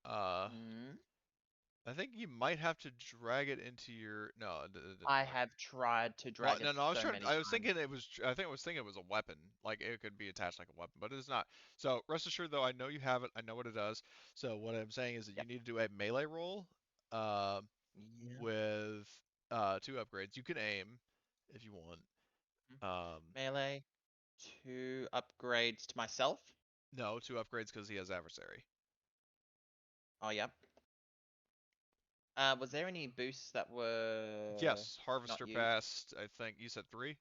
mm, I think you might have to drag it into your. No, it didn't I work. have tried to Well, drag no, it no. I was so trying. many I was times. thinking it was. I think I was thinking it was a weapon. Like it could be attached like a weapon, but it is not. So rest assured, though, I know you have it. I know what it does. So what I'm saying is that you Yep. need to do a melee roll. Uh, Yeah. with 2 upgrades. You can aim if you want. Melee, 2 upgrades to myself. No, 2 upgrades because he has adversary. Oh, yep. Was there any boosts that were Yes, not Harvester used? passed. I think you said 3.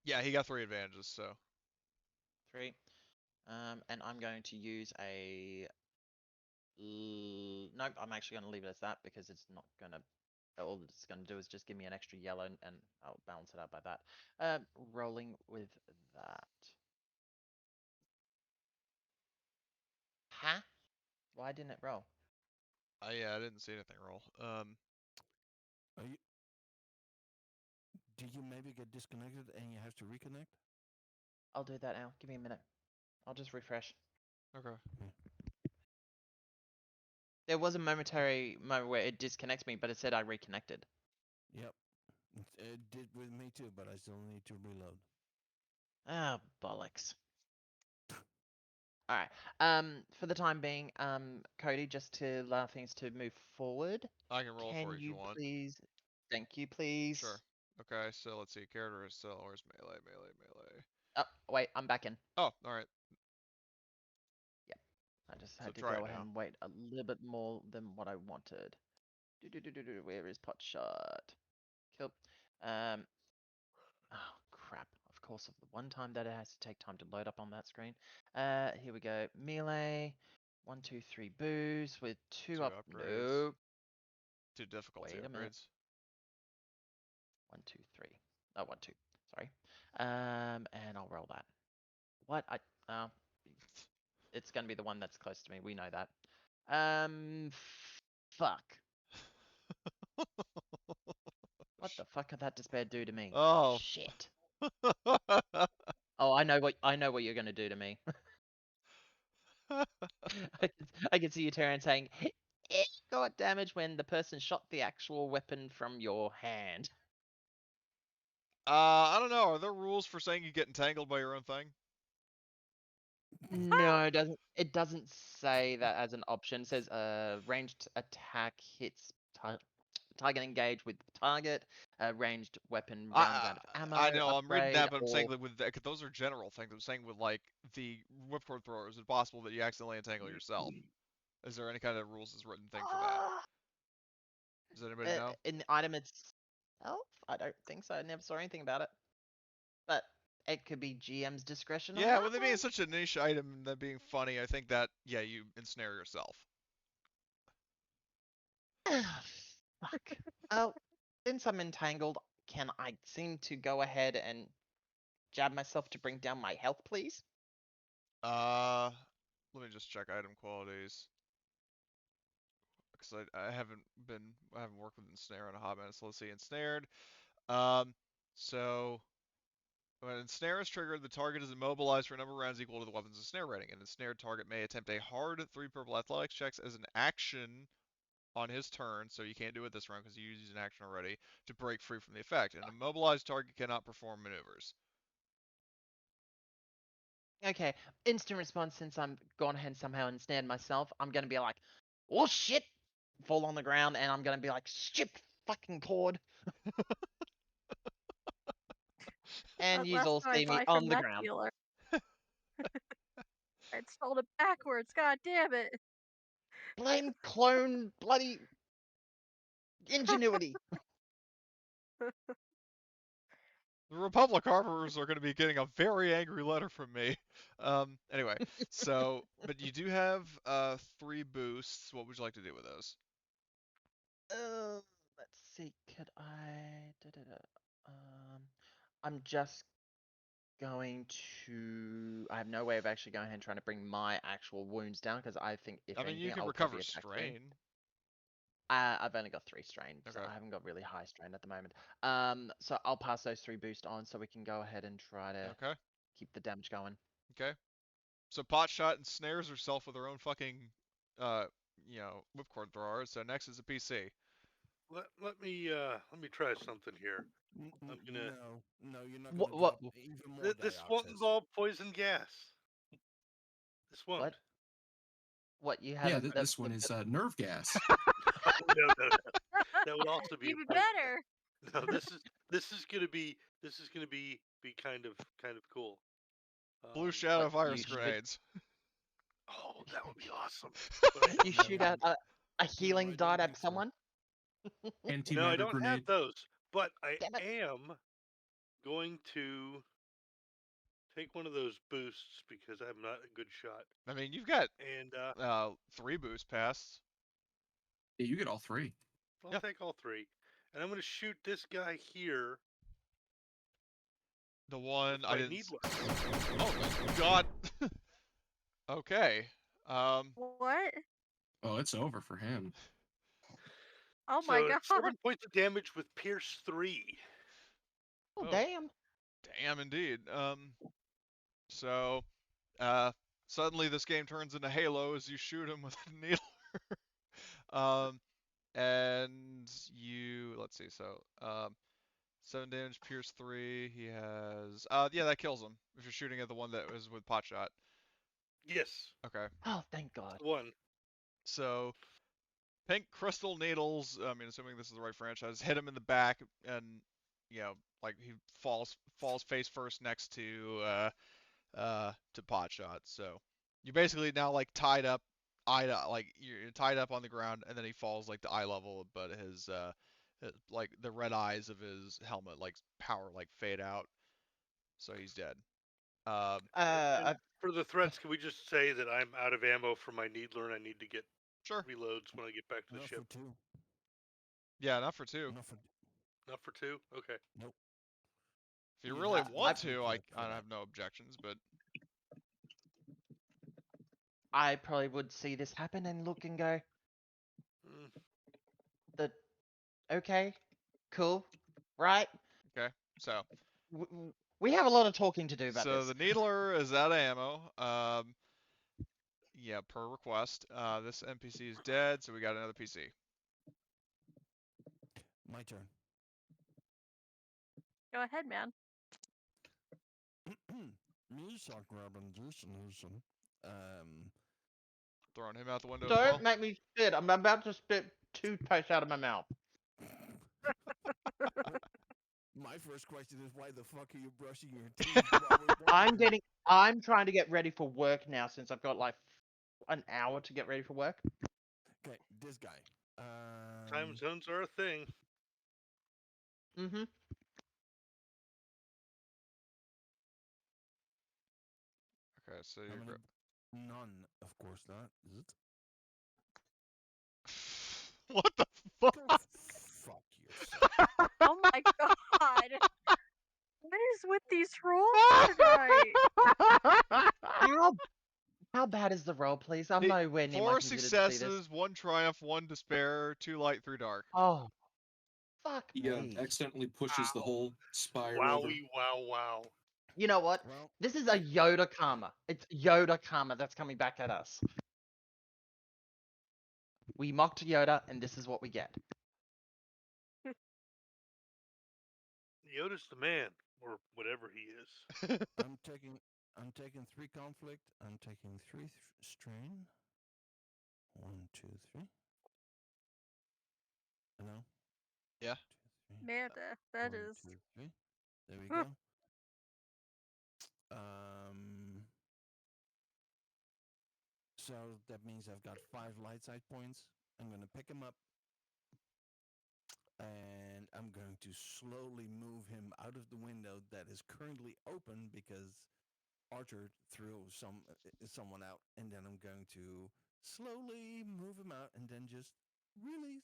Yeah, he got 3 advantages. So 3. And I'm going to use a. Nope, I'm actually going to leave it as that because it's not going to. All it's going to do is just give me an extra yellow and I'll balance it out by that. Rolling with that. Huh? Why didn't it roll? yeah, I didn't see anything roll. Are you? Do you maybe get disconnected and you have to reconnect? I'll do that now. Give me a minute. I'll just refresh. Okay. There was a momentary moment where it disconnects me, but it said I reconnected. Yep. It did with me too, but I still need to reload. Ah, bollocks. Alright. For the time being, Cody, just to allow things to move forward, I can roll for can you if you you want. please? Thank you, please. Sure. Okay, so let's see. Character is still. Where's melee? Oh, wait, I'm back in. Oh, all right. Yep. I just So had to try go it ahead now. and wait a little bit more than what I wanted. Where is pot shot? Cool. Oh crap. Of course, of the one time that it has to take time to load up on that screen. Here we go. Melee. 1, 2, 3 boost with 2 2 up. upgrades. Nope. 2 difficulty Wait a minute. upgrades. 1, 2, 3. Oh, 1, 2. Sorry. And I'll roll that. What? It's gonna be the one that's close to me. We know that. Fuck. What the fuck could that despair do to me? Oh. Shit. Oh, I know what you're gonna do to me. I can see you Terran saying, it got damage when the person shot the actual weapon from your hand. I don't know. Are there rules for saying you get entangled by your own thing? No, it doesn't say that as an option. It says ranged attack hits target engaged with target, ranged weapon rounds out of ammo, I know. I'm reading upgrade, that, but I'm saying or that with cause those are general things. I'm saying with like the whipcord thrower, is it possible that you accidentally entangle yourself? Is there any kind of rules as written thing for that? Does anybody know? in the item itself, I don't think so. I never saw anything about it. But it could be GM's discretion on Yeah, that with it one. being such a niche item and that being funny, I think that yeah, you ensnare yourself. Fuck. Oh, since I'm entangled, can I seem to go ahead and jab myself to bring down my health, please? Let me just check item qualities. Because I haven't worked with ensnare in a hot minute. So let's see, ensnared. So when ensnare is triggered, the target is immobilized for a number of rounds equal to the weapon's ensnare rating. An ensnared target may attempt a hard 3 purple athletics checks as an action on his turn, so you can't do it this round because you used an action already, to break free from the effect. An immobilized target cannot perform maneuvers. Okay, instant response. Since I'm gone ahead and somehow ensnared myself, I'm gonna be like, "Oh shit!" Fall on the ground, and I'm gonna be like, "Stupid fucking cord!" And you Last all time I see me buy on from the that ground. dealer. I installed it backwards. God damn it! Blame clone bloody ingenuity. The Republic Arbors are going to be getting a very angry letter from me. Anyway, so, but you do have 3 boosts. What would you like to do with those? Let's see. Could I? I'm just going to. I have no way of actually going ahead and trying to bring my actual wounds down because I think if I mean, you anything, can I'll probably recover be attacked soon. strain. I've only got 3 strain, so Okay. I haven't got really high strain at the moment. So I'll pass those 3 boosts on so we can go ahead and try to Okay. keep the damage going. Okay. So Potshot and snares herself with her own fucking, whipcord thrower. So next is a PC. Let me try something here. I'm gonna. No, you're not What? gonna What? drop even more This won't dioxis. involve poison gas. This won't. What? What you have? Yeah, this one is nerve gas. No. That would also be Even a poison. better. No, this is gonna be kind of cool. Blue Shadow What, virus you should- grenades. Oh, that would be awesome. You shoot out a healing I don't dart think at so. someone? No, I Antimatter don't grenade. have those, but I Damn it. am going to take one of those boosts because I'm not a good shot. I mean, you've got And 3 boost pasts. Yeah, you get all 3. I'll Yeah. take all 3. And I'm going to shoot this guy here. The one with I my didn't. needler. Oh my god. Okay. What? Oh, it's over for him. Oh my So god. 7 points of damage with Pierce 3. Oh, Oh. damn. Damn, indeed. So, suddenly this game turns into Halo as you shoot him with a needler. And you, let's see, so, 7 damage, Pierce 3, he has, yeah, that kills him, if you're shooting at the one that was with Potshot. Yes. Okay. Oh, thank God. 1. So, pink crystal needles, I mean, assuming this is the right franchise, hit him in the back, and, like, he falls face first next to Potshot. So you basically now like tied up, you're tied up on the ground, and then he falls like to eye level, but his like the red eyes of his helmet like power like fade out, so he's dead. Uh, And for the threats, can we just say that I'm out of ammo for my needler and I need to get Sure. reloads when I get back to the Not ship? for 2. Yeah, not for 2. Not for 2? Okay. Nope. If you You really have to want actually to, collect for I that. have no objections, but I probably would see this happen and look and go, Mm, okay, cool, right? okay. So We have a lot of talking to do about so this. the needler is out of ammo. Yeah, per request. This NPC is dead, so we got another PC. My turn. Go ahead, man. Throwing him out the window as Don't well. make me spit. I'm about to spit toothpaste out of my mouth. My first question is, why the fuck are you brushing your teeth while we're walking? I'm trying to get ready for work now since I've got like an hour to get ready for work. Okay, this guy. time zones are a thing. Mm-hmm. Okay, so How you're many? None, of course not. Is it? What the fuck? Go fuck yourself. Oh my god. What is with these rolls tonight? How bad is the roll, please? I'm The- nowhere near my 4 computer to see this. successes, 1 triumph, 1 despair, 2 light, 3 dark. Oh, fuck Yeah, me. accidentally pushes the Ow. whole spire over. Wowie, wow, wow. You know what? Well, This is a Yoda karma. It's Yoda karma that's coming back at us. We mocked Yoda, and this is what we get. Yoda's the man, or whatever he is. I'm taking 3 conflict. I'm taking 3 strain. 1, 2, 3. No. Yeah. 2, 3. Man, that 1, is 2, 3. There we Huh. go. So that means I've got 5 light side points. I'm gonna pick him up, and I'm going to slowly move him out of the window that is currently open because Archer threw someone out, and then I'm going to slowly move him out, and then just release.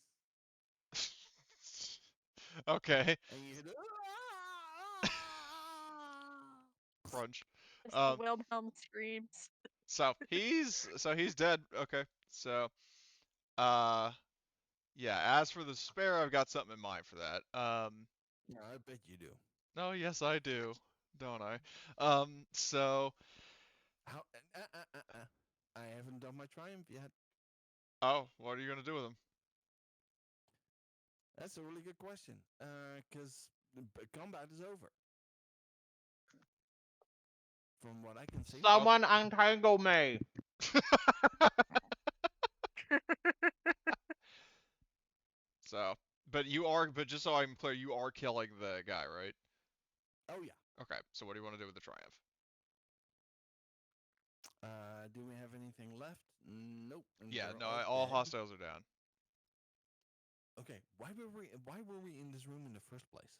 Okay. And you hear the Crunch. just the Um, Wilhelm screams. so he's dead. Okay. So, yeah. As for the despair, I've got something in mind for that. Yeah, I bet you do. No, yes, I do, don't I? So, How? I haven't done my triumph yet. oh, what are you gonna do with him? That's a really good question. Because combat is over. From what I can see. Someone untangle me. So, but just so I'm clear, you are killing the guy, right? Oh yeah. Okay. So, what do you want to do with the triumph? Do we have anything left? Nope. Yeah. They're No. all All dead. hostiles are down. Okay. Why were we in this room in the first place?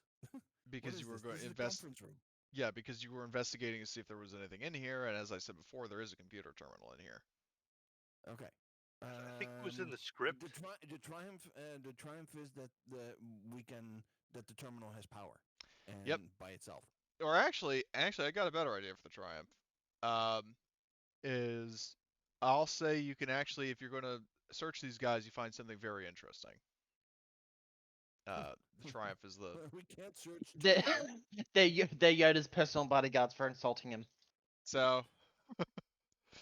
Because what you is were this? going This to is a invest. conference room. Yeah, because you were investigating to see if there was anything in here, and as I said before, there is a computer terminal in here. Okay. I think it was in the script. The triumph is that that the terminal has power, and Yep. by itself. Or actually, I got a better idea for the triumph. Is I'll say you can actually, if you're going to search these guys, you find something very interesting. The triumph is the We can't search. They're Yoda's personal bodyguards for insulting him. so.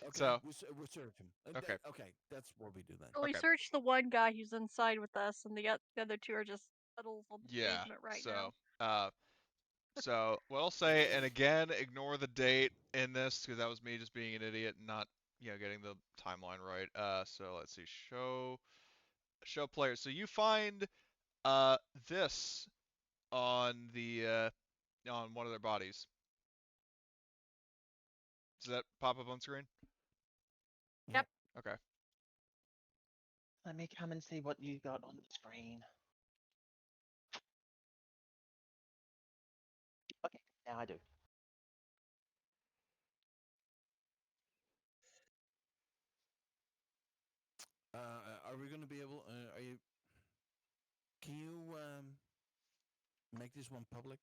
Okay, So we'll search him. okay. Okay, that's what we do then. So we Okay. searched the one guy who's inside with us, and the other two are just puddles on the Yeah. pavement right So now. so what I'll say, and again, ignore the date in this because that was me just being an idiot and not getting the timeline right. So let's see, show players. So you find this on the on one of their bodies. Does that pop up on screen? Yep. Okay. Let me come and see what you got on the screen. Okay, now I do. Are we going to be able? Are you? Can you make this one public?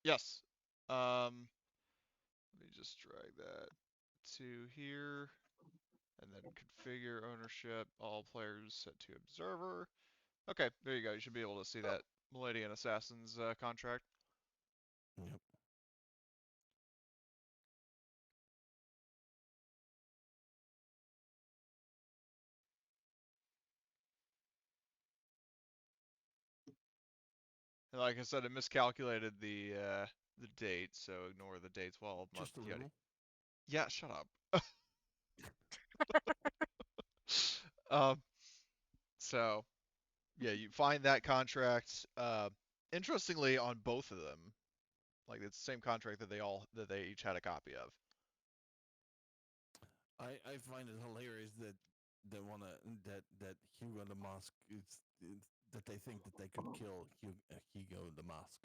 Yes. Let me just drag that to here, and then configure ownership. All players set to observer. Okay, there you go. You should be able to see that Miladian Assassin's contract. Yep. And like I said, it miscalculated the date, so ignore the dates. Well, Just a little. Yeah, shut up. So yeah, you find that contract. Interestingly, on both of them, like it's the same contract that they each had a copy of. I find it hilarious that they wanna that Hugo the Mask that they think that they could kill Hugo the Mask.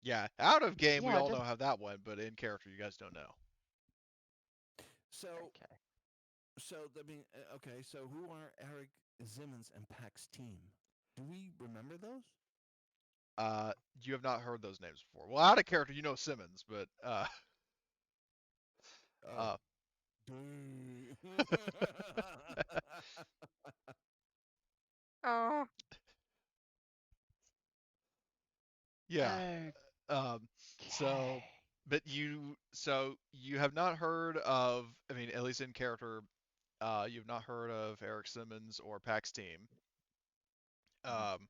Yeah, out of game, we Yeah, all just know how that went, but in character, you guys don't know. So okay. So I mean, okay. So who are Eric Simmons and Pack's team? Do we remember those? You have not heard those names before. Well, out of character, you know Simmons, but Oh, boo. Oh, yeah. Okay. So, but you have not heard of. I mean, at least in character, you've not heard of Eric Simmons or Pax team. Um,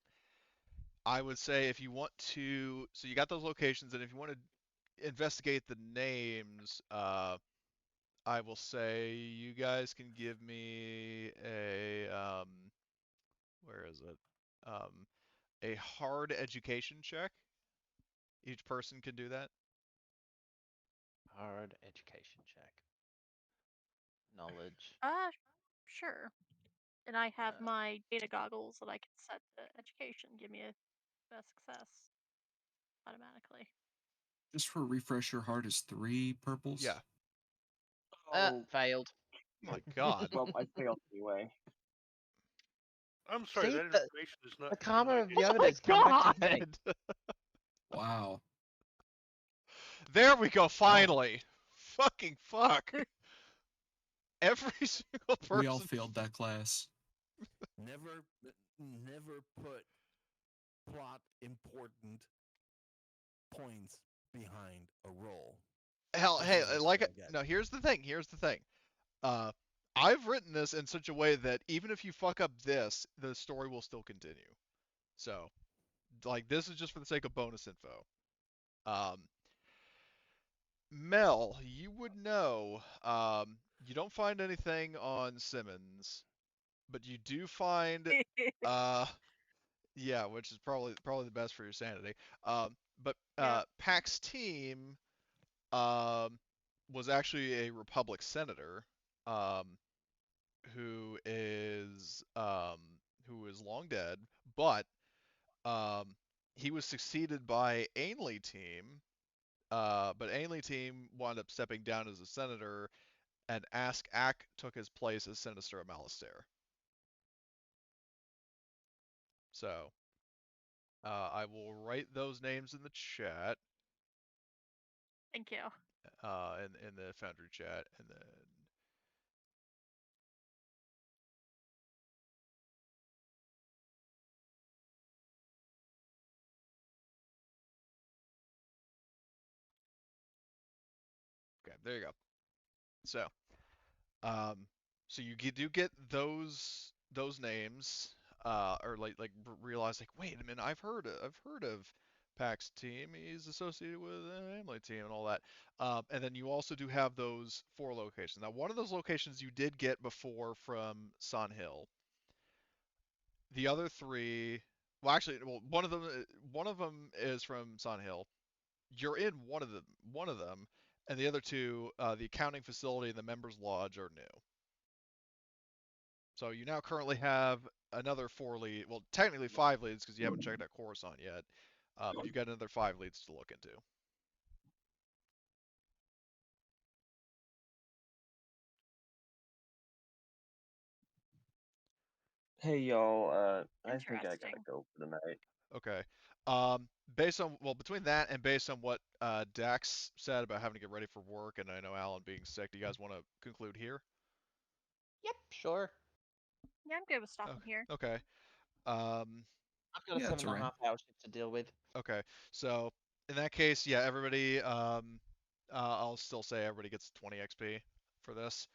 I would say if you want to, so you got those locations, and if you want to investigate the names, I will say you guys can give me where is it? A hard education check. Each person can do that. Hard education check. Knowledge. sure. And I have Uh, my data goggles that I can set to education. Give me a success automatically. Just for a refresher, heart is 3 purples. Yeah. Oh, failed. My God. well, I failed anyway. I'm sorry, See, that information is not the in karma my of data. Yoda's come back to me. God. Wow. There we go. Finally. Fucking fuck. Every single person. We all failed that class. never, never put plot important points behind a roll. Hell, This hey, is what like I get. no. Here's the thing. Here's the thing. I've written this in such a way that even if you fuck up this, the story will still continue. So, like, this is just for the sake of bonus info. Um, Mel, you would know. You don't find anything on Simmons, but you do find yeah, which is probably the best for your sanity. But Yep. Pack's team um, was actually a Republic senator um, who is long dead, but um, he was succeeded by Ainley team. But Ainley team wound up stepping down as a senator, and Ask Ak took his place as Sinister Malistaire. So I will write those names in the chat, Thank you. in the Foundry chat, and then okay, there you go. So, so you do get those names, or realize like, wait a minute, I've heard of Pax team. He's associated with an Emily team and all that. And then you also do have those 4 locations. Now, one of those locations you did get before from Sun Hill. The other 3, well, actually, well, one of them is from Sun Hill. You're in one of them, and the other 2, the accounting facility and the members lodge, are new. So you now currently have another 4 lead, well, technically 5 leads because you haven't checked out Coruscant yet. You've got another 5 leads to look into. Hey y'all, I think I gotta Interesting. go for the night. Okay. Based on, well, between that and based on what Dax said about having to get ready for work, and I know Alan being sick, do you guys want to conclude here? Yep, sure. Yeah, I'm good with stopping here. Okay. I've got a Yeah, it's 7.5 hour shift to deal with. Okay. So in that case, yeah, everybody. I'll still say everybody gets 20 XP for this.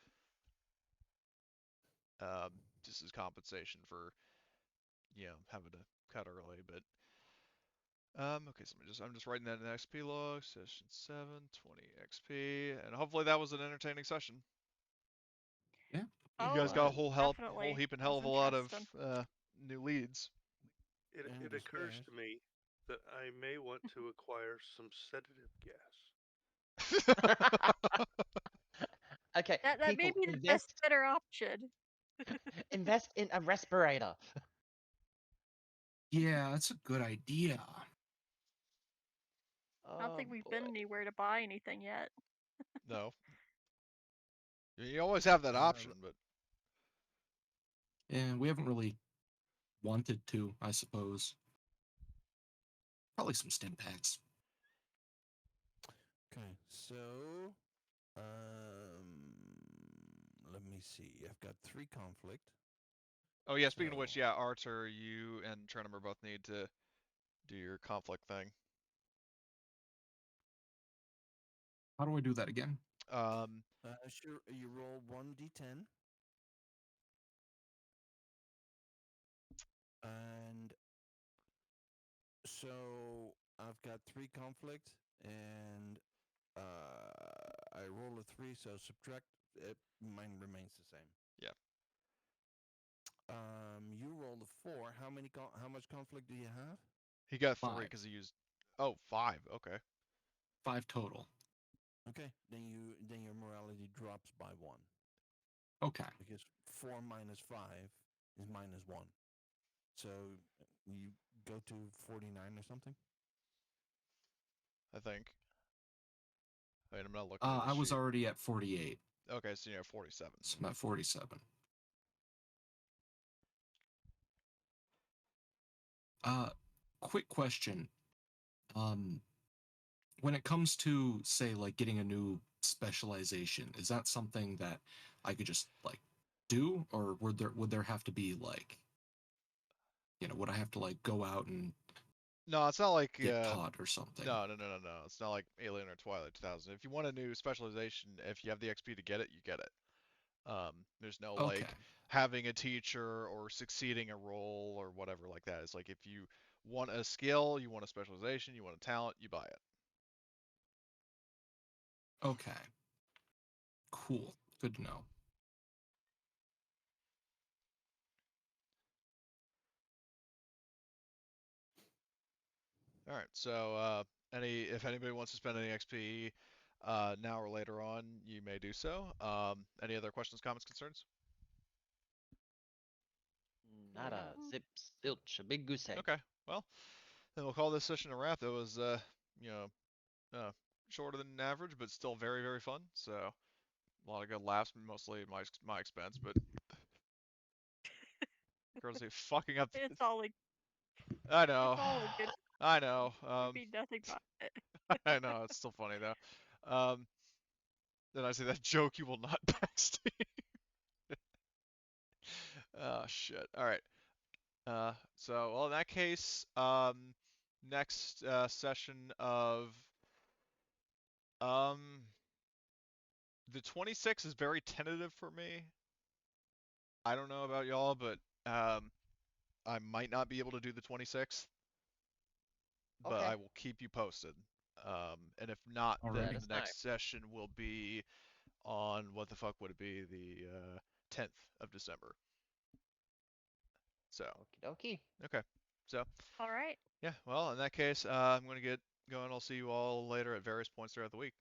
Um, just as compensation for having to cut early, but okay, so I'm just writing that in XP log, session 7, 20 XP, and hopefully that was an entertaining session. Yeah. You guys got a whole definitely. heap and That hell was of a lot of interesting. new leads. And It occurs spares. to me that I may want to acquire some sedative gas. Okay, That may people, be the best, better option. invest in a respirator. Yeah, that's a good idea. I don't think Oh, we've boy. been anywhere to buy anything yet. No. You always have that option, but And we haven't really wanted to, I suppose. Probably some stim packs. Okay, so let me see. I've got 3 conflict. Oh yeah, speaking of which, So- yeah, Arthur, you and Trenimer both need to do your conflict thing. How do I do that again? Sure. You roll 1d10, and so I've got 3 conflict, and I roll a 3, so subtract. Mine remains the same. Yeah. You rolled a 4. How much conflict do you have? He got 3 5. because he used. Oh, 5. Okay. 5 total. Okay, then your morality drops by 1 Okay. because 4 minus 5 is minus 1. So you go to 49 or something. I think. I mean, I'm not looking at the I was sheet. already at 48, Okay, so you're at 47. so I'm at 47. Quick question. When it comes to, say, like getting a new specialization, is that something that I could just like do, or would there have to be like, would I have to like go out and No, it's not like get taught or something? No. It's not like Alien or Twilight 2000. If you want a new specialization, if you have the XP to get it, you get it. There's no Okay. like having a teacher or succeeding a role or whatever like that. It's like if you want a skill, you want a specialization, you want a talent, you buy it. Okay. Cool. Good to know. All right. So if anybody wants to spend any XP now or later on, you may do so. Any other questions, comments, concerns? Nada. Zip. Zilch. A big goose egg. Okay. Well, then we'll call this session a wrap. That was you know, shorter than average, but still very, very fun. So a lot of good laughs, mostly my expense, but courtesy of fucking up. It's all like I know. it's all a good. I know. There'd be nothing but it. I know. It's still funny though. Then I say that joke you will not backstage. Oh shit. All right. So well in that case, next session of um the 26th is very tentative for me. I don't know about y'all, but I might not be able to do the 26th, but Okay. I will keep you posted. And if not, then Let Alrighty. us the know. next session will be on what the fuck would it be? The 10th of December. So, Okie dokie. okay. So, All right. yeah, well, in that case, I'm going to get going. I'll see you all later at various points throughout the week.